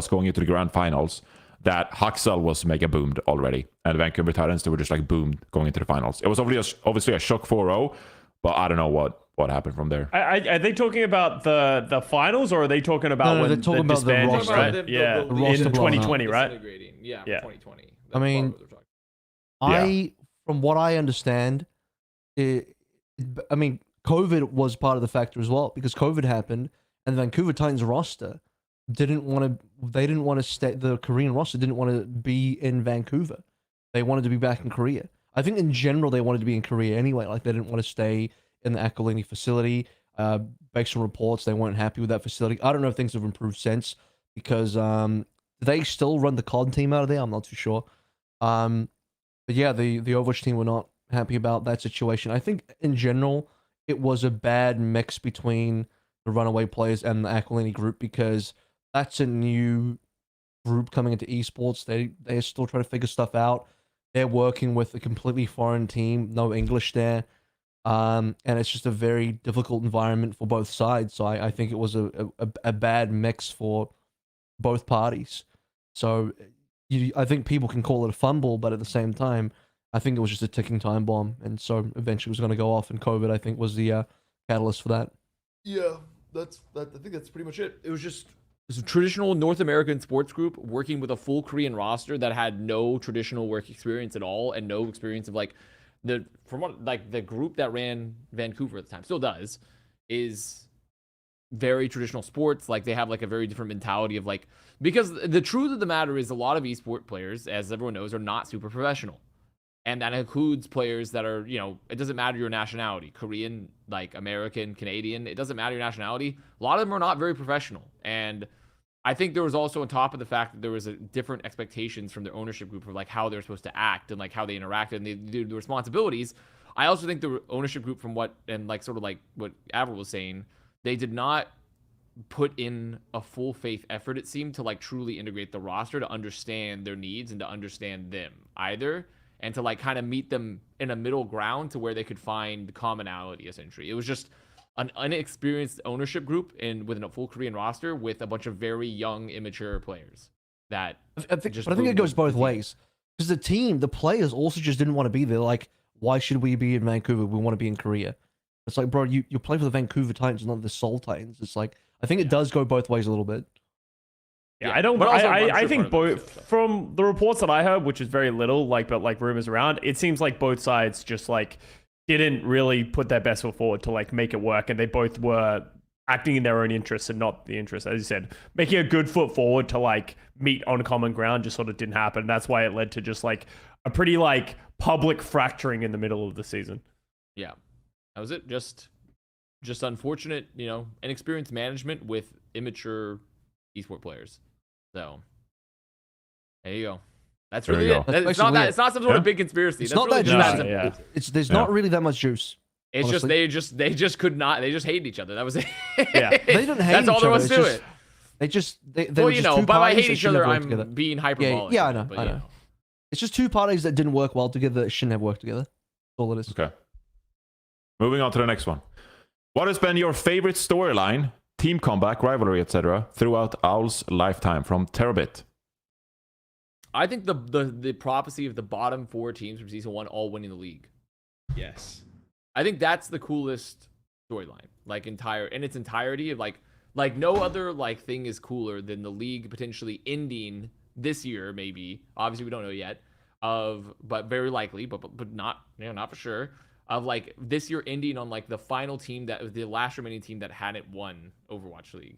going into the grand finals that Huxel was mega boomed already, and Vancouver Titans, they were just like boomed going into the finals. It was obviously a shock 4-0, but I don't know what happened from there. Are they talking about the finals, or are they talking about No, when they're talking the about the disbanding, roster. right? Yeah, The roster in blowing up. 2020, right? Disintegrating. Yeah, Yeah. 2020. I mean, from what I understand, COVID was part of the factor as well, because COVID happened and the Vancouver Titans roster didn't want to stay. The Korean roster didn't want to be in Vancouver. They wanted to be back in Korea. I think in general they wanted to be in Korea anyway. Like they didn't want to stay in the Akolini facility. Based on reports, they weren't happy with that facility. I don't know if things have improved since, because they still run the COD team out of there. I'm not too sure. But yeah, the Overwatch team were not happy about that situation. I think in general it was a bad mix between the Runaway players and the Akolini group, because that's a new group coming into esports. They're still trying to figure stuff out. They're working with a completely foreign team, no English there. And it's just a very difficult environment for both sides. So I think it was a bad mix for both parties. So I think people can call it a fumble, but at the same time, I think it was just a ticking time bomb. And so eventually it was going to go off, and COVID, I think, was the catalyst for that. Yeah, I think that's pretty much it. It was just a traditional North American sports group working with a full Korean roster that had no traditional work experience at all, and no experience of like the group that ran Vancouver at the time still does, is very traditional sports. Like they have like a very different mentality of like, because the truth of the matter is a lot of esport players, as everyone knows, are not super professional. And that includes players that are, it doesn't matter your nationality, Korean, like American, Canadian, it doesn't matter your nationality. A lot of them are not very professional. And I think there was also on top of the fact that there was a different expectations from their ownership group of like how they're supposed to act and like how they interacted and they do the responsibilities. I also think the ownership group from what AVRL was saying, they did not put in a full faith effort, it seemed, to like truly integrate the roster, to understand their needs and to understand them either, and to like kind of meet them in a middle ground to where they could find commonality. Essentially, it was just an inexperienced ownership group with a full Korean roster with a bunch of very young, immature players. That I think it goes both ways, because the players also just didn't want to be there. Like, why should we be in Vancouver? We want to be in Korea. It's like, bro, you play for the Vancouver Titans, not the Seoul Titans. It's like, I think it does go both ways a little bit. Yeah, I don't. But also, I think both, from the reports that I heard, which is very little, but rumors around, it seems like both sides just like didn't really put their best foot forward to like make it work, and they both were acting in their own interests and not the interests. As you said, making a good foot forward to like meet on common ground just sort of didn't happen. That's why it led to just like a pretty like public fracturing in the middle of the season. Yeah, that was it. Just unfortunate, inexperienced management with immature esport players. So there you go. That's really it. It's not some sort of big conspiracy. It's That's not really that juicy. There's not really that much juice. It's honestly. they just could not. They just hated each other. That was it. Yeah, they didn't hate. That's all there was to it. They just they well, were just two by parties hate that each shouldn't other, have worked together. I'm being hyperbolic. Yeah, I know. But, I know. It's just two parties that didn't work well together. That shouldn't have worked together. That's all it is. Okay. Moving on to the next one. What has been your favorite storyline, team comeback, rivalry, etc., throughout Owl's lifetime? From Terabit. I think the prophecy of the bottom 4 teams from season 1 all winning the league. Yes. I think that's the coolest storyline, like in its entirety. Of like no other like thing is cooler than the league potentially ending this year, maybe. Obviously, we don't know yet. But very likely, but not not for sure. Of like this year ending on like the final team that was the last remaining team that hadn't won Overwatch League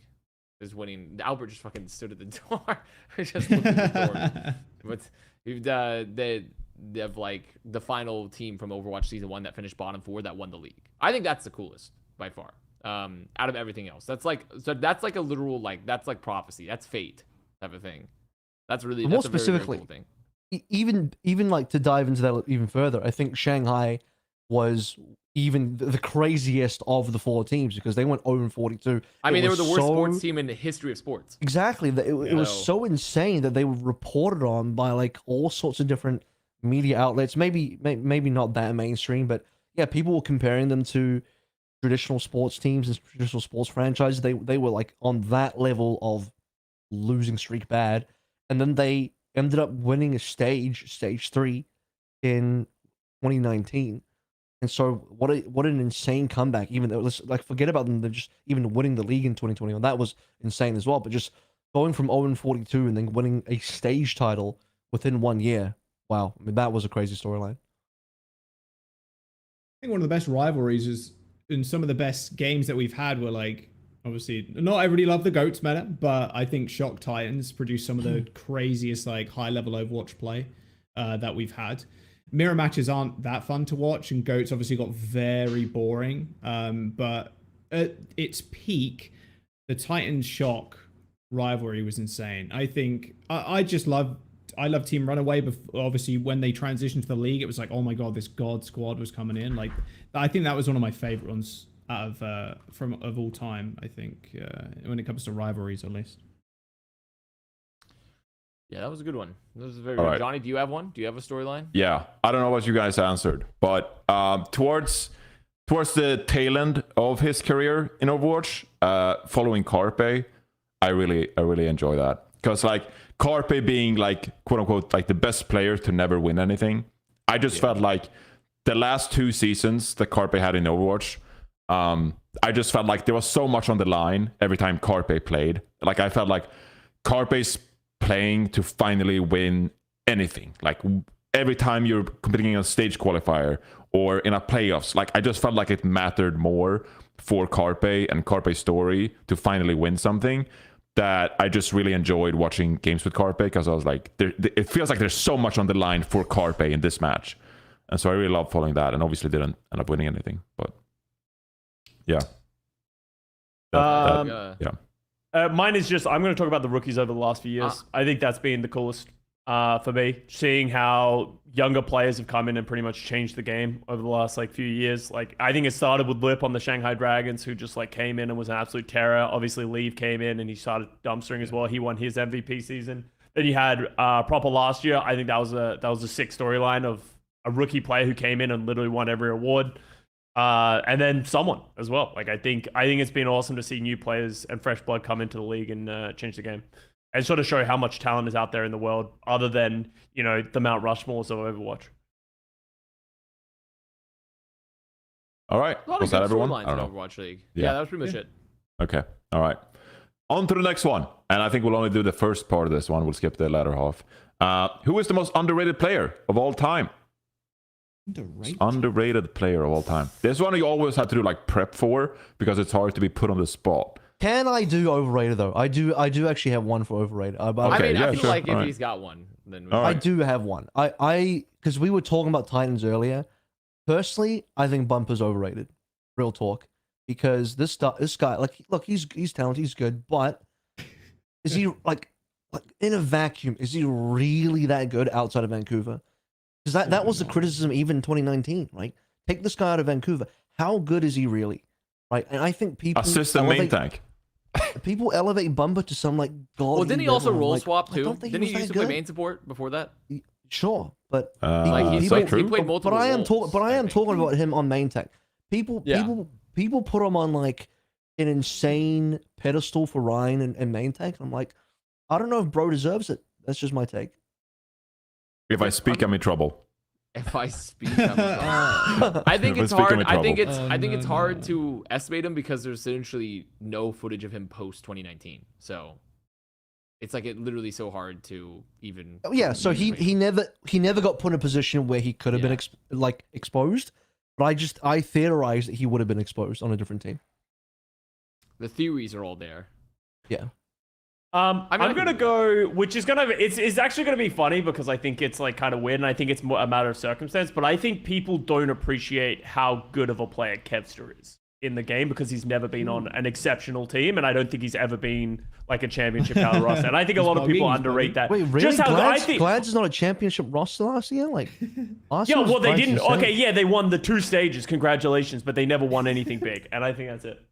is winning. Albert just fucking stood at the door. Just looked at the door. But they have like the final team from Overwatch season 1 that finished bottom 4 that won the league. I think that's the coolest by far. Out of everything else, that's like a literal like that's like prophecy. That's fate type of thing. That's really more that's specifically a very, very cool thing. Even like to dive into that even further, I think Shanghai was even the craziest of the 4 teams because they went 0-42. I mean, they were the worst sports team in the history of sports. Exactly. It was so insane that they were reported on by like all sorts of different media outlets. Maybe not that mainstream, but yeah, people were comparing them to traditional sports teams and traditional sports franchises. They were like on that level of losing streak bad, and then they ended up winning stage 3 in 2019. And so what an insane comeback. Even though, let's like forget about them, they're just even winning the league in 2021. That was insane as well. But just going from 0-42 and then winning a stage title within 1 year. Wow. I mean, that was a crazy storyline. I think one of the best rivalries is, and some of the best games that we've had were like, obviously not everybody loved the GOATs meta, but I think Shock Titans produced some of the craziest like high level Overwatch play that we've had. Mirror matches aren't that fun to watch, and GOATs obviously got very boring. But at its peak, the Titans Shock rivalry was insane. I think I love Team Runaway. Obviously, when they transitioned to the league, it was like, oh my god, this God Squad was coming in. Like, I think that was one of my favorite ones out of all time. I think when it comes to rivalries, at least. Yeah, that was a good one. That was very All good. right. Johnny, do you have one? Do you have a storyline? Yeah, I don't know what you guys answered, but towards towards the tail end of his career in Overwatch, following Carpe, I really enjoy that, because like Carpe being like quote unquote like the best player to never win anything, I just felt like the last 2 seasons that Carpe had in Overwatch, I just felt like there was so much on the line every time Carpe played. Like I felt like Carpe's playing to finally win anything. Like every time you're competing in a stage qualifier or in a playoffs, like I just felt like it mattered more for Carpe and Carpe's story to finally win something, that I just really enjoyed watching games with Carpe, because I was like, it feels like there's so much on the line for Carpe in this match. And so I really love following that, and obviously didn't end up winning anything, but yeah. Mine is just, I'm going to talk about the rookies over the last few years. I think that's been the coolest for me, seeing how younger players have come in and pretty much changed the game over the last like few years. Like I think it started with Lip on the Shanghai Dragons, who just like came in and was an absolute terror. Obviously Leave came in and he started dumpstering as well. He won his MVP season. Then you had Proper last year. I think that was a sick storyline of a rookie player who came in and literally won every award. And then someone as well. Like I think it's been awesome to see new players and fresh blood come into the league and change the game, and sort of show how much talent is out there in the world, other than, you know, the Mount Rushmores of Overwatch. All right, was that everyone? I don't know. Overwatch League. Yeah, that was pretty much it. Okay, all right. On to the next one, and I think we'll only do the first part of this one. We'll skip the latter half. Who is the most underrated player of all time? Underrated player of all time. This one you always have to do like prep for, because it's hard to be put on the spot. Can I do overrated though? I do actually have one for overrated. I feel like if he's got one, then I do have one. Because we were talking about Titans earlier. Personally, I think Bumper's overrated. Real talk. Because this guy, like, look, he's talented, he's good, but is he like in a vacuum? Is he really that good outside of Vancouver? Because that was the criticism even in 2019, right? Take this guy out of Vancouver. How good is he really? Right? And I think people assistant main tank. People elevate Bumper to some like god. Well, didn't he also role swap too? Didn't he used to play main support before that? Sure, but he played multiple But I am roles, talking about him on main tank. People put him on like an insane pedestal for Ryan and main tank. I'm like, I don't know if bro deserves it. That's just my take. If I speak, I'm in trouble. If I speak, I'm in trouble. I think it's hard. I think it's hard to estimate him, because there's essentially no footage of him post 2019. So it's like it literally so hard to even. Yeah. So he never got put in a position where he could have been exposed. But I theorized that he would have been exposed on a different team. The theories are all there. Yeah. I'm gonna go, which is it's actually gonna be funny, because I think it's like kind of weird, and I think it's more a matter of circumstance. But I think people don't appreciate how good of a player Kevster is in the game, because he's never been on an exceptional team, and I don't think he's ever been like a championship caliber roster. And I think a lot of people underrate that. Wait, really? Just how Glads is not a championship roster last year? Like, well, they didn't. Okay, yeah, they won the 2 stages. Congratulations, but they never won anything big, and I think that's it.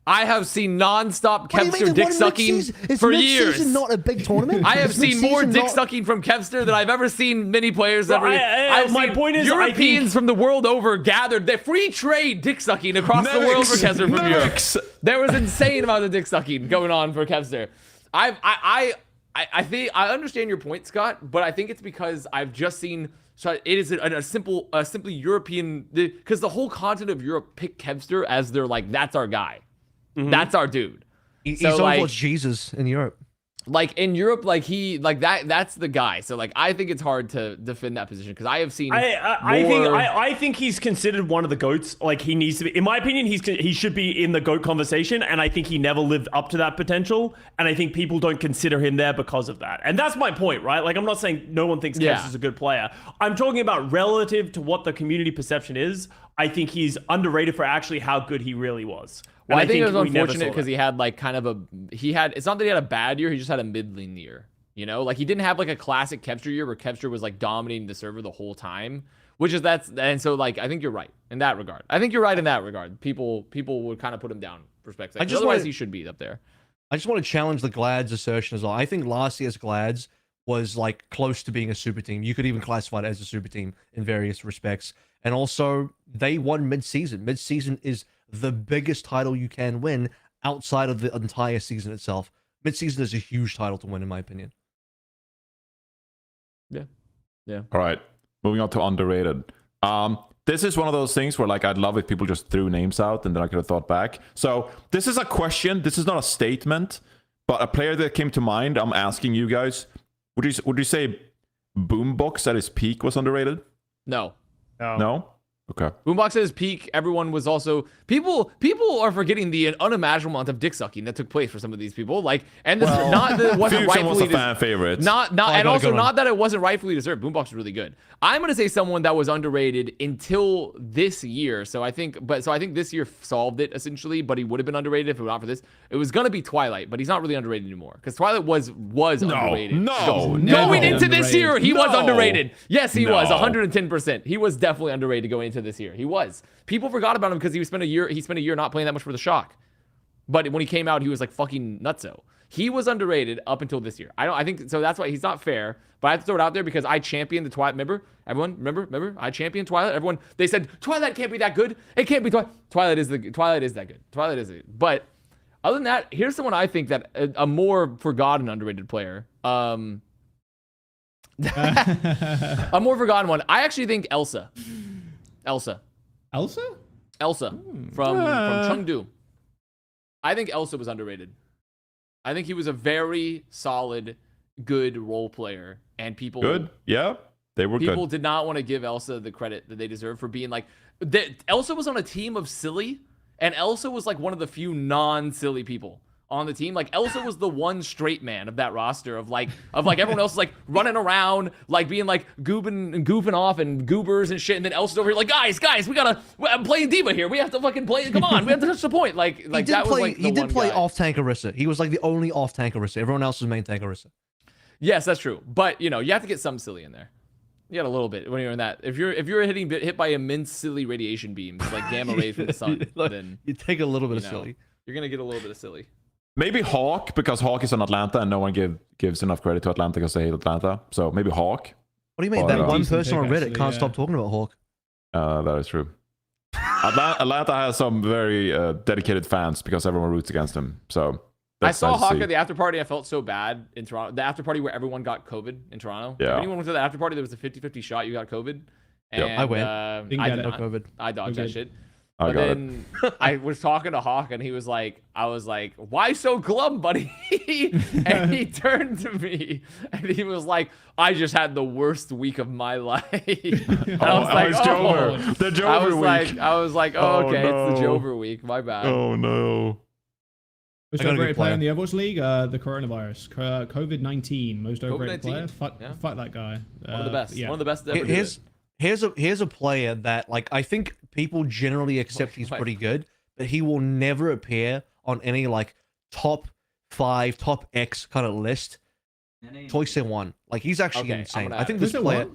I have seen non-stop Kevster dick sucking for years. Not a big tournament. I have seen more dick sucking from Kevster than I've ever seen many players ever. My point is, Europeans from the world over gathered. They free trade dick sucking across the world for Kevster from Europe. There was insane amount of dick sucking going on for Kevster. I think I understand your point, Scott, but I think it's because I've just seen. So it is a simply European, because the whole continent of Europe picked Kevster as their like, that's our guy. Mm-hmm. That's our dude. He's almost Jesus in Europe. Like in Europe, like that's the guy. So like I think it's hard to defend that position, because I have seen I think he's considered one of the GOATs. Like he needs to be, in my opinion, he should be in the GOAT conversation, and I think he never lived up to that potential, and I think people don't consider him there because of that. And that's my point, right? Like I'm not saying no one thinks Kevs is a good player. I'm talking about relative to what the community perception is. I think he's underrated for actually how good he really was. Well, I think it was unfortunate because he had like kind of it's not that he had a bad year, he just had a middling year, you know? Like he didn't have like a classic Kevster year where Kevster was like dominating the server the whole time, and so like I think you're right in that regard. People would kind of put him down perspective. Otherwise he should be up there. I just want to challenge the Glads assertion as well. I think last year's Glads was like close to being a super team. You could even classify it as a super team in various respects. And also, they won mid-season. Mid-season is the biggest title you can win outside of the entire season itself. Mid-season is a huge title to win, in my opinion. Yeah. All right, moving on to underrated. This is one of those things where like I'd love if people just threw names out and then I could have thought back. So this is a question. This is not a statement, but a player that came to mind. I'm asking you guys. Would you say Boombox at his peak was underrated? No. No. Okay. Boombox at his peak, everyone was also people are forgetting the unimaginable amount of dick sucking that took place for some of these people. Like, and this not that it wasn't Fusion was a rightfully fan favorite. and also not that it wasn't rightfully deserved. Boombox was really good. I'm gonna say someone that was underrated until this year. So I think this year solved it essentially, but he would have been underrated if it were not for this. It was gonna be Twilight, but he's not really underrated anymore because Twilight was underrated. Going into this year, he was underrated. Yes, he was 110%. He was definitely underrated going into this year. He was. People forgot about him because he spent a year not playing that much for the Shock. But when he came out, he was like fucking nutso. He was underrated up until this year. I think so. That's why he's not fair. But I have to throw it out there because I championed the Twilight. Everyone, remember? I championed Twilight. Everyone, they said Twilight can't be that good. It can't be Twilight. Twilight is that good. Twilight is it. But other than that, here's someone I think that a more forgotten underrated player. A more forgotten one. I actually think Elsa from Chengdu. I think Elsa was underrated. I think he was a very solid, good role player, and people They were people good. did not want to give Elsa the credit that they deserve for being like. Elsa was on a team of silly, and Elsa was like one of the few non-silly people on the team. Like Elsa was the one straight man of that roster of like everyone else is like running around, like being like goofing off and goobers and shit. And then Elsa's over here like, guys, I'm playing Diva here. We have to fucking play. Come on, we have to touch the point. Like that was like he did play off tank Orisa. He was like the only off tank Orisa. Everyone else was main tank Orisa. Yes, that's true. But you have to get some silly in there. You got a little bit when you're in that. If you're hit by immense silly radiation beams like gamma rays from the sun, then you take a little bit of silly. You're gonna get a little bit of silly. Maybe Hawk, because Hawk is on Atlanta and no one gives enough credit to Atlanta because they hate Atlanta. So maybe Hawk. What do you mean? That one person on Reddit can't stop talking about Hawk. That is true. Atlanta has some very dedicated fans because everyone roots against him. So I saw Hawk at the after party. I felt so bad in Toronto. The after party where everyone got COVID in Toronto. Yeah. If anyone went to the after party, there was a 50-50 shot. You got COVID. And, Yep. I went. I Didn't get did it. not. COVID. I dodged that shit. I But got then I was talking to Hawk and I was like, why so glum, buddy? And he turned to me and he was like, I just had the worst week of my life. And I was like, Jover. The Jover week. I was like, Oh, okay, it's the no. Jover week. My bad. Oh no. Most I got a good overrated player player. in the Overwatch League, the coronavirus, COVID-19. Most overrated player. COVID-19, Fuck that guy. One of the best. Yeah. One of the best to ever do it. Here's a player that like I think people generally accept he's pretty good, but he will never appear on any like top 5, top X kind of list. Choice in one, like he's actually Okay, insane. I'm gonna I think add this it. player.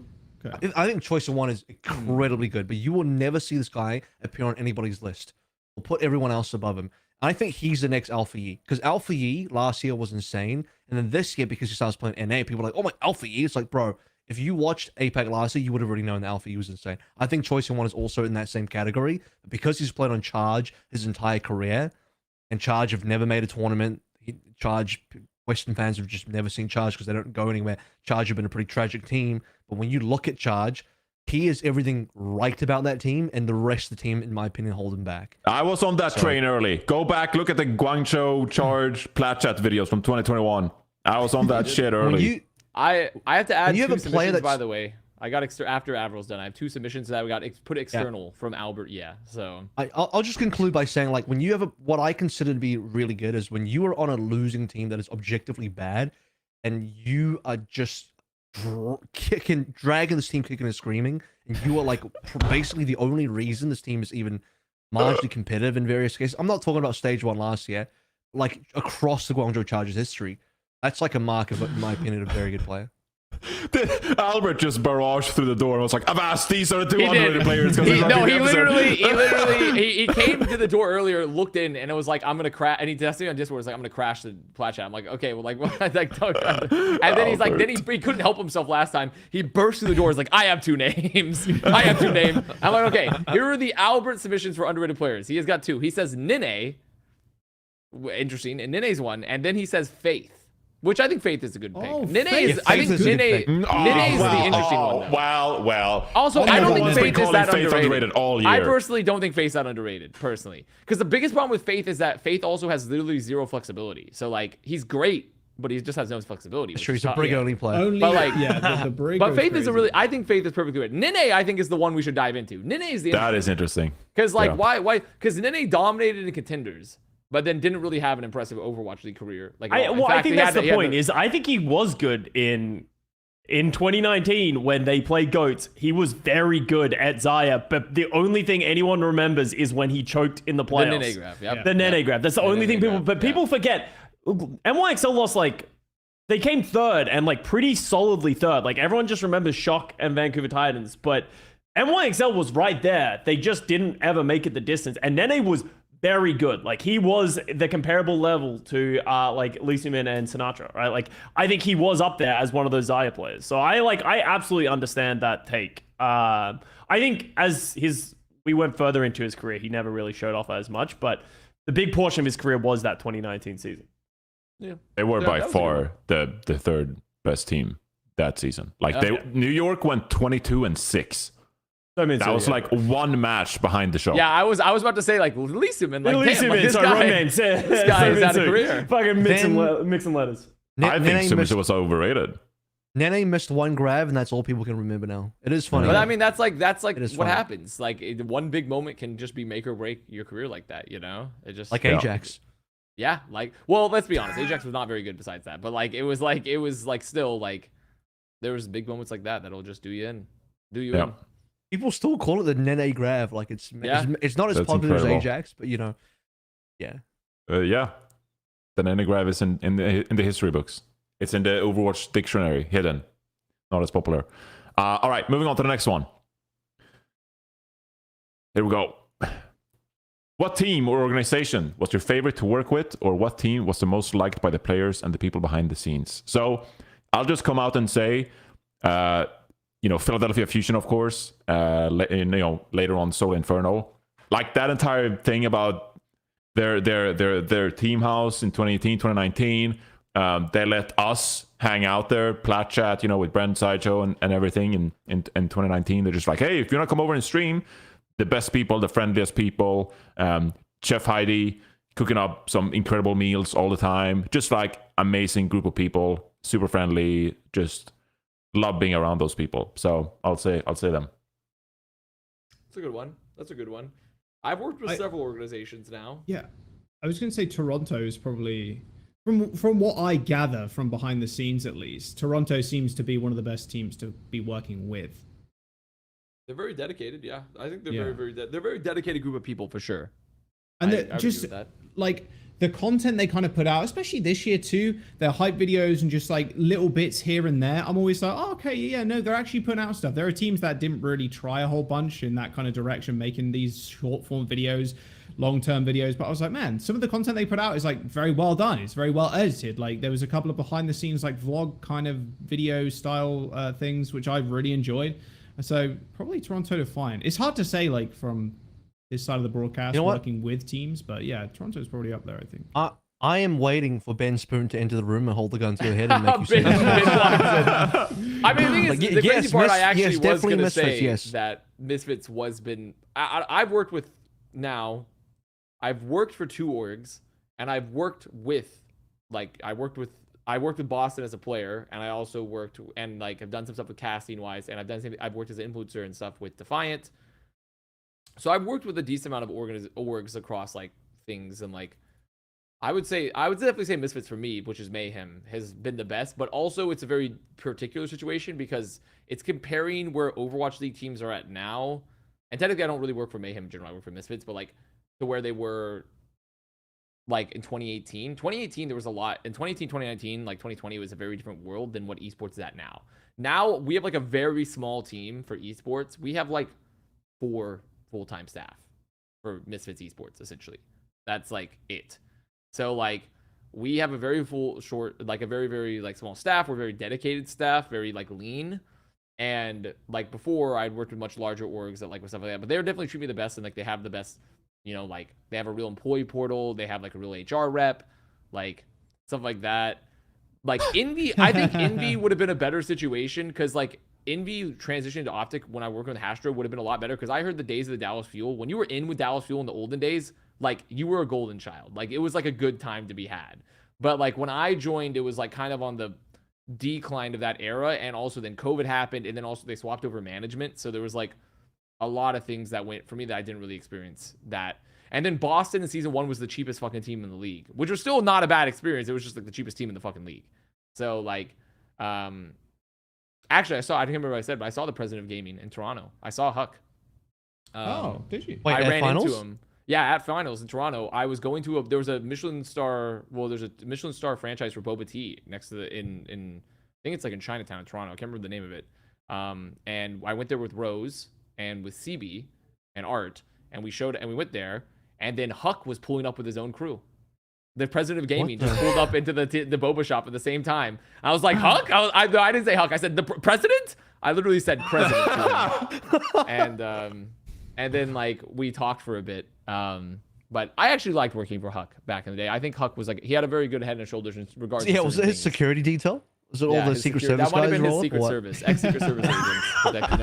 Okay. I think Choice in one is incredibly good, but you will never see this guy appear on anybody's list. We'll put everyone else above him. I think he's the next Alpha Yi because Alpha Yi last year was insane, and then this year because he starts playing NA, people are like, "Oh my, Alpha Yi!" It's like, bro, if you watched APAC last year, you would have already known that Alpha Yi was insane. I think Choice in one is also in that same category because he's played on Charge his entire career, and Charge have never made a tournament. Western fans have just never seen Charge because they don't go anywhere. Charge have been a pretty tragic team, but when you look at Charge, he is everything right about that team, and the rest of the team, in my opinion, hold him back. I was on that train early. Go back, look at the Guangzhou Charge PLATCHAT videos from 2021. I was on that shit early. I have to add you have two a player submissions, that's- by the way. I got after AVRL's done. I have 2 submissions that we got put external from Albert. Yeah, so I'll just conclude by saying, like, when you have what I consider to be really good is when you are on a losing team that is objectively bad, and you are just dragging this team kicking and screaming, and you are like basically the only reason this team is even marginally competitive in various cases. I'm not talking about stage 1 last year, like across the Guangzhou Chargers history. That's like a mark of, in my opinion, a very good player. Albert just barraged through the door and was like, Avast, these are the two He did. underrated players. 'cause they're No, running he the episode." literally, he came to the door earlier, looked in, and it was like, I'm gonna crash. And he tested me on Discord. Was like, I'm gonna crash the Plat Chat. I'm like, okay, well, like, what? Like, don't. And then he's like, then he couldn't help himself last time. He burst through the door. He's like, I have two names. I have two names. I'm like, okay, here are the Albert submissions for underrated players. He has got two. He says Nene, interesting, and Nene's one, and then he says Faith. Which I think Faith is a good pick. Oh, Nene Faith. is, I think Faith is a good Nene, pick. Nene is the interesting one. Though. Well. Also, I don't think Everyone's been Faith is calling that Faith underrated. all year. I personally don't think Faith's that underrated, personally. Because the biggest problem with Faith is that Faith also has literally zero flexibility. So, like, he's great, but he just has no flexibility. It's which true. is He's a tough. brig only player. Only, But, like- yeah, the brig. But goes Faith is a crazy. really, I think Faith is perfectly good. Nene, I think, is the one we should dive into. Nene is the That is interesting. Because, like, Yeah. why? Because Nene dominated in contenders, but then didn't really have an impressive Overwatch League career. Like, at all. In I fact, think he had that's the he had point. Is I think he was good in 2019 when they played Goats. He was very good at Zaya, but the only thing anyone remembers is when he choked in the the playoffs. Nene graph. Yep. The Nene grab. That's the only thing Nene people. grab, But people forget. NYXL lost like. They came third and like pretty solidly third. Like everyone just remembers Shock and Vancouver Titans, but NYXL was right there. They just didn't ever make it the distance. And Nene was very good. Like he was the comparable level to like Lucian and Sinatra, right? Like I think he was up there as one of those Zaya players. So I absolutely understand that take. I think as we went further into his career, he never really showed off as much, but the big portion of his career was that 2019 season. Yeah. They were Yeah, by that was a far the third best team that season. Like Okay. New York went 22-6. So, I mean, That was like one match behind the show. Yeah, I was about to say like release him and like Release damn, him like, in, this sorry, guy, romance. this guy is out of career. Fucking mixing Then- letters. I think Nene Sumitsu missed, was overrated. Nene missed one grab, and that's all people can remember now. It is funny. But I mean, that's like It is what funny. happens. Like one big moment can just be make or break your career like that. You know, it just like Yeah. Ajax. yeah. Like well, let's be honest, Ajax was not very good besides that. But like it was like still like there was big moments like that that'll just do you in. Yeah. People still call it the Nene grab. Like it's Yeah. it's not as That's popular incredible. as Ajax, but you know, yeah. Yeah. The Nanagraph is in the history books. It's in the Overwatch dictionary, hidden. Not as popular. All right, moving on to the next one. Here we go. What team or organization was your favorite to work with, or what team was the most liked by the players and the people behind the scenes? So I'll just come out and say, Philadelphia Fusion, of course. Later on, Soul Inferno. Like that entire thing about their team house in 2018, 2019. They let us hang out there, Plat Chat, with Bren, Sideshow, and everything in 2019. They're just like, hey, if you want to come over and stream, the best people, the friendliest people, Chef Heidi cooking up some incredible meals all the time. Just like amazing group of people, super friendly, just love being around those people. So I'll say them. That's a good one. That's a good one. I've worked with several organizations now. Yeah, I was going to say Toronto is probably from what I gather from behind the scenes at least. Toronto seems to be one of the best teams to be working with. They're very dedicated. Yeah, I think they're Yeah. they're a very dedicated group of people for sure. And I they're agree just with that. like the content they kind of put out, especially this year too, their hype videos and just like little bits here and there. I'm always like, oh, okay, yeah, no, they're actually putting out stuff. There are teams that didn't really try a whole bunch in that kind of direction, making these short form videos, long-term videos. But I was like, man, some of the content they put out is like very well done. It's very well edited. Like there was a couple of behind the scenes, like vlog kind of video style things, which I really enjoyed. So probably Toronto to find. It's hard to say like from this side of the broadcast, You know what? working with teams, but yeah, Toronto's probably up there, I think. I am waiting for Ben Spoon to enter the room and hold the gun to your head and make you say Ben- that. I mean, the thing is, Like, the yes, crazy part I yes, actually was definitely going to Misfits, say yes. that Misfits was been. I've worked with now. I've worked for two orgs, and I've worked with I worked with Boston as a player, and I also worked and like have done some stuff with casting wise, and I've worked as an influencer and stuff with Defiant. So I've worked with a decent amount of orgs across like things, and like I would definitely say Misfits for me, which is Mayhem, has been the best, but also it's a very particular situation because it's comparing where Overwatch League teams are at now. And technically I don't really work for Mayhem in general, I work for Misfits, but like to where they were like in 2018. 2018 there was a lot. In 2018, 2019, like 2020 was a very different world than what esports is at now. Now we have like a very small team for esports. We have like 4 full-time staff for Misfits Esports, essentially. That's like it. So like we have a very very like small staff. We're very dedicated staff, very like lean. And like before, I'd worked with much larger orgs that like with stuff like that, but they're definitely treat me the best, and like they have the best, you know, like they have a real employee portal, they have like a real HR rep, like stuff like that. Like Envy, I think Envy would have been a better situation because like Envy transitioning to Optic when I worked with Hastro would have been a lot better because I heard the days of the Dallas Fuel. When you were in with Dallas Fuel in the olden days, like you were a golden child. Like it was like a good time to be had. But like when I joined, it was like kind of on the decline of that era, and also then COVID happened, and then also they swapped over management. So there was like a lot of things that went for me that I didn't really experience that. And then Boston in season 1 was the cheapest fucking team in the league, which was still not a bad experience. It was just like the cheapest team in the fucking league. So like, actually I can't remember what I said, but I saw the president of gaming in Toronto. I saw Huck. Did you? Wait, I at ran finals? into him. Yeah, at finals in Toronto. I was going to there was a Michelin star, there's a Michelin star franchise for boba tea next to in I think it's like in Chinatown in Toronto. I can't remember the name of it. And I went there with Rose and with CB and Art, and we went there, and then Huck was pulling up with his own crew. The president of gaming just pulled up into the boba shop at the same time. I was like, Huck? I didn't say Huck. I said the president. I literally said president to him. And then like we talked for a bit. But I actually liked working for Huck back in the day. I think Huck was like, he had a very good head and shoulders in regards. Yeah, to was it his things. security detail? Was it all the his Secret security- Service That might have guys been his roll up, or Secret what? Service, ex-Secret Service agents protecting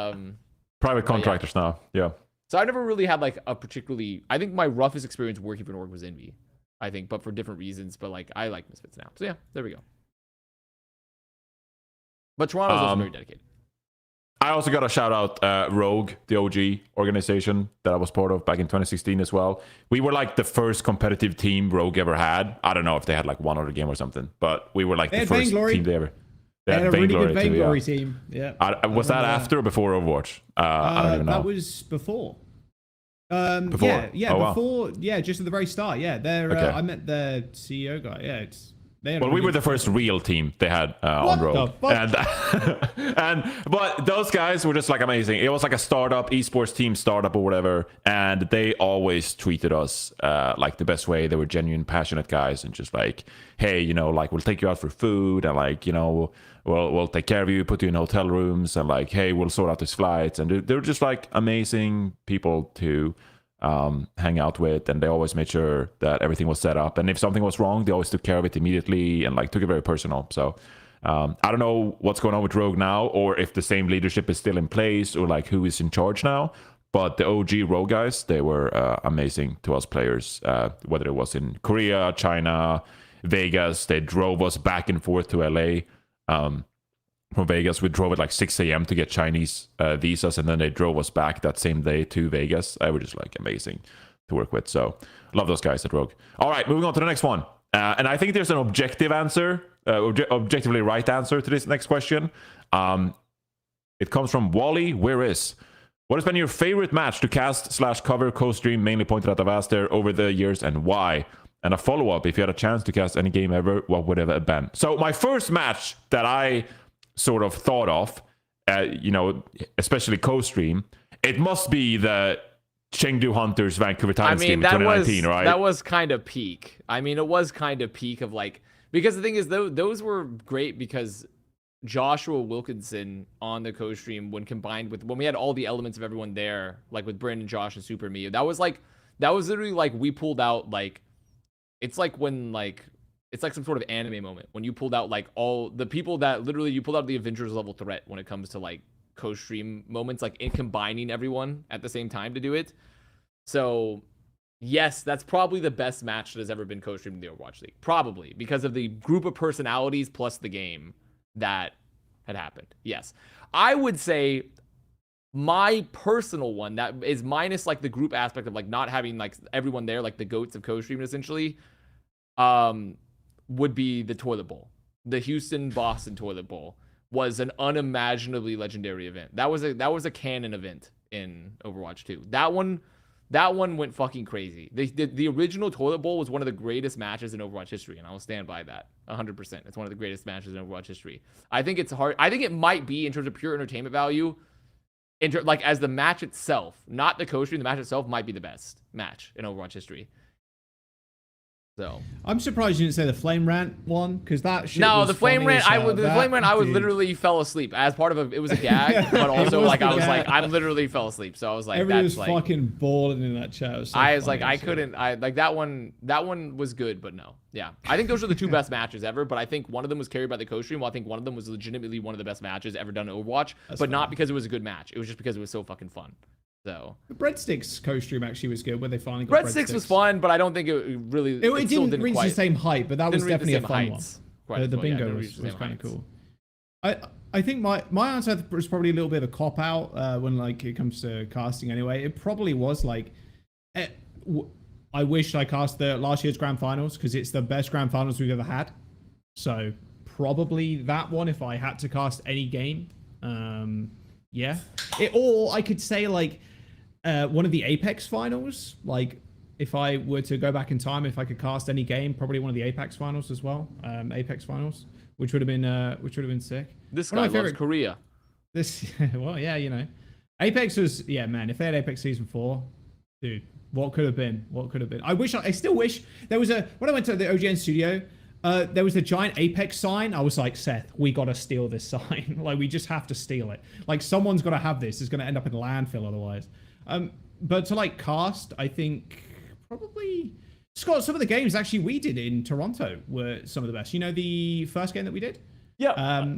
him. Private contractors now. Yeah. So I never really had like a particularly. I think my roughest experience working for an org was Envy. I think, but for different reasons. But like, I like Misfits now. So yeah, there we go. But Toronto's also very dedicated. I also got to shout out Rogue, the OG organization that I was part of back in 2016 as well. We were like the first competitive team Rogue ever had. I don't know if they had like one other game or something, but we were like They the had first Vainglory. team they ever. They had a really good too, Vainglory yeah. team. Yeah. Was that after or before Overwatch? I don't even know. That was before. Before? Yeah, Oh, wow. before. Yeah, just at the very start. Yeah, Okay. I met the CEO guy. Yeah, they had a Well, we really were the good- first real team they had on What Rogue, the fuck? but those guys were just like amazing. It was like a startup, esports team startup or whatever, and they always treated us like the best way. They were genuine, passionate guys, and just like, hey, you know, like we'll take you out for food, and like, you know, we'll take care of you, put you in hotel rooms, and like, hey, we'll sort out these flights, and they were just like amazing people to hang out with, and they always made sure that everything was set up, and if something was wrong, they always took care of it immediately and like took it very personal. So I don't know what's going on with Rogue now, or if the same leadership is still in place, or like who is in charge now, but the OG Rogue guys, they were amazing to us players, whether it was in Korea, China, Vegas. They drove us back and forth to LA. From Vegas, we drove at like 6 a.m. to get Chinese visas, and then they drove us back that same day to Vegas. They were just like amazing to work with. So love those guys at Rogue. All right, moving on to the next one. And I think there's an objective answer, objectively right answer to this next question. It comes from Wally. Where is? What has been your favorite match to cast/cover co-stream, mainly pointed at Avast there over the years, and why? And a follow-up, if you had a chance to cast any game ever, what would it have been? So my first match that I sort of thought of, you know, especially co-stream, it must be the Chengdu Hunters Vancouver Titans game in 2019, right? That was kind of peak. I mean, it was kind of peak of like, because the thing is, those were great because Joshua Wilkinson on the co-stream, when combined with, when we had all the elements of everyone there, like with Bren and Josh and Super Me, that was literally like we pulled out like, it's like when like, it's like some sort of anime moment when you pulled out like all the people that literally you pulled out the Avengers level threat when it comes to like co-stream moments, like in combining everyone at the same time to do it. So yes, that's probably the best match that has ever been co-streamed in the Overwatch League. Probably because of the group of personalities plus the game that had happened. Yes. I would say my personal one that is minus like the group aspect of like not having like everyone there, like the goats of co-streaming essentially, would be the toilet bowl. The Houston-Boston toilet bowl was an unimaginably legendary event. That was a canon event in Overwatch 2. That one that one went fucking crazy. The original Toilet Bowl was one of the greatest matches in Overwatch history, and I will stand by that 100%. It's one of the greatest matches in Overwatch history. I think it's hard. I think it might be, in terms of pure entertainment value, like as the match itself, not the co-stream, the match itself might be the best match in Overwatch history. So I'm surprised you didn't say the Flame Rant one, because that shit no, was the Flame funny Rant, as I hell. would, the That- Flame Rant, I would dude. literally fell asleep as part of a, it was a gag, but It also was like, the I was gag. like, I'm literally fell asleep. So I was like, Everybody that's was like, fucking balling in that chat. It was so I was funny like, I as shit. couldn't, I like that one was good, but no. Yeah. I think those are the two best matches ever, but I think one of them was carried by the co-stream, while I think one of them was legitimately one of the best matches ever done in Overwatch, but not because it was a good match. It was just because it was so fucking fun. So The Breadsticks co-stream actually was good, where they finally got Breadsticks was fun, but I don't think it really, It still didn't reach quite, the same height, but that was didn't reach the definitely a same fun heights one. quite as The well. Yeah, bingo didn't was reach the same kind of heights. cool. I think my answer was probably a little bit of a cop out when like it comes to casting. Anyway, it probably was like, I wish I cast the last year's grand finals, because it's the best grand finals we've ever had. So probably that one if I had to cast any game. Yeah. Or I could say like one of the Apex finals. Like if I were to go back in time, if I could cast any game, probably one of the Apex finals as well. Apex finals, which would have been sick. This One guy of my loves favorite- Korea. This, well, yeah, you know, Apex was, yeah, man. If they had Apex season 4, dude, what could have been? What could have been? I still wish there was when I went to the OGN studio, there was a giant Apex sign. I was like, Seth, we gotta steal this sign. Like, we just have to steal it. Like, someone's gotta have this. It's gonna end up in landfill otherwise. But to like cast, I think probably Scott. Some of the games actually we did in Toronto were some of the best. You know, the first game that we did. Yeah.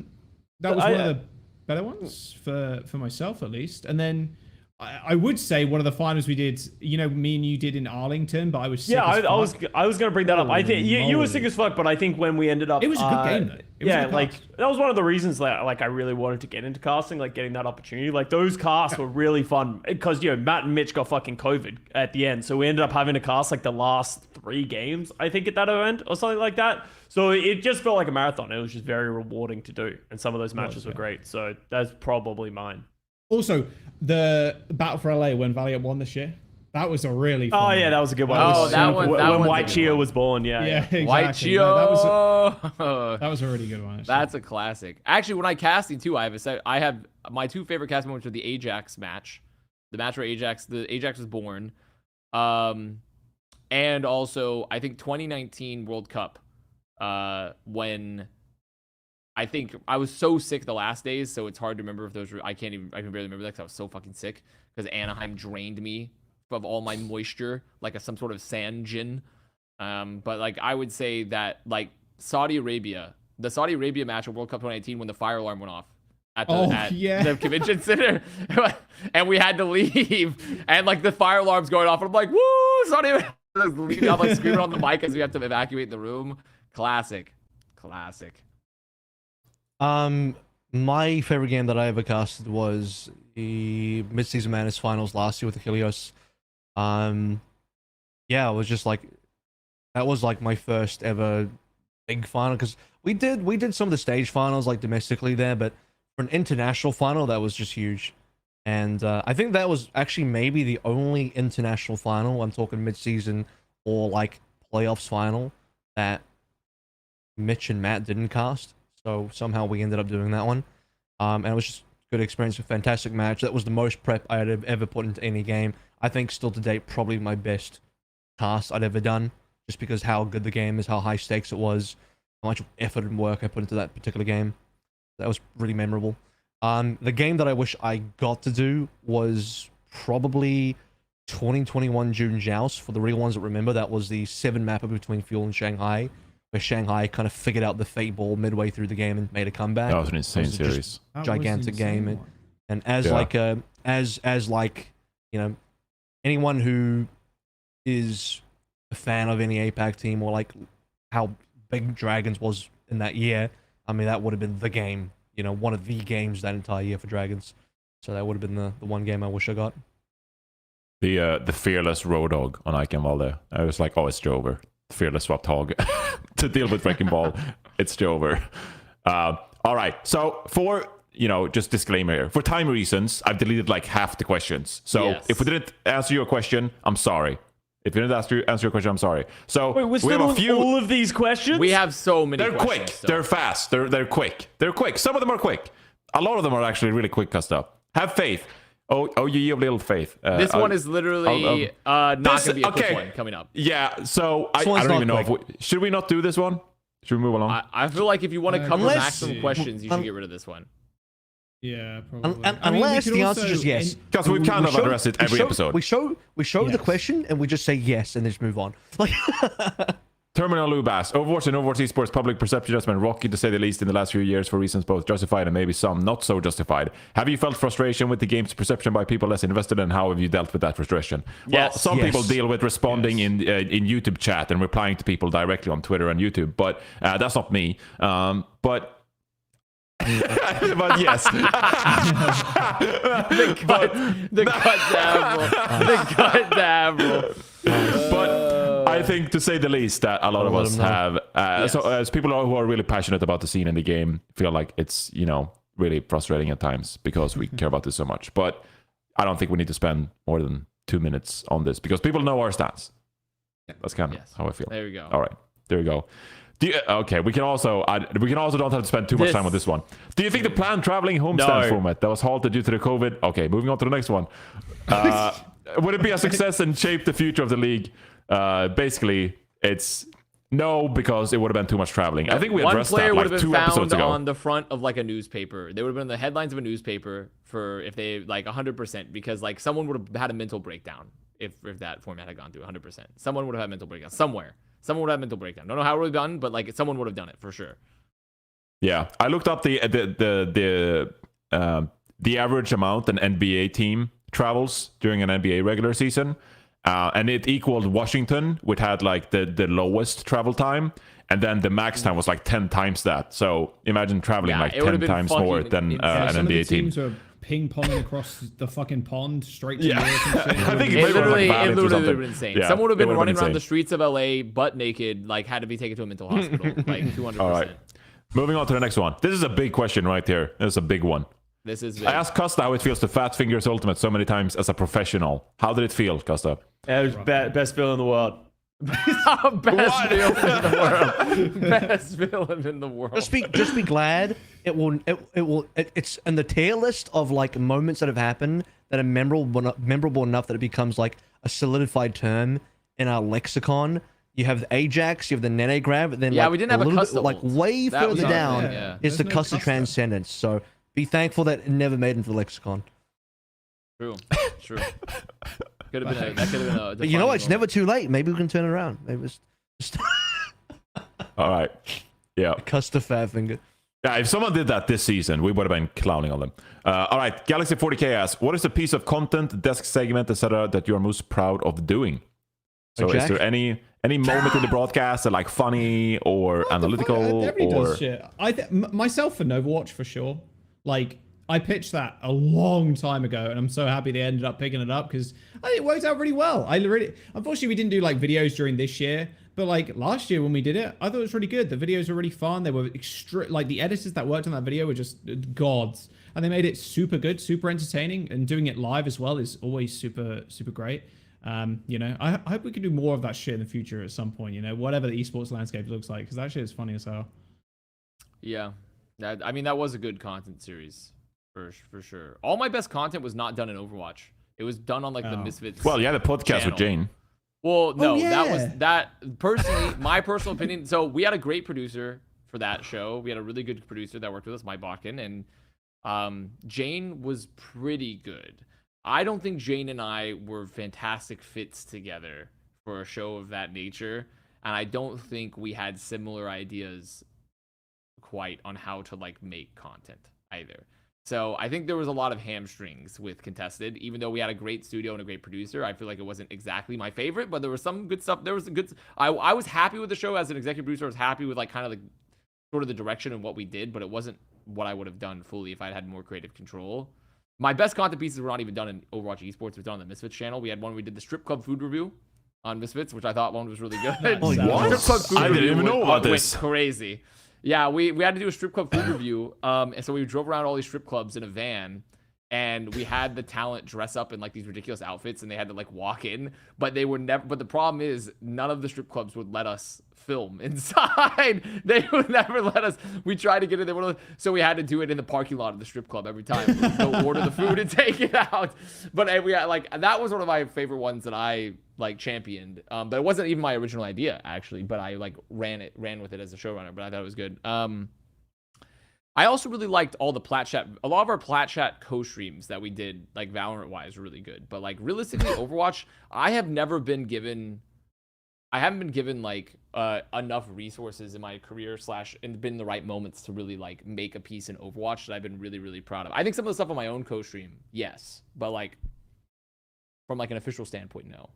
That was one of the better ones for myself, at least. And then I would say one of the finals we did, you know, me and you did in Arlington, but I was sick as fuck. I was gonna bring that up. I think you were Holy sick as fuck, but I think when we ended up, It was a good game, though. It was a Yeah, good like cast. that was one of the reasons that like I really wanted to get into casting, like getting that opportunity. Like those casts were really fun because Matt and Mitch got fucking COVID at the end, so we ended up having to cast like the last 3 games, I think, at that event or something like that. So it just felt like a marathon. It was just very rewarding to do, and some of those matches were great. So that's probably mine. Also, the Battle for LA when Valiant won this year, that was a really fun Oh one. yeah, that was a good one. Oh, that one- that when one's a White good ChiYo one. was born. Yeah. Yeah, exactly. White No, ChiYo. that was a really good one. Actually. That's a classic. Actually, when I casting too, I have my 2 favorite casting moments are the Ajax match, the match where the Ajax was born, and also I think 2019 World Cup, when I think I was so sick the last days, so it's hard to remember if those were. I can barely remember that because I was so fucking sick because Anaheim drained me of all my moisture like some sort of sand gin. But like I would say that like the Saudi Arabia match of World Cup 2019 when the fire alarm went off at the convention center, and we had to leave, and like the fire alarm's going off, and I'm like, woo, Saudi Arabia. I'm like screaming on the mic as we have to evacuate the room. Classic. My favorite game that I ever casted was the Mid-Season Madness Finals last year with the Helios. Yeah, it was just like that was like my first ever big final because we did some of the stage finals like domestically there, but for an international final that was just huge. And I think that was actually maybe the only international final, I'm talking mid-season or like playoffs final, that Mitch and Matt didn't cast. So somehow we ended up doing that one. And it was just a good experience, a fantastic match. That was the most prep I had ever put into any game. I think still to date, probably my best cast I'd ever done, just because how good the game is, how high stakes it was, how much effort and work I put into that particular game. That was really memorable. The game that I wish I got to do was probably 2021 June Joust. For the real ones that remember, that was the 7 mapper between Fuel and Shanghai, where Shanghai kind of figured out the fate ball midway through the game and made a comeback. That was an insane It was just series. That was gigantic insane. game. And as Yeah. like as like, you know, anyone who is a fan of any APAC team or like how big Dragons was in that year, I mean that would have been the game, you know, one of the games that entire year for Dragons. So that would have been the one game I wish I got. The fearless road dog on Ike and Valde. I was like, oh, it's Jover. Fearless swapped hog to deal with Wrecking Ball. It's Jover. All right. So for just disclaimer here. For time reasons, I've deleted like half the questions. So Yes. if we didn't answer your question, I'm sorry. If you didn't answer your question, I'm sorry. So Wait, we're we still have a doing few. all of these questions? We have so many They're questions. quick. so- They're fast. They're quick. They're quick. Some of them are quick. A lot of them are actually really quick, Custa. Have faith. Oh, you have little faith. This one is literally not going to be a quick one coming up. Yeah, so I one's don't not even know quick. should we not do this one? Should we move along? I feel like if you want to cover Unless- maximum questions, you should get rid of this one. Yeah, probably. I mean, we Unless could the also answer is yes. Because we've kind of addressed it every episode. We show the Yes. question and we just say yes and then just move on. Like, Terminal Lubas. Overwatch and Overwatch Esports public perception has been rocky to say the least in the last few years for reasons both justified and maybe some not so justified. Have you felt frustration with the game's perception by people less invested, and how have you dealt with that frustration? Well, Yes. some Yes. people deal with responding in YouTube chat and replying to people directly on Twitter and YouTube, but that's not me. But but yes. The cut dabble. But I think, to say the least, that a lot of I'll let us him know. have Yes. so as people who are really passionate about the scene and the game feel like it's really frustrating at times because we care about this so much. But I don't think we need to spend more than 2 minutes on this because people know our stance. That's kind of Yes. how I feel. There we go. All right, there we go. Okay, we can also don't have to spend too much time on this one. Do you think the planned traveling homestand No. format that was halted due to the COVID? Okay, moving on to the next one. Would it be a success and shape the future of the league? Basically, it's no, because it would have been too much traveling. I think we One addressed player that would like have been 2 episodes found ago. on the front of like a newspaper. They would have been in the headlines of a newspaper for if they like 100%, because like someone would have had a mental breakdown if that format had gone through 100%. Someone would have had a mental breakdown somewhere. Someone would have a mental breakdown. Don't know how it would have done, but like someone would have done it for sure. Yeah, I looked up the average amount an NBA team travels during an NBA regular season, and it equaled Washington, which had like the lowest travel time, and then the max time was like 10 times that. So imagine traveling Yeah, like it would 10 have been times fucking more than insane. an some of the NBA team. teams were ping-ponging across the fucking pond straight to Yeah. Europe and shit. I think It maybe literally, like it Valence or literally would have something. been insane. Yeah, Someone would have it been would have running been around the insane. streets of LA butt naked, like had to be taken to a mental hospital, like 200%. All right. Moving on to the next one. This is a big question right here. This is a big one. This is I asked Custa how it feels to Fat Fingers Ultimate so many times as a professional. How did it feel, Custa? Yeah, it was best feeling in the world. best villain in the world. Best villain in the world. just be glad it's in the tier list of like moments that have happened that are memorable enough that it becomes like a solidified term in our lexicon. You have the Ajax, you have the Nene grab, and then Yeah, like, we didn't have a little Custa bit, like ult. way That was further on down there, yeah. is the There's no Custa Custa. Transcendence. So be thankful that it never made into the lexicon. True. Could have been that could have been a. But you know what? It's defining never too late. Maybe we can turn it around. Maybe it's just All right. Yeah. Custa Fat Finger. Yeah, if someone did that this season, we would have been clowning on them. All right, Galaxy 40K asks, what is the piece of content, desk segment, etc., that you are most proud of doing? So, is Jack? there any moment in the broadcast that like funny or analytical Everybody or? does shit. Myself for Overwatch for sure. Like I pitched that a long time ago, and I'm so happy they ended up picking it up because it worked out really well. Unfortunately, we didn't do like videos during this year, but like last year when we did it, I thought it was really good. The videos were really fun. They were like the editors that worked on that video were just gods, and they made it super good, super entertaining, and doing it live as well is always super great. I hope we can do more of that shit in the future at some point. Whatever the esports landscape looks like, because that shit is funny as hell. Yeah, I mean that was a good content series for sure. All my best content was not done in Overwatch. It was done on like the Misfits. Well, yeah, the podcast channel. with Jane. Well, no, that was yeah. personally my personal opinion. So we had a great producer for that show. We had a really good producer that worked with us, Mike Botkin, and Jane was pretty good. I don't think Jane and I were fantastic fits together for a show of that nature, and I don't think we had similar ideas quite on how to like make content either. So I think there was a lot of hamstrings with Contested, even though we had a great studio and a great producer. I feel like it wasn't exactly my favorite, but there was some good stuff. There was a good. I was happy with the show as an executive producer. I was happy with like kind of like sort of the direction and what we did, but it wasn't what I would have done fully if I had more creative control. My best content pieces were not even done in Overwatch Esports. It was done on the Misfits channel. We had one where we did the strip club food review on Misfits, which I thought one was really good. Oh, what? Strip club food I didn't review even know about went this. crazy. Yeah, we had to do a strip club food review. And so we drove around all these strip clubs in a van, and we had the talent dress up in like these ridiculous outfits, and they had to like walk in, but they would never. But the problem is, none of the strip clubs would let us film inside. They would never let us. We tried to get it. They would. So we had to do it in the parking lot of the strip club every time. We'd go order the food and take it out. But we had, like, that was one of my favorite ones that I like championed. But it wasn't even my original idea actually. But I like ran with it as a showrunner. But I thought it was good. I also really liked all the Plat Chat. A lot of our Plat Chat co-streams that we did, like Valorant wise, were really good. But like realistically, Overwatch, I haven't been given like enough resources in my career and been the right moments to really like make a piece in Overwatch that I've been really, really proud of. I think some of the stuff on my own co-stream, yes, but like from like an official standpoint, no.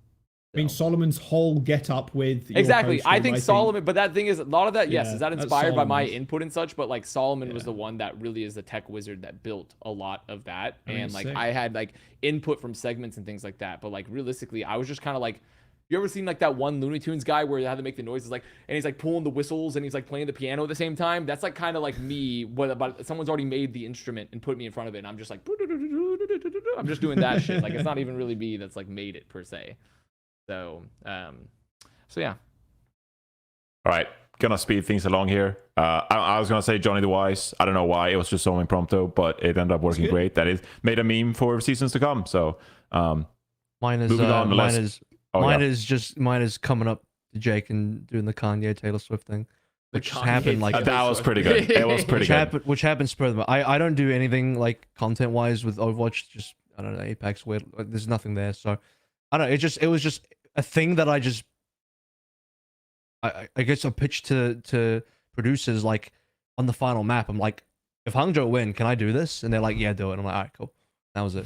I mean, Solomon's whole get up with exactly. I think Solomon, but that thing is a lot of that. Yes, is that inspired by my input and such? But like Solomon was the one that really is the tech wizard that built a lot of that, and like I had like input from segments and things like that. But like realistically, I was just kind of like, you ever seen like that one Looney Tunes guy where they had to make the noises like, and he's like pulling the whistles and he's like playing the piano at the same time? That's like kind of like me, but someone's already made the instrument and put me in front of it, and I'm just like, I'm just doing that shit. Like it's not even really me that's like made it per se. So yeah. All right, gonna speed things along here. I was gonna say Johnny the Wise. I don't know why, it was just so impromptu, but it ended up working great. That it made a meme for seasons to come. So mine is coming up to Jake and doing the Kanye Taylor Swift thing, which happened like that was pretty good. It was pretty good. Which happened spur of the moment. I don't do anything like content wise with Overwatch. Just I don't know, Apex weird. Like, there's nothing there. So I don't know. It was just a thing that I guess I pitched to producers like on the final map. I'm like, if Hangzhou win, can I do this? And they're like, yeah, do it. And I'm like, all right, cool. That was it.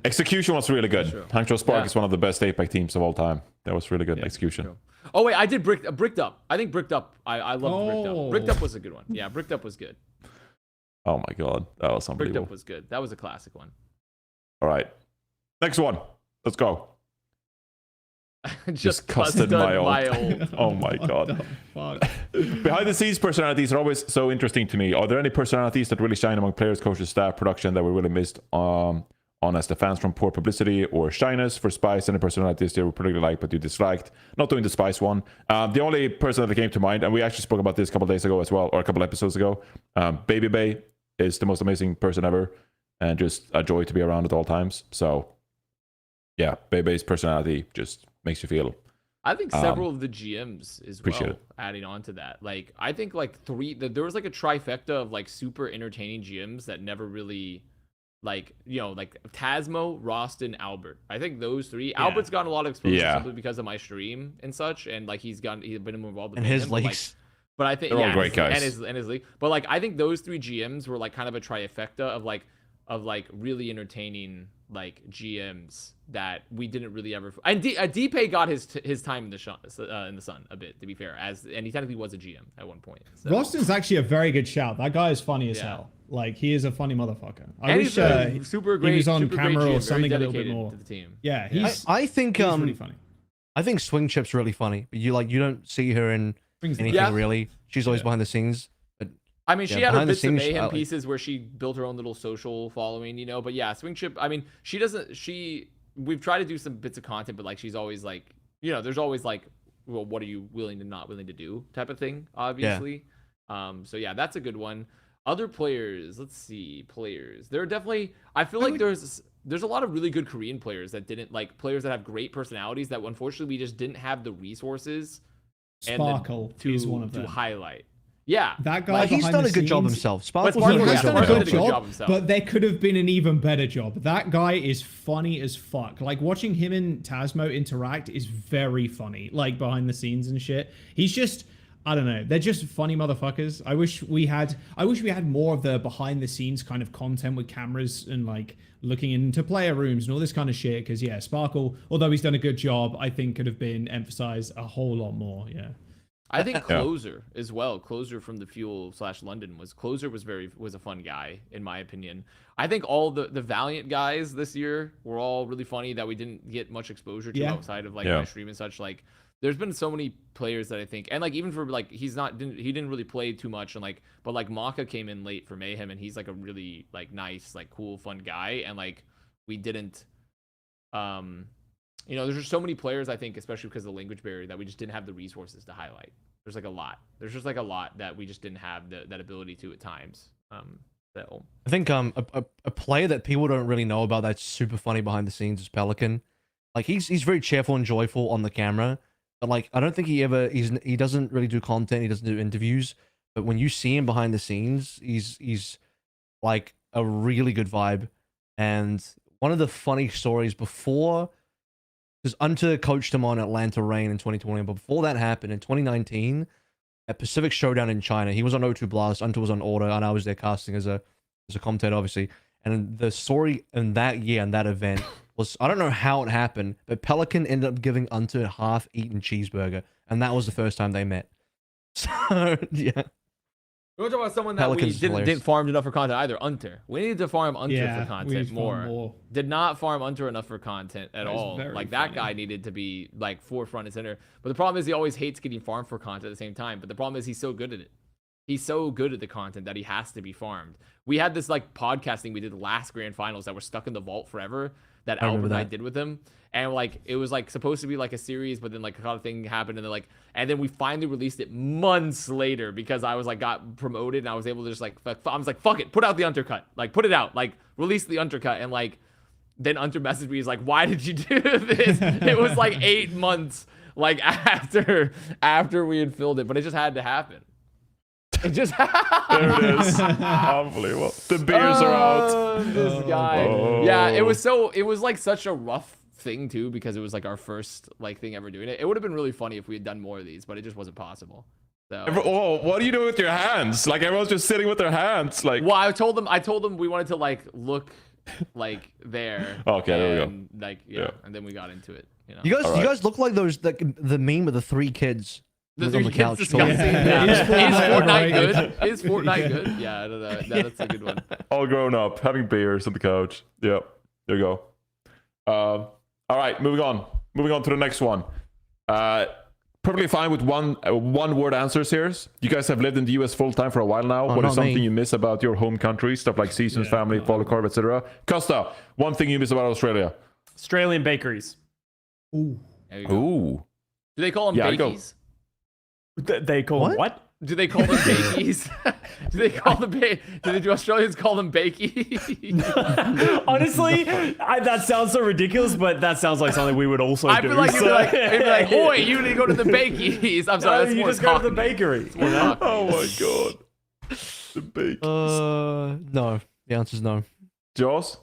Execution was really good. Hangzhou Spark is one of the best Apex teams of all time. That was really good execution. True. Oh wait, I did Bricked Up. I think Bricked Up. I loved Bricked Up. Bricked Up was a good one. Yeah, Bricked Up was good. Oh my god, that was unbelievable. Bricked Up was good. That was a classic one. All right, next one. Let's go. just custom my old. Oh my god. Behind the scenes personalities are always so interesting to me. Are there any personalities that really shine among players, coaches, staff, production that were really missed on as the fans from poor publicity or shyness? For Spice, any personalities they were particularly liked but you disliked? Not doing the Spice one. The only person that came to mind, and we actually spoke about this a couple days ago as well, or a couple episodes ago, Baby Bay is the most amazing person ever and just a joy to be around at all times. So yeah, Baby Bay's personality just makes you feel. I think several of the GMs as well, adding on to that. Like, I think like there was like a trifecta of like super entertaining GMs that never really, like, you know, like Tasmo, Roston, Albert. I think those three. Yeah. Albert's gotten a lot of exposure simply because of my stream and such, and like he's been more involved in his leaks. But I think they're all great guys. And his league. But like I think those three GMs were like kind of a trifecta of like really entertaining like GMs that we didn't really ever. And DPay got his time in the sun a bit, to be fair, and he technically was a GM at one point. So. Roston's actually a very good shout. That guy is funny as hell. Like, he is a funny motherfucker. I wish super great, he was on super camera great GM, or something a little bit more. To the team. Yeah, I think he's really funny. I think Swing Chip's really funny, but you don't see her in anything really. She's always behind the scenes. I mean, she had her bits of mayhem pieces where she built her own little social following, you know. But yeah, Swing Chip. I mean, we've tried to do some bits of content, but like she's always like, you know, there's always like, well, what are you willing to not willing to do type of thing, obviously. Yeah. So yeah, that's a good one. Other players, let's see, There are definitely, I feel like there's a lot of really good Korean players that didn't, like, players that have great personalities that unfortunately we just didn't have the resources. Sparkle is one of them. To highlight. Yeah, that guy. He's done a good job himself. Sparkle's done a good job himself. But there could have been an even better job. That guy is funny as fuck. Like, watching him and Tasmo interact is very funny. Like, behind the scenes and shit. He's just, I don't know. They're just funny motherfuckers. I wish we had more of the behind the scenes kind of content with cameras and like looking into player rooms and all this kind of shit. Because yeah, Sparkle, although he's done a good job, I think could have been emphasized a whole lot more. Yeah. I think Closer as well. Closer from the Fuel/London was a fun guy, in my opinion. I think all the Valiant guys this year were all really funny that we didn't get much exposure to outside of like my stream and such. Like there's been so many players that I think, and like even for like he didn't really play too much, and like but like Maka came in late for Mayhem, and he's like a really like nice, like cool, fun guy, and like we didn't, you know, there's just so many players I think, especially because of the language barrier, that we just didn't have the resources to highlight. There's like a lot. There's just like a lot that we just didn't have that ability to at times. So I think a player that people don't really know about that's super funny behind the scenes is Pelican. Like he's very cheerful and joyful on the camera, but like I don't think he doesn't really do content. He doesn't do interviews. But when you see him behind the scenes, he's like a really good vibe. And one of the funny stories before, because Unter coached him on Atlanta Reign in 2020, but before that happened in 2019 at Pacific Showdown in China, he was on O2 Blast, Unter was on Order, and I was there casting as a commentator, obviously. And the story in that year and that event was, I don't know how it happened, but Pelican ended up giving Unter a half-eaten cheeseburger, and that was the first time they met. So yeah. We're talking about someone that Pelican's we hilarious. didn't farm enough for content either. Unter. We needed to farm Unter Yeah, for we content need to farm more. more. Did not farm Unter enough for content at That is all. very Like that funny. guy needed to be like forefront and center. But the problem is he always hates getting farmed for content at the same time. But the problem is he's so good at it. He's so good at the content that he has to be farmed. We had this like podcasting we did last grand finals that were stuck in the vault forever that I Albert remember and I that. did with him. And like it was like supposed to be like a series, but then like a kind of thing happened, and then we finally released it months later because I was like got promoted and I was able to just like I was like fuck it, put out the undercut, like put it out, like release the undercut. And like then Unter messaged me, he's like, why did you do this? It was like 8 months like after we had filled it, but it just had to happen. It just There it is. Unbelievable. The beers are out. This guy. Oh. Yeah, it was like such a rough thing too, because it was like our first like thing ever doing it. It would have been really funny if we had done more of these, but it just wasn't possible. So Oh, what are you doing with your hands? Like everyone's just sitting with their hands. Like well, I told them we wanted to like look like there. Okay, there we go. and, like yeah, and then we got into it. You know, You guys look like those like the meme of the three kids the on three the kids couch. discussing. Yeah. Yeah. Is Fortnite Fortnite overrated? good? Is Fortnite good? Yeah, I don't know. That's a good one. all grown up, having beers on the couch. Yep. There you go. All right, moving on. Moving on to the next one. Perfectly fine with one word answers here. You guys have lived in the US full time for a while now. What is not something me. you miss about your home country? Stuff like seasons, family, follow carb, etc. Costa, one thing you miss about Australia. Australian bakeries. Ooh. There you go. Ooh. Do they call them Yeah, I go. bakies? They call them what? Do they call them bakies? Do Australians call them bakies? Honestly, that sounds so ridiculous, but that sounds like something we would also I do. feel like you'd so- be like, "Oi, you need to go to the bakies." I'm sorry, No, that's you more just go to the Cockney. bakery. More Cockney. Oh my god. The bake. No. The answer's no. Jaws?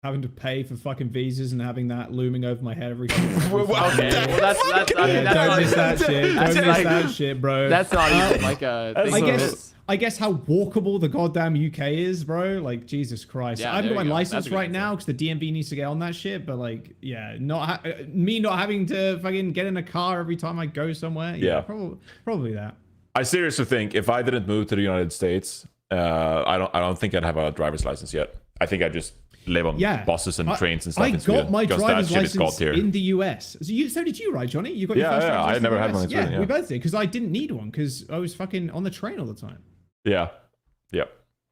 Having to pay for fucking visas and having that looming over my head every time. Okay, well that's I mean that's Don't not miss that shit. That's Don't miss like- that shit, bro. that's not even like a thing I to guess miss. I guess how walkable the goddamn UK is, bro. Like Jesus Christ. Yeah, I haven't there got my you go. license That's a good right answer. now because the DMV needs to get on that shit. But like, yeah, me not having to fucking get in a car every time I go somewhere. Yeah. Probably that. I seriously think if I didn't move to the United States, I don't think I'd have a driver's license yet. I think I just live on Yeah. buses and trains and stuff I in got Sweden, my because driver's that shit is license God tier. in the US. So did you, right, Johnny? You got your Yeah, first yeah, driver's I license never in the had US? one in Yeah, Sweden, we yeah. both did because I didn't need one because I was fucking on the train all the time. Yeah.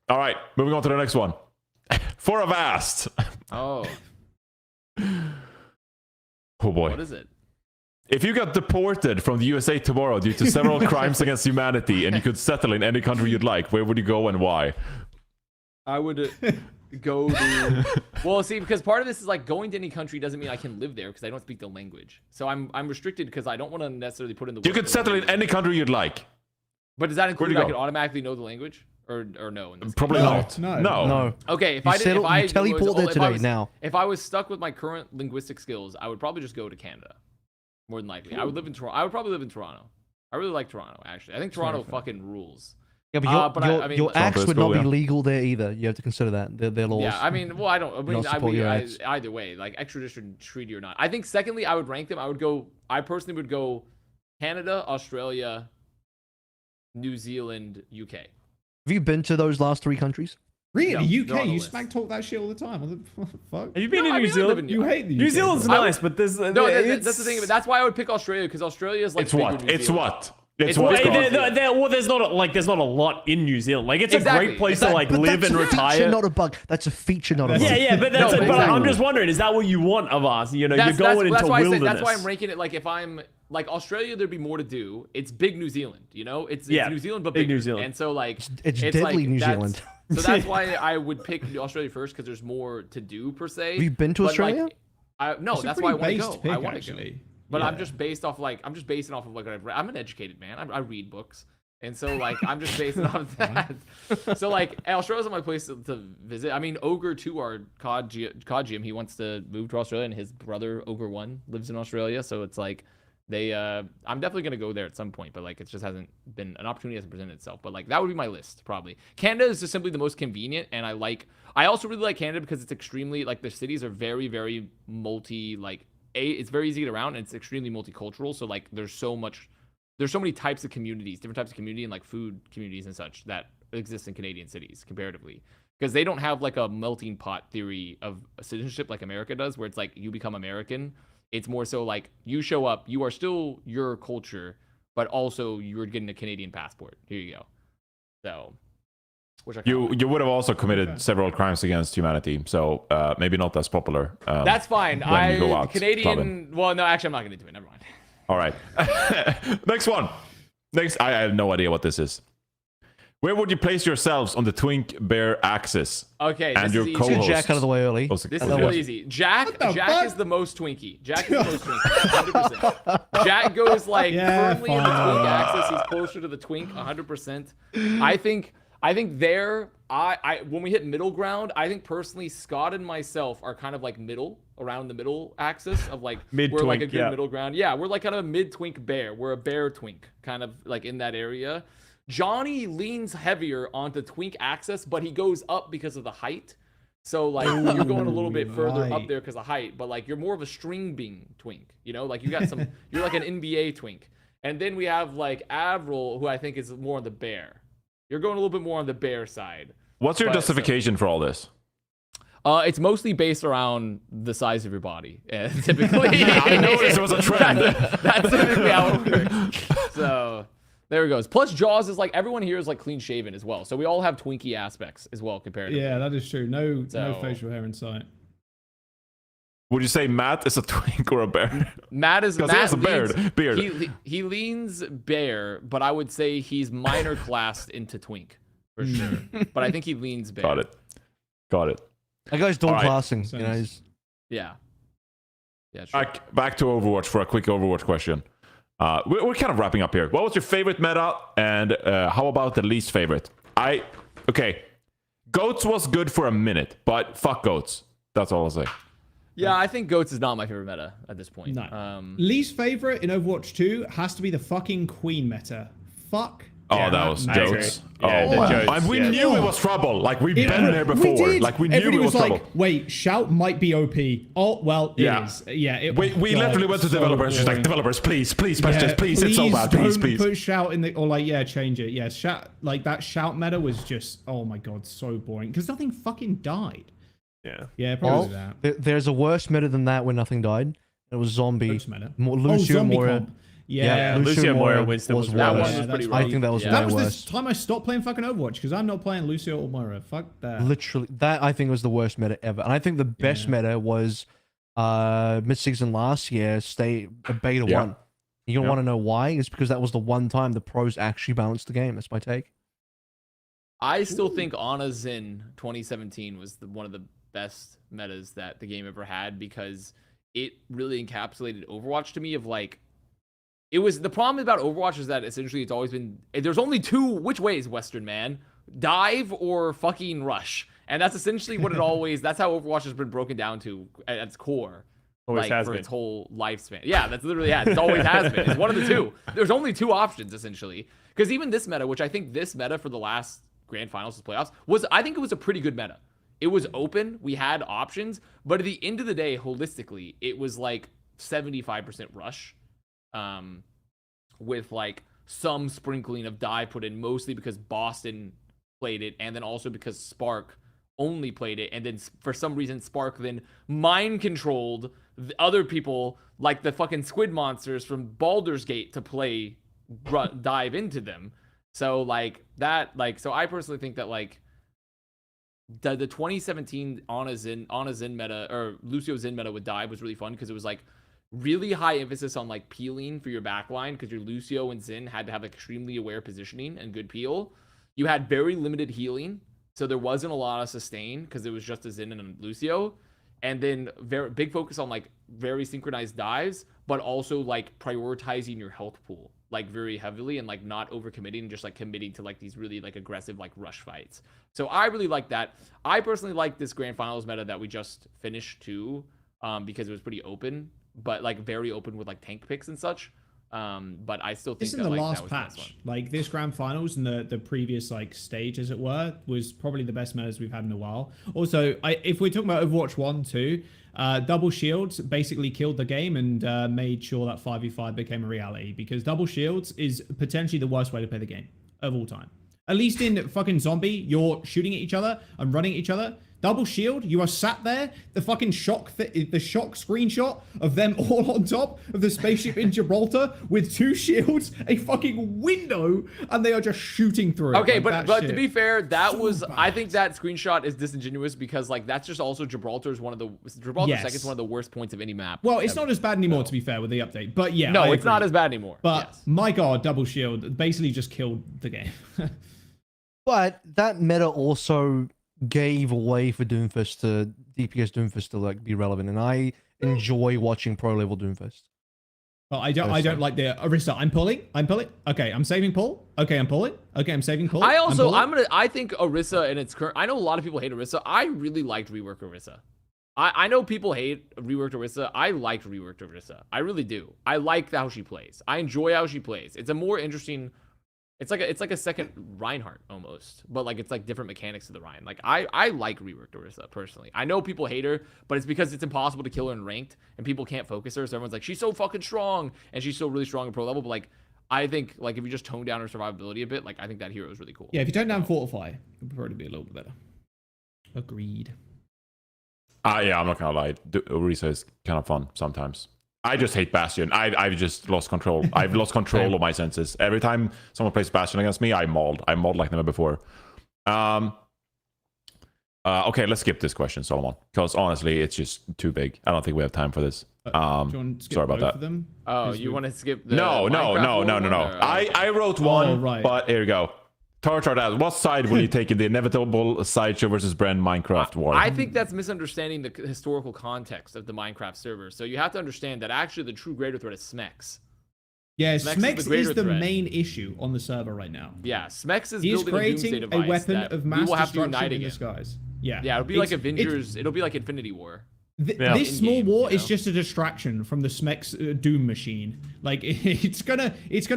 All right, moving on to the next one. For Avast. Oh, Oh boy. what is it? If you got deported from the USA tomorrow due to several crimes against humanity and you could settle in any country you'd like, where would you go and why? I would go to. Well, see, because part of this is like going to any country doesn't mean I can live there because I don't speak the language. So I'm restricted because I don't want to necessarily put in the. You work could to settle learn in the any language. country you'd like. But does that include you I go? could automatically know the language or no? In this Probably case? not. No. No. Okay, if You I did, settle- if I you teleport was- there if I today, was- now. If I was stuck with my current linguistic skills, I would probably just go to Canada. More than likely, I would live in Toronto. I would probably live in Toronto. I really like Toronto, actually. I think Toronto fucking rules. Yeah, but but I mean, your Sounds acts pretty would cool, not yeah. be legal there either. You have to consider that. Their laws. Yeah, I mean, well, I don't. I mean, not support your acts. either way, like extradition treaty or not. I think secondly, I would rank them. I personally would go Canada, Australia, New Zealand, UK. Have you been to those last three countries? Really? No, The they're on UK, the you list. smack talk that shit all the time. What the fuck? Have you been No, to I New mean, I live Zealand? in You hate the New UK. Zealand's I would- nice, but there's No, that's the thing. That's why I would pick Australia, because Australia is like It's bigger what? than New It's Zealand. what? It's It's what? what- Scott? Well, there's not a lot in New Zealand. Like it's a Exactly. great place But to like But live that's and a feature, retire. not a bug. That's a feature, not a bug. Yeah, but that's No, but exactly. I'm just wondering, is that what you want of us? You know, That's you're going into why I wilderness. say, that's why I'm ranking it. Like if I'm like Australia, there'd be more to do. It's big New Zealand, you know. It's New Zealand, but big bigger. New Zealand. And so like It's deadly like, New that's- Zealand. So that's why I would pick Australia first, because there's more to do per se. Have you been to But, Australia? Like, no, It's a that's why I want pretty to based go. pick, I want to actually. go. But I'm Yeah. just based off I'm just basing off of like what I've read. I'm an educated man. I read books. And so like I'm just basing off of that. So like Australia's not my place to visit. I mean, Ogre 2, our COD GM, he wants to move to Australia, and his brother Ogre 1 lives in Australia. So it's like I'm definitely gonna go there at some point, but like it just hasn't been an opportunity hasn't presented itself. But like that would be my list probably. Canada is just simply the most convenient, and I also really like Canada because it's extremely like the cities are very very it's very easy to get around, and it's extremely multicultural. So like there's so many types of communities, different types of community, and like food communities and such that exist in Canadian cities comparatively, because they don't have like a melting pot theory of citizenship like America does, where it's like you become American. It's more so like you show up, you are still your culture, but also you're getting a Canadian passport. Here you go. So, which I kinda like. You would have also committed several crimes against humanity, so maybe not as popular. That's fine. when you go out Canadian. clubbing. Well, no, actually, I'm not gonna do it. Never mind. All right. Next one. I have no idea what this is. Where would you place yourselves on the Twink-Bear axis? Okay, And this your is easy. co-host. Get Jack out of the way early. This is Yeah. really easy. Jack the fuck? is the most Twinkie. Jack is the most Twinkie, 100%. Jack goes like Yeah, firmly in the fine. Twink axis. He's closer to the Twink, 100%. I think there, when we hit middle ground, I think personally Scott and myself are kind of like around the middle axis of like we're like a Mid-Twink, good yeah. middle ground. Yeah, we're like kind of a mid-Twink bear. We're a bear Twink, kind of like in that area. Johnny leans heavier onto Twink axis, but he goes up because of the height. So like you're going a little bit further up right. there because of height, but like you're more of a string bean Twink, you know, like you got some, you're like an NBA Twink. And then we have like AVRL, who I think is more on the bear. You're going a little bit more on the bear side. What's your But, justification for all this? It's mostly based around the size of your body, typically. I noticed it was a trend. That's typically how it works. So there it goes. Plus Jaws is like, everyone here is like clean shaven as well. So we all have Twinkie aspects as well comparatively. Yeah, that is true. No So- facial hair in sight. Would you say Matt is a twink or a bear? Matt is 'Cause he has a leans- beard. He leans bear, but I would say he's minor classed into twink for sure. But I think he leans bear. Got it. That guy's dual Alright. classing. You Sense. know, he's Yeah. Yeah. Sure. Back to Overwatch for a quick Overwatch question. We're kind of wrapping up here. What was your favorite meta, and how about the least favorite? Okay, Goats was good for a minute, but fuck Goats. That's all I'll say. Yeah, I think Goats is not my favorite meta at this point. No. Least favorite in Overwatch 2 has to be the fucking Queen meta. Fuck. Oh, that was I agree. jokes. Yeah, Oh, the wow. jokes, And we yeah. knew it was trouble. Like we've been there We before. did. Like we knew Everybody it was was like, trouble. wait, Shout might be OP. Oh, well, it Yeah. is. Yeah. We God, literally went to so developers. She's like, boring. developers, please, patch Yeah, this, please. It's so bad, please, don't please. Put Shout in the, or like, yeah, change it. Yeah, Shout, like that Shout meta was just, oh my God, so boring. Because nothing fucking died. Yeah. Yeah, probably well, that. there's a worse meta than that when nothing died. It was zombie. Ghost meta. Lucio zombie Moira. comp. Yeah. Lucio Moira Winston was was That worse. one was Yeah, pretty that's- rough. I think that was Yeah. That way was worse. the time I stopped playing fucking Overwatch because I'm not playing Lucio or Moira. Fuck that. Literally, that I think was the worst meta ever. And I think the best meta was mid-season last year, beta Yeah. 1. You don't Yeah. want to know why? It's because that was the one time the pros actually balanced the game. That's my take. I still think Ana Zin 2017 was one of the best metas that the game ever had, because it really encapsulated Overwatch to me of like, it was, the problem about Overwatch is that essentially it's always been, there's only two which ways, Western man, dive or fucking rush. And that's essentially what it always, that's how Overwatch has been broken down to at its core. Always Like has for been. its whole lifespan. Yeah, that's literally, yeah, it always has been. It's one of the two. There's only two options essentially. Because even this meta, which I think this meta for the last grand finals to playoffs was, I think it was a pretty good meta. It was open, we had options, but at the end of the day, holistically, it was like 75% rush. With like some sprinkling of dive put in, mostly because Boston played it, and then also because Spark only played it, and then for some reason Spark then mind controlled the other people like the fucking squid monsters from Baldur's Gate to play dive into them. So like that, like, so I personally think that like the 2017 Ana Zin meta, or Lucio Zin meta with dive, was really fun because it was like really high emphasis on like peeling for your backline, because your Lucio and Zin had to have extremely aware positioning and good peel. You had very limited healing, so there wasn't a lot of sustain because it was just a Zin and a Lucio. And then very big focus on like very synchronized dives, but also like prioritizing your health pool like very heavily, and like not overcommitting, just like committing to like these really like aggressive like rush fights. So I really like that. I personally like this grand finals meta that we just finished too, because it was pretty open, but like very open with like tank picks and such. But I still think this in that, the like, last that was the best patch, one. like this grand finals and the previous like stage, as it were, was probably the best metas we've had in a while. Also, if we're talking about Overwatch 1 too, double shields basically killed the game and made sure that 5v5 became a reality, because double shields is potentially the worst way to play the game of all time. At least in fucking zombie, you're shooting at each other and running at each other. Double shield, you are sat there, the fucking shock screenshot of them all on top of the spaceship in Gibraltar with 2 shields, a fucking window, and they are just shooting through it. Okay, like, but to be fair, that So was, bad. I think that screenshot is disingenuous, because like that's just also Gibraltar's Yes. second is one of the worst points of any map. Well, it's ever. not as bad anymore, to be fair, with the update. But yeah, No, I it's not agree. as bad anymore. But yes. my god, double shield basically just killed the game. But that meta also gave way for Doomfist to DPS Doomfist to like be relevant, and I enjoy watching pro level Doomfist. Well, I don't like the Orisa. I'm pulling. Okay, I'm saving pull. Okay, I'm pulling. Okay, I'm saving pull. I think Orisa in its current, I know a lot of people hate Orisa. I really liked rework Orisa. I know people hate reworked Orisa. I liked reworked Orisa. I really do. I like how she plays. I enjoy how she plays. It's a more interesting, it's like a second Reinhardt almost, but like it's like different mechanics to the Ryan. Like I like reworked Orisa personally. I know people hate her, but it's because it's impossible to kill her in ranked and people can't focus her. So everyone's like, she's so fucking strong, and she's still really strong in pro level. But like, I think like if you just tone down her survivability a bit, like I think that hero is really cool. Yeah, if you turn down Fortify, it would probably be a little bit better. Agreed. Yeah, I'm not gonna lie. Orisa is kind of fun sometimes. I just hate Bastion. I've just lost control. I've lost control of my senses. Every time someone plays Bastion against me, I mauled like never before. Okay, let's skip this question, Solomon, because honestly, it's just too big. I don't think we have time for this. Do you want to skip sorry about both that. of them? Oh, you want to skip the No. Minecraft one, or- I wrote one, right. but here we go. Tartar asked, what side will you take in the inevitable Sideshow versus Bren Minecraft war? I think that's misunderstanding the historical context of the Minecraft server. So you have to understand that actually the true greater threat is Smex. Yeah, Smex is Smex the is greater the threat. main issue on the server right now. Yeah, Smex is He is building a doomsday creating a device weapon that of we mass will have to destruction unite in again. disguise. Yeah, Yeah, it'll be like Avengers. It'll be like Infinity War. This small In-game, war you is know? just a distraction from the Smex Doom machine. Like it's gonna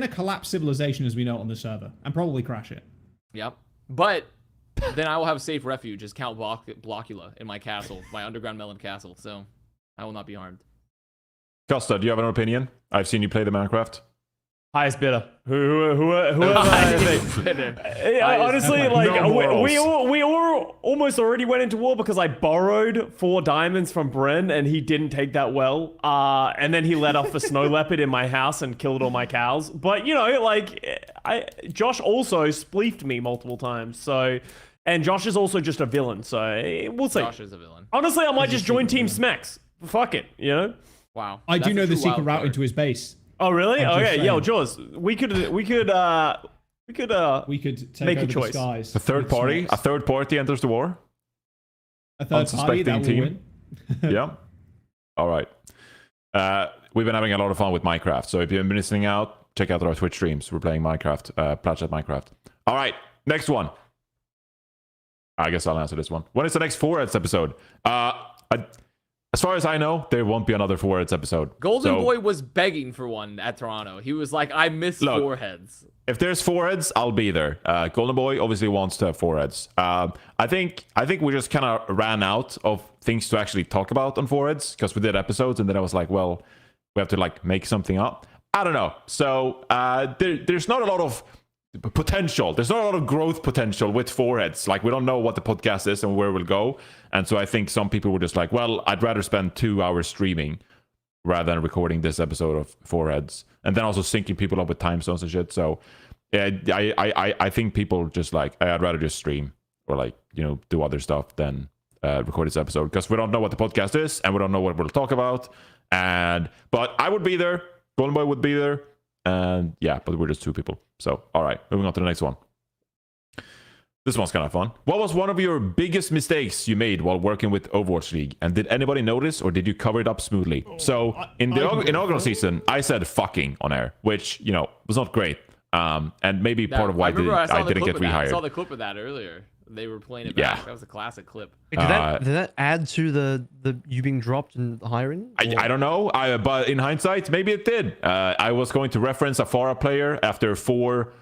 collapse civilization as we know it on the server and probably crash it. Yep. But then I will have safe refuge as Count Blockula in my castle, my underground melon castle. So I will not be harmed. Custa, do you have an opinion? I've seen you play the Minecraft. Highest bidder. Whoever. Honestly, like No we all almost already went into war because I borrowed 4 diamonds from Bren and he didn't take that well. And then he let off the snow leopard in my house and killed all my cows. But you know, like Josh also spleefed me multiple times. So, and Josh is also just a villain. So we'll see. Josh is a villain. Honestly, I might just join Team Smex. Fuck it, you know. Wow. I That's do a know the true secret wild route card. into his base. Oh really? I'm just Okay, yo, saying. Jaws. We could We could take Make a over the choice. skies. A third with party? Smex. A third party enters the war? A third party that will unsuspecting win. Yeah. All right. We've been having a lot of fun with Minecraft. So if you've been listening out, check out our Twitch streams. We're playing Minecraft, Plat Chat Minecraft. All right. Next one. I guess I'll answer this one. When is the next 4Heads episode? As far as I know, there won't be another 4Heads episode. Golden So, Boy was begging for one at Toronto. He was like, I miss Look. 4Heads. If there's 4Heads, I'll be there. Golden Boy obviously wants to have 4Heads. I think we just kind of ran out of things to actually talk about on 4Heads because we did episodes, and then I was like, well, we have to like make something up. I don't know. So there's not a lot of potential. There's not a lot of growth potential with foreheads. Like, we don't know what the podcast is and where we'll go. And so I think some people were just like, well, I'd rather spend 2 hours streaming rather than recording this episode of foreheads, and then also syncing people up with time zones and shit. So yeah, I think people just like, I'd rather just stream or like, you know, do other stuff than record this episode, because we don't know what the podcast is and we don't know what we'll talk about. But I would be there, Golden Boy would be there, and yeah, but we're just 2 people. So all right, moving on to the next one. This one's kind of fun. What was one of your biggest mistakes you made while working with Overwatch League? And did anybody notice, or did you cover it up smoothly? So in the inaugural season, I said fucking on air, which, you know, was not great. And maybe part of why I didn't get rehired. I saw the clip of that earlier. They were playing it back. Yeah. That was a classic clip. Wait, did that add to the you being dropped and hiring? I don't know. But in hindsight, maybe it did. I was going to reference a Farah player after four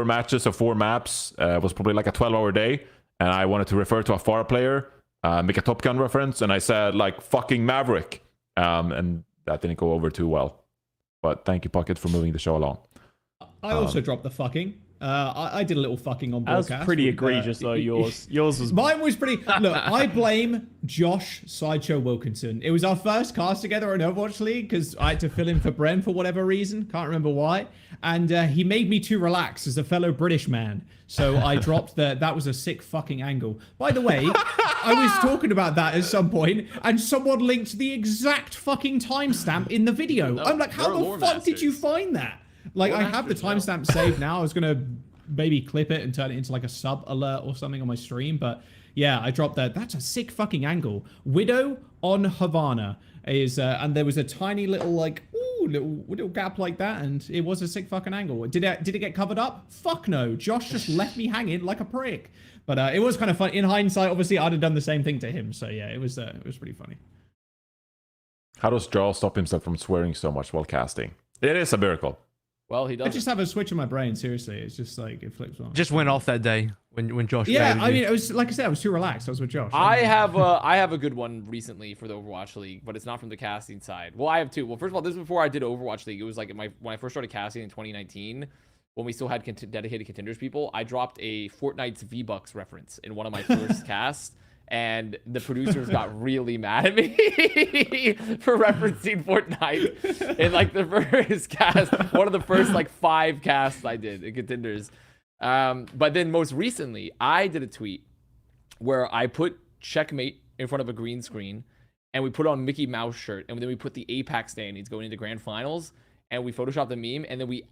matches of 4 maps. It was probably like a 12-hour day, and I wanted to refer to a Farah player, make a Top Gun reference, and I said like fucking Maverick, and that didn't go over too well. But thank you, Pocket, for moving the show along. I also dropped the fucking. I did a little fucking on That was broadcast. pretty egregious, though, yours. Yours was... Mine was pretty... Look, I blame Josh Sideshow Wilkinson. It was our first cast together in Overwatch League because I had to fill in for Bren for whatever reason. Can't remember why. And he made me too relaxed as a fellow British man. So I dropped that was a sick fucking angle. By the way, I was talking about that at some point, and someone linked the exact fucking timestamp in the video. I'm like, how the fuck did you find that? Like, I have the timestamp saved now. I was going to maybe clip it and turn it into like a sub alert or something on my stream. But yeah, I dropped that. That's a sick fucking angle. Widow on Havana is, and there was a tiny little like, little gap like that. And it was a sick fucking angle. Did it get covered up? Fuck no. Josh just left me hanging like a prick. But it was kind of fun. In hindsight, obviously, I'd have done the same thing to him. So yeah, it was pretty funny. How does Joel stop himself from swearing so much while casting? It is a miracle. Well, he does. I just have a switch in my brain. Seriously, it's just like it flips on. Just went off that day when Josh. Yeah, I mean, it was like I said, I was too relaxed. I was with Josh. I have a good one recently for the Overwatch League, but it's not from the casting side. Well, I have 2. Well, first of all, this is before I did Overwatch League. It was like when I first started casting in 2019, when we still had dedicated contenders people. I dropped a Fortnite's V-Bucks reference in one of my first casts. And the producers got really mad at me for referencing Fortnite in like the first cast, one of the first like 5 casts I did in contenders. But then most recently, I did a tweet where I put checkmate in front of a green screen, and we put on Mickey Mouse shirt, and then we put the APAC standings going into grand finals, and we photoshopped the meme, and then we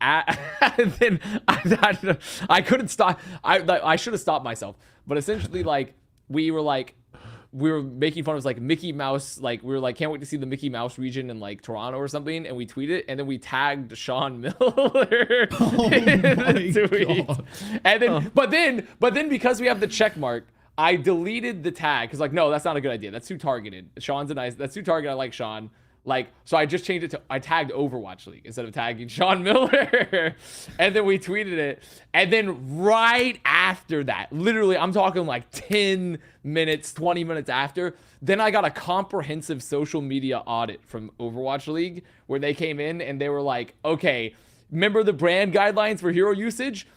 then I couldn't stop. I should have stopped myself, but essentially like. We were making fun of like Mickey Mouse, like we were like, can't wait to see the Mickey Mouse region in like Toronto or something, and we tweeted, and then we tagged Sean Miller in the tweet. God. And then, but then because we have the check mark, I deleted the tag because like, no, that's not a good idea. That's too targeted. That's too targeted. I like Sean. Like, so I just changed it to, I tagged Overwatch League instead of tagging Sean Miller. And then we tweeted it. And then right after that, literally, I'm talking like 10 minutes, 20 minutes after, then I got a comprehensive social media audit from Overwatch League where they came in and they were like, okay, remember the brand guidelines for hero usage?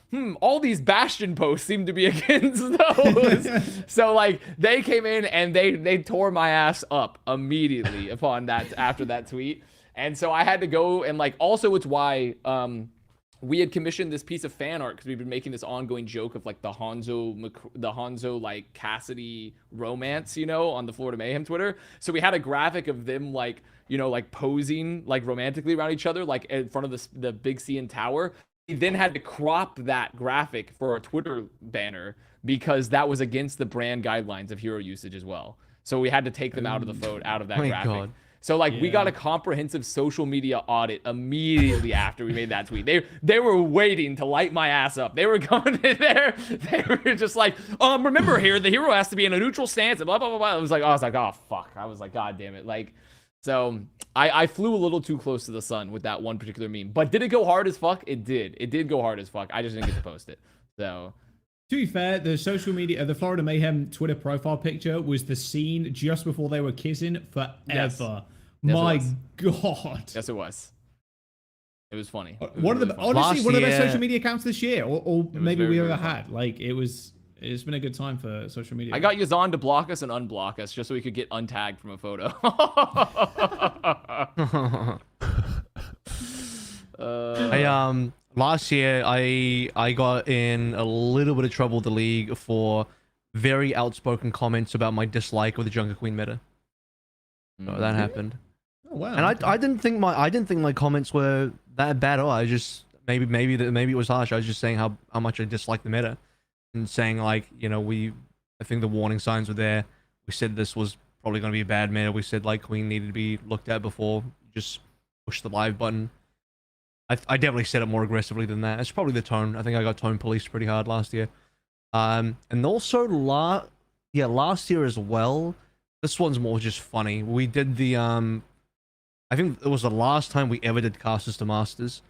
All these Bastion posts seem to be against those. So like they came in and they tore my ass up immediately upon that, after that tweet. And so I had to go, and like, also it's why we had commissioned this piece of fan art because we've been making this ongoing joke of like the Hanzo like Cassidy romance, you know, on the Florida Mayhem Twitter. So we had a graphic of them like, you know, like posing like romantically around each other, like in front of the big CN tower. We then had to crop that graphic for a Twitter banner because that was against the brand guidelines of hero usage as well. So we had to take them out of that graphic. God. So like we got a comprehensive social media audit immediately after we made that tweet. They were waiting to light my ass up. They were going in there. They were just like, remember here, the hero has to be in a neutral stance and blah, blah, blah, blah. I was like, oh, fuck. I was like, God damn it. Like, so I flew a little too close to the sun with that one particular meme. But did it go hard as fuck? It did. It did go hard as fuck. I just didn't get to post it. So... To be fair, the social media, the Florida Mayhem Twitter profile picture was the scene just before they were kissing forever. Yes. My God. Yes, it was. It was funny. It was One of the really funny. honestly one of the best year- social media accounts this year, or maybe very, we very ever fun. had. Like it's been a good time for social media. I got Yazan to block us and unblock us just so we could get untagged from a photo. Last year I got in a little bit of trouble with the league for very outspoken comments about my dislike of the Junker Queen meta. So that happened. Oh, wow. And I didn't think my comments were that bad at all. I just maybe it was harsh. I was just saying how much I dislike the meta, and saying like, you know, I think the warning signs were there. We said this was probably going to be a bad meta. We said like Queen needed to be looked at before you just push the live button. I definitely said it more aggressively than that. It's probably the tone. I think I got tone policed pretty hard last year. And also last year as well. This one's more just funny. We did the I think it was the last time we ever did Casters to Masters,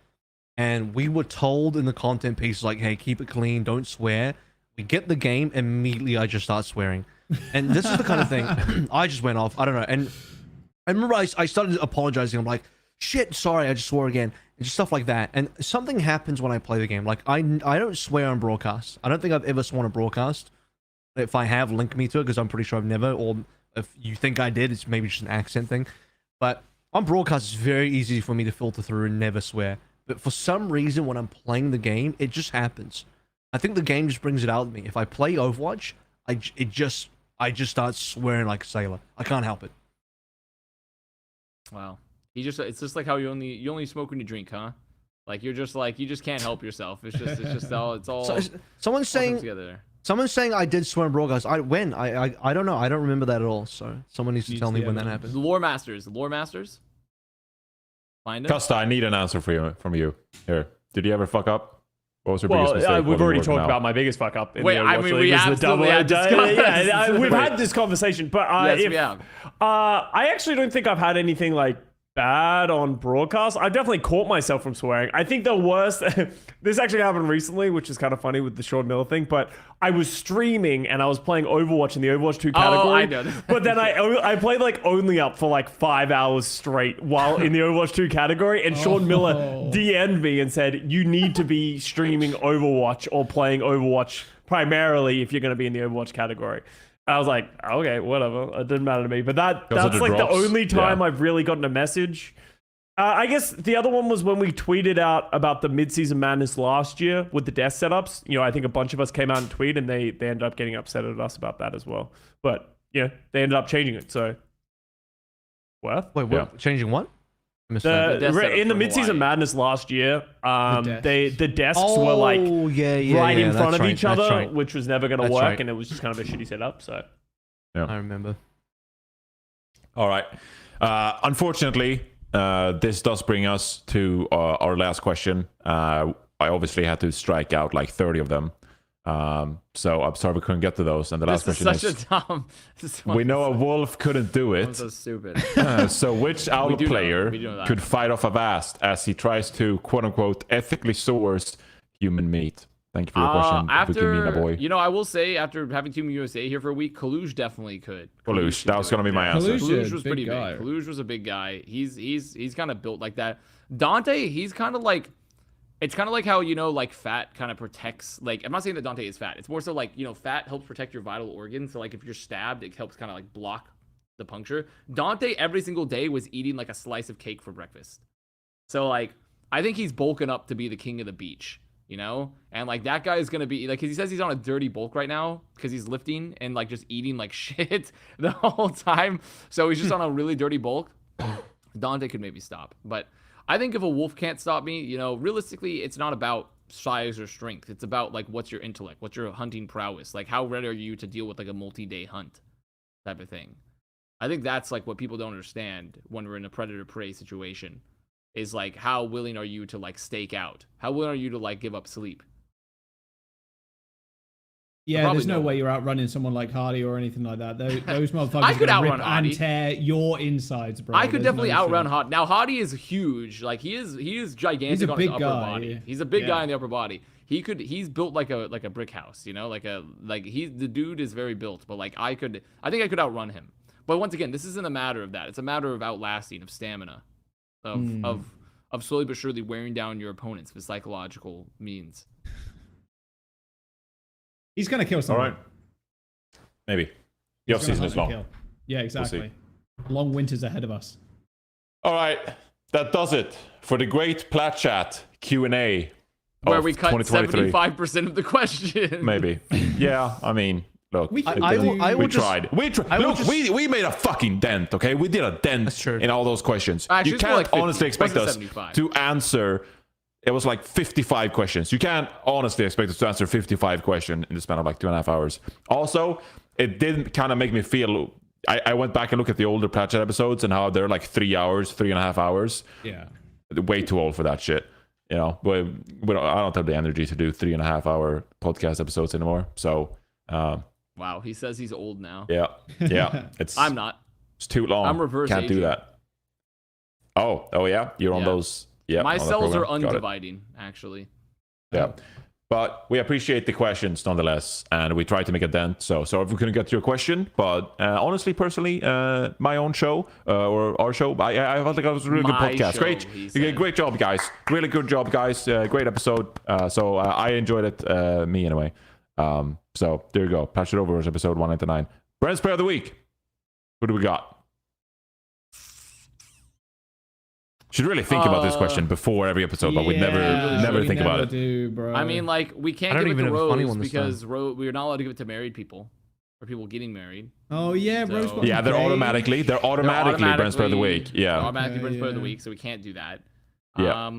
and we were told in the content piece like, hey, keep it clean, don't swear. We get the game, immediately I just start swearing. And this is the kind of thing I just went off. I don't know. And I remember I started apologizing. I'm like, shit, sorry, I just swore again. And just stuff like that. And something happens when I play the game. Like, I don't swear on broadcast. I don't think I've ever sworn on broadcast. If I have, link me to it, because I'm pretty sure I've never. Or if you think I did, it's maybe just an accent thing. But on broadcast, it's very easy for me to filter through and never swear. But for some reason, when I'm playing the game, it just happens. I think the game just brings it out of me. If I play Overwatch, I just start swearing like a sailor. I can't help it. Wow. It's just like how you only smoke when you drink, huh? Like you just can't help yourself. It's all Someone's saying together. Someone's saying I did swear on broadcast. I don't know. I don't remember that at all. So someone needs to tell me when that happened. The lore masters. Find it. Custa, I need an answer from you. Here, did you ever fuck up? What was your biggest mistake? We've What are you already working talked out? about my biggest fuck up. Wait, I mean, we absolutely had this conversation. We've had this conversation, but Yes, we have. I actually don't think I've had anything like bad on broadcast. I definitely caught myself from swearing. I think the worst, this actually happened recently, which is kind of funny with the Sean Miller thing, but I was streaming and I was playing Overwatch in the Overwatch 2 category. Oh, I know. But then I played like only up for like 5 hours straight while in the Overwatch 2 category, and Sean Miller DM'd me and said, you need to be streaming Overwatch or playing Overwatch primarily if you're going to be in the Overwatch category. I was like, okay, whatever. It didn't matter to me. But that's like the only time I've really gotten a message. I guess the other one was when we tweeted out about the mid-season madness last year with the desk setups. You know, I think a bunch of us came out and tweeted, and they ended up getting upset at us about that as well. But yeah, they ended up changing it. So, Wait, what? Changing what? In the mid-season madness last year, the desks were like right in front of each other, which was never going to work, and it was just kind of a shitty setup. So, yeah, I remember. All right. Unfortunately, this does bring us to our last question. I obviously had to strike out like 30 of them. So I'm sorry we couldn't get to those. And the last question is, we know a wolf couldn't do it. I'm so stupid. So which owl player could fight off Avast as he tries to quote unquote ethically source human meat? Thank you for your question. You know, I will say after having Team USA here for a week, Kaluj definitely could. Kaluj, that was going to be my answer. Kaluj was pretty big. Kaluj was a big guy. He's kind of built like that. Dante, he's kind of like, it's kind of like how, you know, like fat kind of protects, like, I'm not saying that Dante is fat. It's more so like, you know, fat helps protect your vital organs. So like if you're stabbed, it helps kind of like block the puncture. Dante every single day was eating like a slice of cake for breakfast. So like, I think he's bulking up to be the king of the beach, you know? And like that guy is going to be like, cause he says he's on a dirty bulk right now because he's lifting and like just eating like shit the whole time. So he's just on a really dirty bulk. Dante could maybe stop, but I think if a wolf can't stop me, you know, realistically, it's not about size or strength. It's about like, what's your intellect? What's your hunting prowess? Like, how ready are you to deal with like a multi-day hunt type of thing? I think that's like what people don't understand when we're in a predator-prey situation is like, how willing are you to like stake out? How willing are you to like give up sleep? Yeah, there's no way you're outrunning someone like Hardy or anything like that. Those motherfuckers I could outrun rip Hardy and tear your insides, bro. I could definitely outrun Hardy. Now Hardy is huge. Like he is gigantic. He's a on big his upper guy. body. He's a big guy in the upper body. He's built like a brick house, you know, the dude is very built, but like I think I could outrun him. But once again, this isn't a matter of that. It's a matter of outlasting, of stamina, of of slowly but surely wearing down your opponents with psychological means. He's gonna kill All someone. right. Maybe. The He's off gonna season hunt is and long. kill. Yeah, exactly. Long winters ahead of us. All right. That does it for the great Plat Chat Q&A. Where of we cut 2023. 75% of the question. Maybe. Yeah, I mean, look. We can I do- will We just- tried. We tried. I will Look, just- we made a fucking dent, okay? We did a dent That's true. in all those questions. Actually, You it's more can't like 50. honestly expect Wasn't us 75. to answer. It was like 55 questions. You can't honestly expect us to answer 55 questions in the span of like 2.5 hours. Also, it did kind of make me feel. I went back and looked at the older Plat Chat episodes and how they're like 3 hours, 3.5 hours. Yeah. Way too old for that shit. You know, I don't have the energy to do 3.5 hour podcast episodes anymore. So, Wow, he says he's old now. yeah, it's I'm not. it's too long. I'm reverse Can't do aging. that. Oh yeah, you're on Yeah. those. Yeah, My on that cells are program. Got it. undividing, actually. Yeah. But we appreciate the questions nonetheless, and we try to make a dent. So if we couldn't get to your question, but honestly, personally, my own show or our show, I felt like it was a really good My podcast. show, he said. Great job, guys. Really good job, guys. Great episode. So I enjoyed it. Me anyway. So there you go. Patch it over as episode 199. Brent's player of the week. Who do we got? Should really think about this question before every episode, but we never we think about it. Do, bro. I mean, like, we can't I don't give it even to have a funny Rose one this because we're not allowed to give it to married people or people getting married. oh yeah, Rose. So- got Yeah, they're engaged. automatically Brent's player of the week. They're Yeah. automatically Yeah, Brent's player of the yeah. week, so we can't do that. Yeah.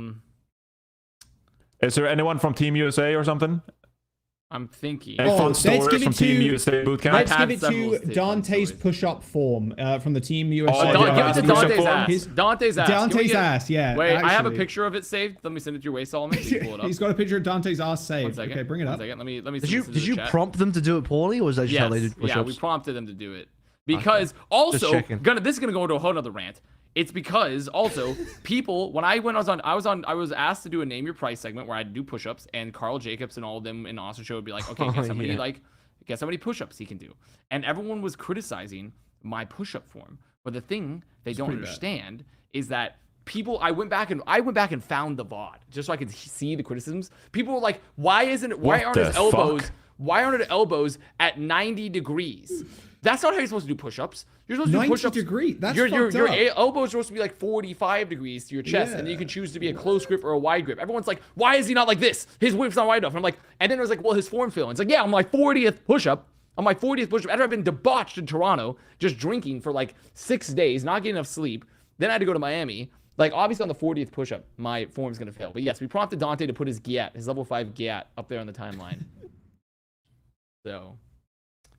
Is there anyone from Team USA or something? I'm thinking. Any Oh, fun let's stories give it from Team to- USA bootcamp? Let's had give it several to fun Dante's stories. push-up form from the Team USA. Oh, Give yeah, it to push-up Dante's form. ass. His- Dante's ass. Can we Dante's get- ass, yeah. Wait, I have a actually. picture of it saved. Let me send it your way, Solomon. So you can pull it up. He's got a picture of Dante's ass One saved. second. Okay, bring it One up. second. Let me Did send you this into the chat. prompt them to do it poorly, or was that just how they did push-ups? Yeah, we prompted them to do it. Because also, checking. this is gonna go into a whole other rant. It's because also people when I was asked to do a name your price segment where I had to do push-ups, and Carl Jacobs and all of them in Austin show would be like, okay, guess how many guess how many push-ups he can do. And everyone was criticizing my push-up form. But the thing they don't pretty bad. understand is that people I went back and found the VOD just so I could see the criticisms. People were like, why What aren't the his elbows fuck? why aren't his elbows at 90 degrees? That's not how you're supposed to do push-ups. You're supposed to do 90 push-ups. degree? That's your fucked up. elbows are supposed to be like 45 degrees to your chest, and then you Yeah. can choose to be a close grip or a wide grip. Everyone's like, why is he not like this? His whip's not wide enough. And I'm like, and then it was like, well, his form failing. It's like, yeah, on my 40th push-up, after I've been debauched in Toronto, just drinking for like 6 days, not getting enough sleep. Then I had to go to Miami. Like, obviously on the 40th push-up, my form's gonna fail. But yes, we prompted Dante to put his level 5 GAT up there on the timeline. So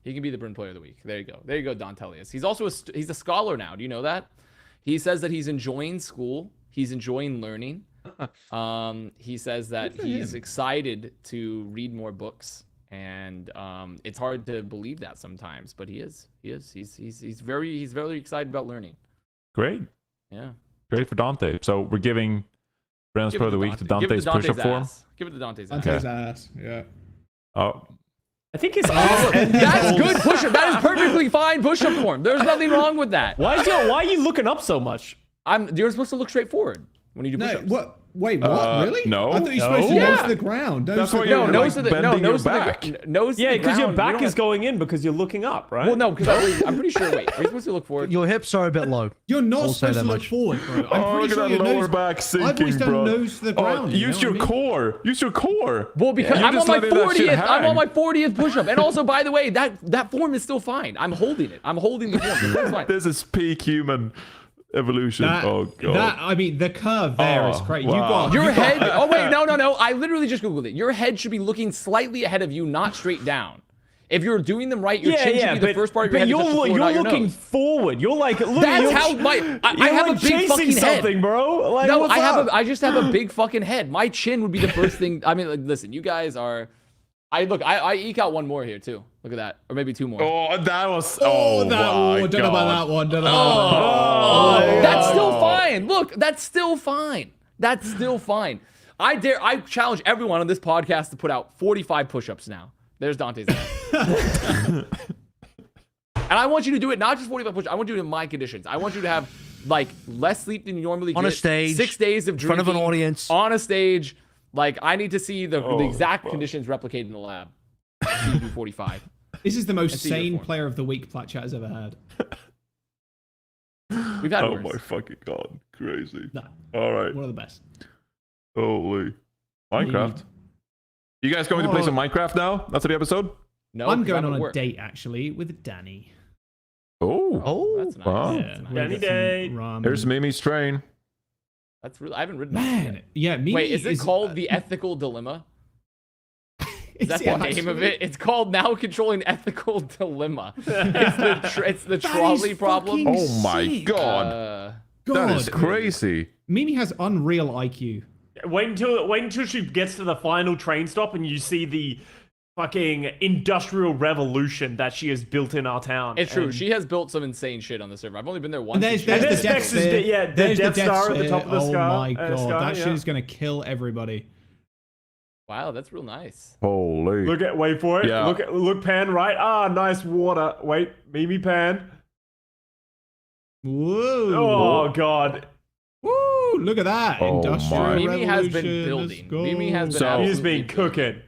he can be the Bren player of the week. There you go, Dantelius. He's also he's a scholar now. Do you know that? He says that he's enjoying school. He's enjoying learning. He says that he's excited to read more books, and it's hard to believe that sometimes, but he is. He's very excited about learning. Great. Yeah. Great for Dante. So we're giving Brent's Give player it of the to week to Dante. Give it Dante's push-up form. ass. Give it to Dante's ass. Dante's ass. Yeah. Oh, I think his ass and his That's balls- good push-up. That is perfectly fine push-up form. There's nothing wrong with that. Why are you looking up so much? You're supposed to look straight forward when you do No, push-ups. what? Wait, what? Really? no. I thought you were supposed to No. nose Yeah. to the ground. That's to why the you're ground. like nose to the bending nose your to back. the nose to Yeah, the because your ground. You back don't is have- going in because you're looking up, right? Well, no, because I'm pretty sure. Wait, are you supposed to look forward? Your hips are a bit low. You're not I'll say supposed to that look much. forward, bro. I'm Oh, pretty look sure at your that lower nose. back sinking, I've always done bro. nose to the ground. you use know your what I mean? core. Use your core. Well, because You're I'm on just my letting that shit 40th. I'm on hang. my 40th push-up, and also, by the way, that form is still fine. I'm holding it. I'm holding the form. It's fine. This is peak human evolution. Oh god. I mean, the curve there is Oh, great. wow. Your head. Oh wait, no. I literally just googled it. Your head should be looking slightly ahead of you, not straight down. If you're doing them right, your chin should be the first part of your head. But to touch the floor, you're not your looking nose. forward. You're like, look, That's you're, how I you're have like a big chasing fucking something, head. bro. Like, No, what's up? I just have a big fucking head. My chin would be the first thing. I mean, like, listen, you guys are. I eke out one more here too. Look at that, or maybe two more. Oh, that was. Oh, Oh, that my one. Don't know about God. that one. Don't know about that one. That's still fine. Look, that's still fine. That's still fine. I challenge everyone on this podcast to put out 45 push-ups now. There's Dante's ass. And I want you to do it not just 45 push-ups. I want you to do it in my conditions. I want you to have like less sleep than you normally On a get. stage, 6 days of in drinking. front of an audience. On a stage. Like, I need to see the Oh, exact fuck. conditions replicated in the lab. CU 45. This is the most And see sane uniform. player of the week Plat Chat has ever had. We've had Oh worse. my fucking god, crazy. No, All right, one of the best. holy Minecraft. You guys going to play some Minecraft now after the episode? No, I'm 'cause going at on a work. date actually with Danny. Oh, Oh, That's nice. wow. Yeah, That's, nice. we're gonna Danny get some date. ramen. Here's Mimi's train. That's really. I haven't ridden that Man, yet. yeah. Mimi Wait, is it called the ethical dilemma? Is that the name of it? It's called now controlling ethical dilemma. It's the trolley problem. fucking Oh my sick. god, God, that is crazy. Mimi has unreal IQ. Wait until she gets to the final train stop and you see the fucking industrial revolution that she has built in our town. It's true. And- She has built some insane shit on the server. I've only been there once. And there's and the she- there's Death Texas, Sphere. yeah, the There's Death Star at the Sphere. top of the Oh sky. my god, sky, that shit yeah. is gonna kill everybody. Wow, that's real nice. Holy. Wait for it. Yeah. Look, pan right. Ah, nice water. Wait, Mimi pan. Whoa! Oh god. Woo! Look at that. Oh Industrial my. Mimi has been revolution. building. Let's go. Mimi has been So- absolutely He's been building. cooking.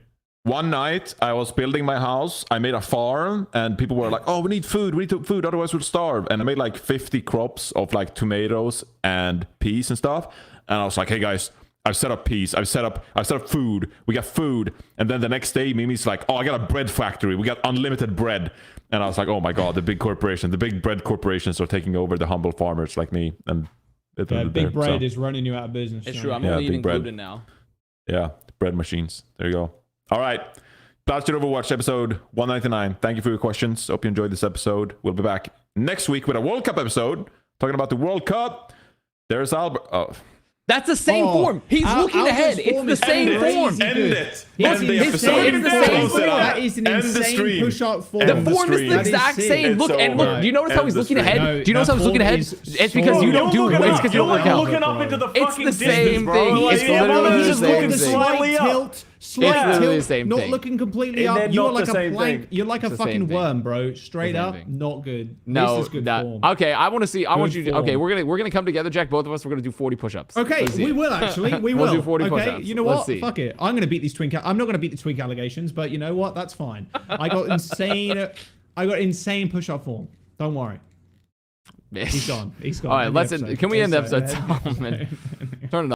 One night, I was building my house. I made a farm, and people were like, "Oh, we need food. We need food, otherwise we'll starve." And I made like 50 crops of like tomatoes and peas and stuff. And I was like, "Hey guys, I've set up peas. I've set up food. We got food." And then the next day, Mimi's like, "Oh, I got a bread factory. We got unlimited bread." And I was like, "Oh my god, the big bread corporations are taking over the humble farmers like me." And Big Bread is running you out of business. It's Johnny. true. I'm Yeah, only big eating bread. gluten now. Yeah, bread machines. There you go. All right. PLATCHAT Overwatch episode 199. Thank you for your questions. Hope you enjoyed this episode. We'll be back next week with a World Cup episode talking about the World Cup. There's Albert. Oh. That's the same Oh, form. He's looking Albert's ahead. It's form the is same crazy form. good. End it. Yes, End the it's episode. insane. Close it up. That is an End the insane stream. push-up form. The End the form is stream. the That is exact sick. same. It's Look, and look. over. Do you notice how End he's the looking stream. ahead? No, Do you notice that how he's looking form ahead? is It's because so you don't do. You're looking It's up. because you don't work You're out. looking up into the It's fucking the distance, same bro. thing. Like, It's yeah, literally he's the just same looking thing. slightly up. tilt, It's slight literally the tilt, same not thing. looking completely And up. then You're not like the a same plank. thing. You're like a It's the same fucking thing. worm, bro. Straight same up, thing. not good. No, This is good that, form. okay. I want to see. I want Good you. Okay, form. we're gonna come together, Jack. Both of us. We're gonna do 40 push-ups. Okay, Let's see we it. will actually. We We'll will. do 40 okay, push-ups. you know Let's what? see. Fuck it. I'm gonna beat these twink. I'm not gonna beat the twink allegations, but you know what? That's fine. I got insane push-up form. Don't worry. He's gone. He's gone. All right, End the let's end. episode. Can we end the End the episode? episode. Turn it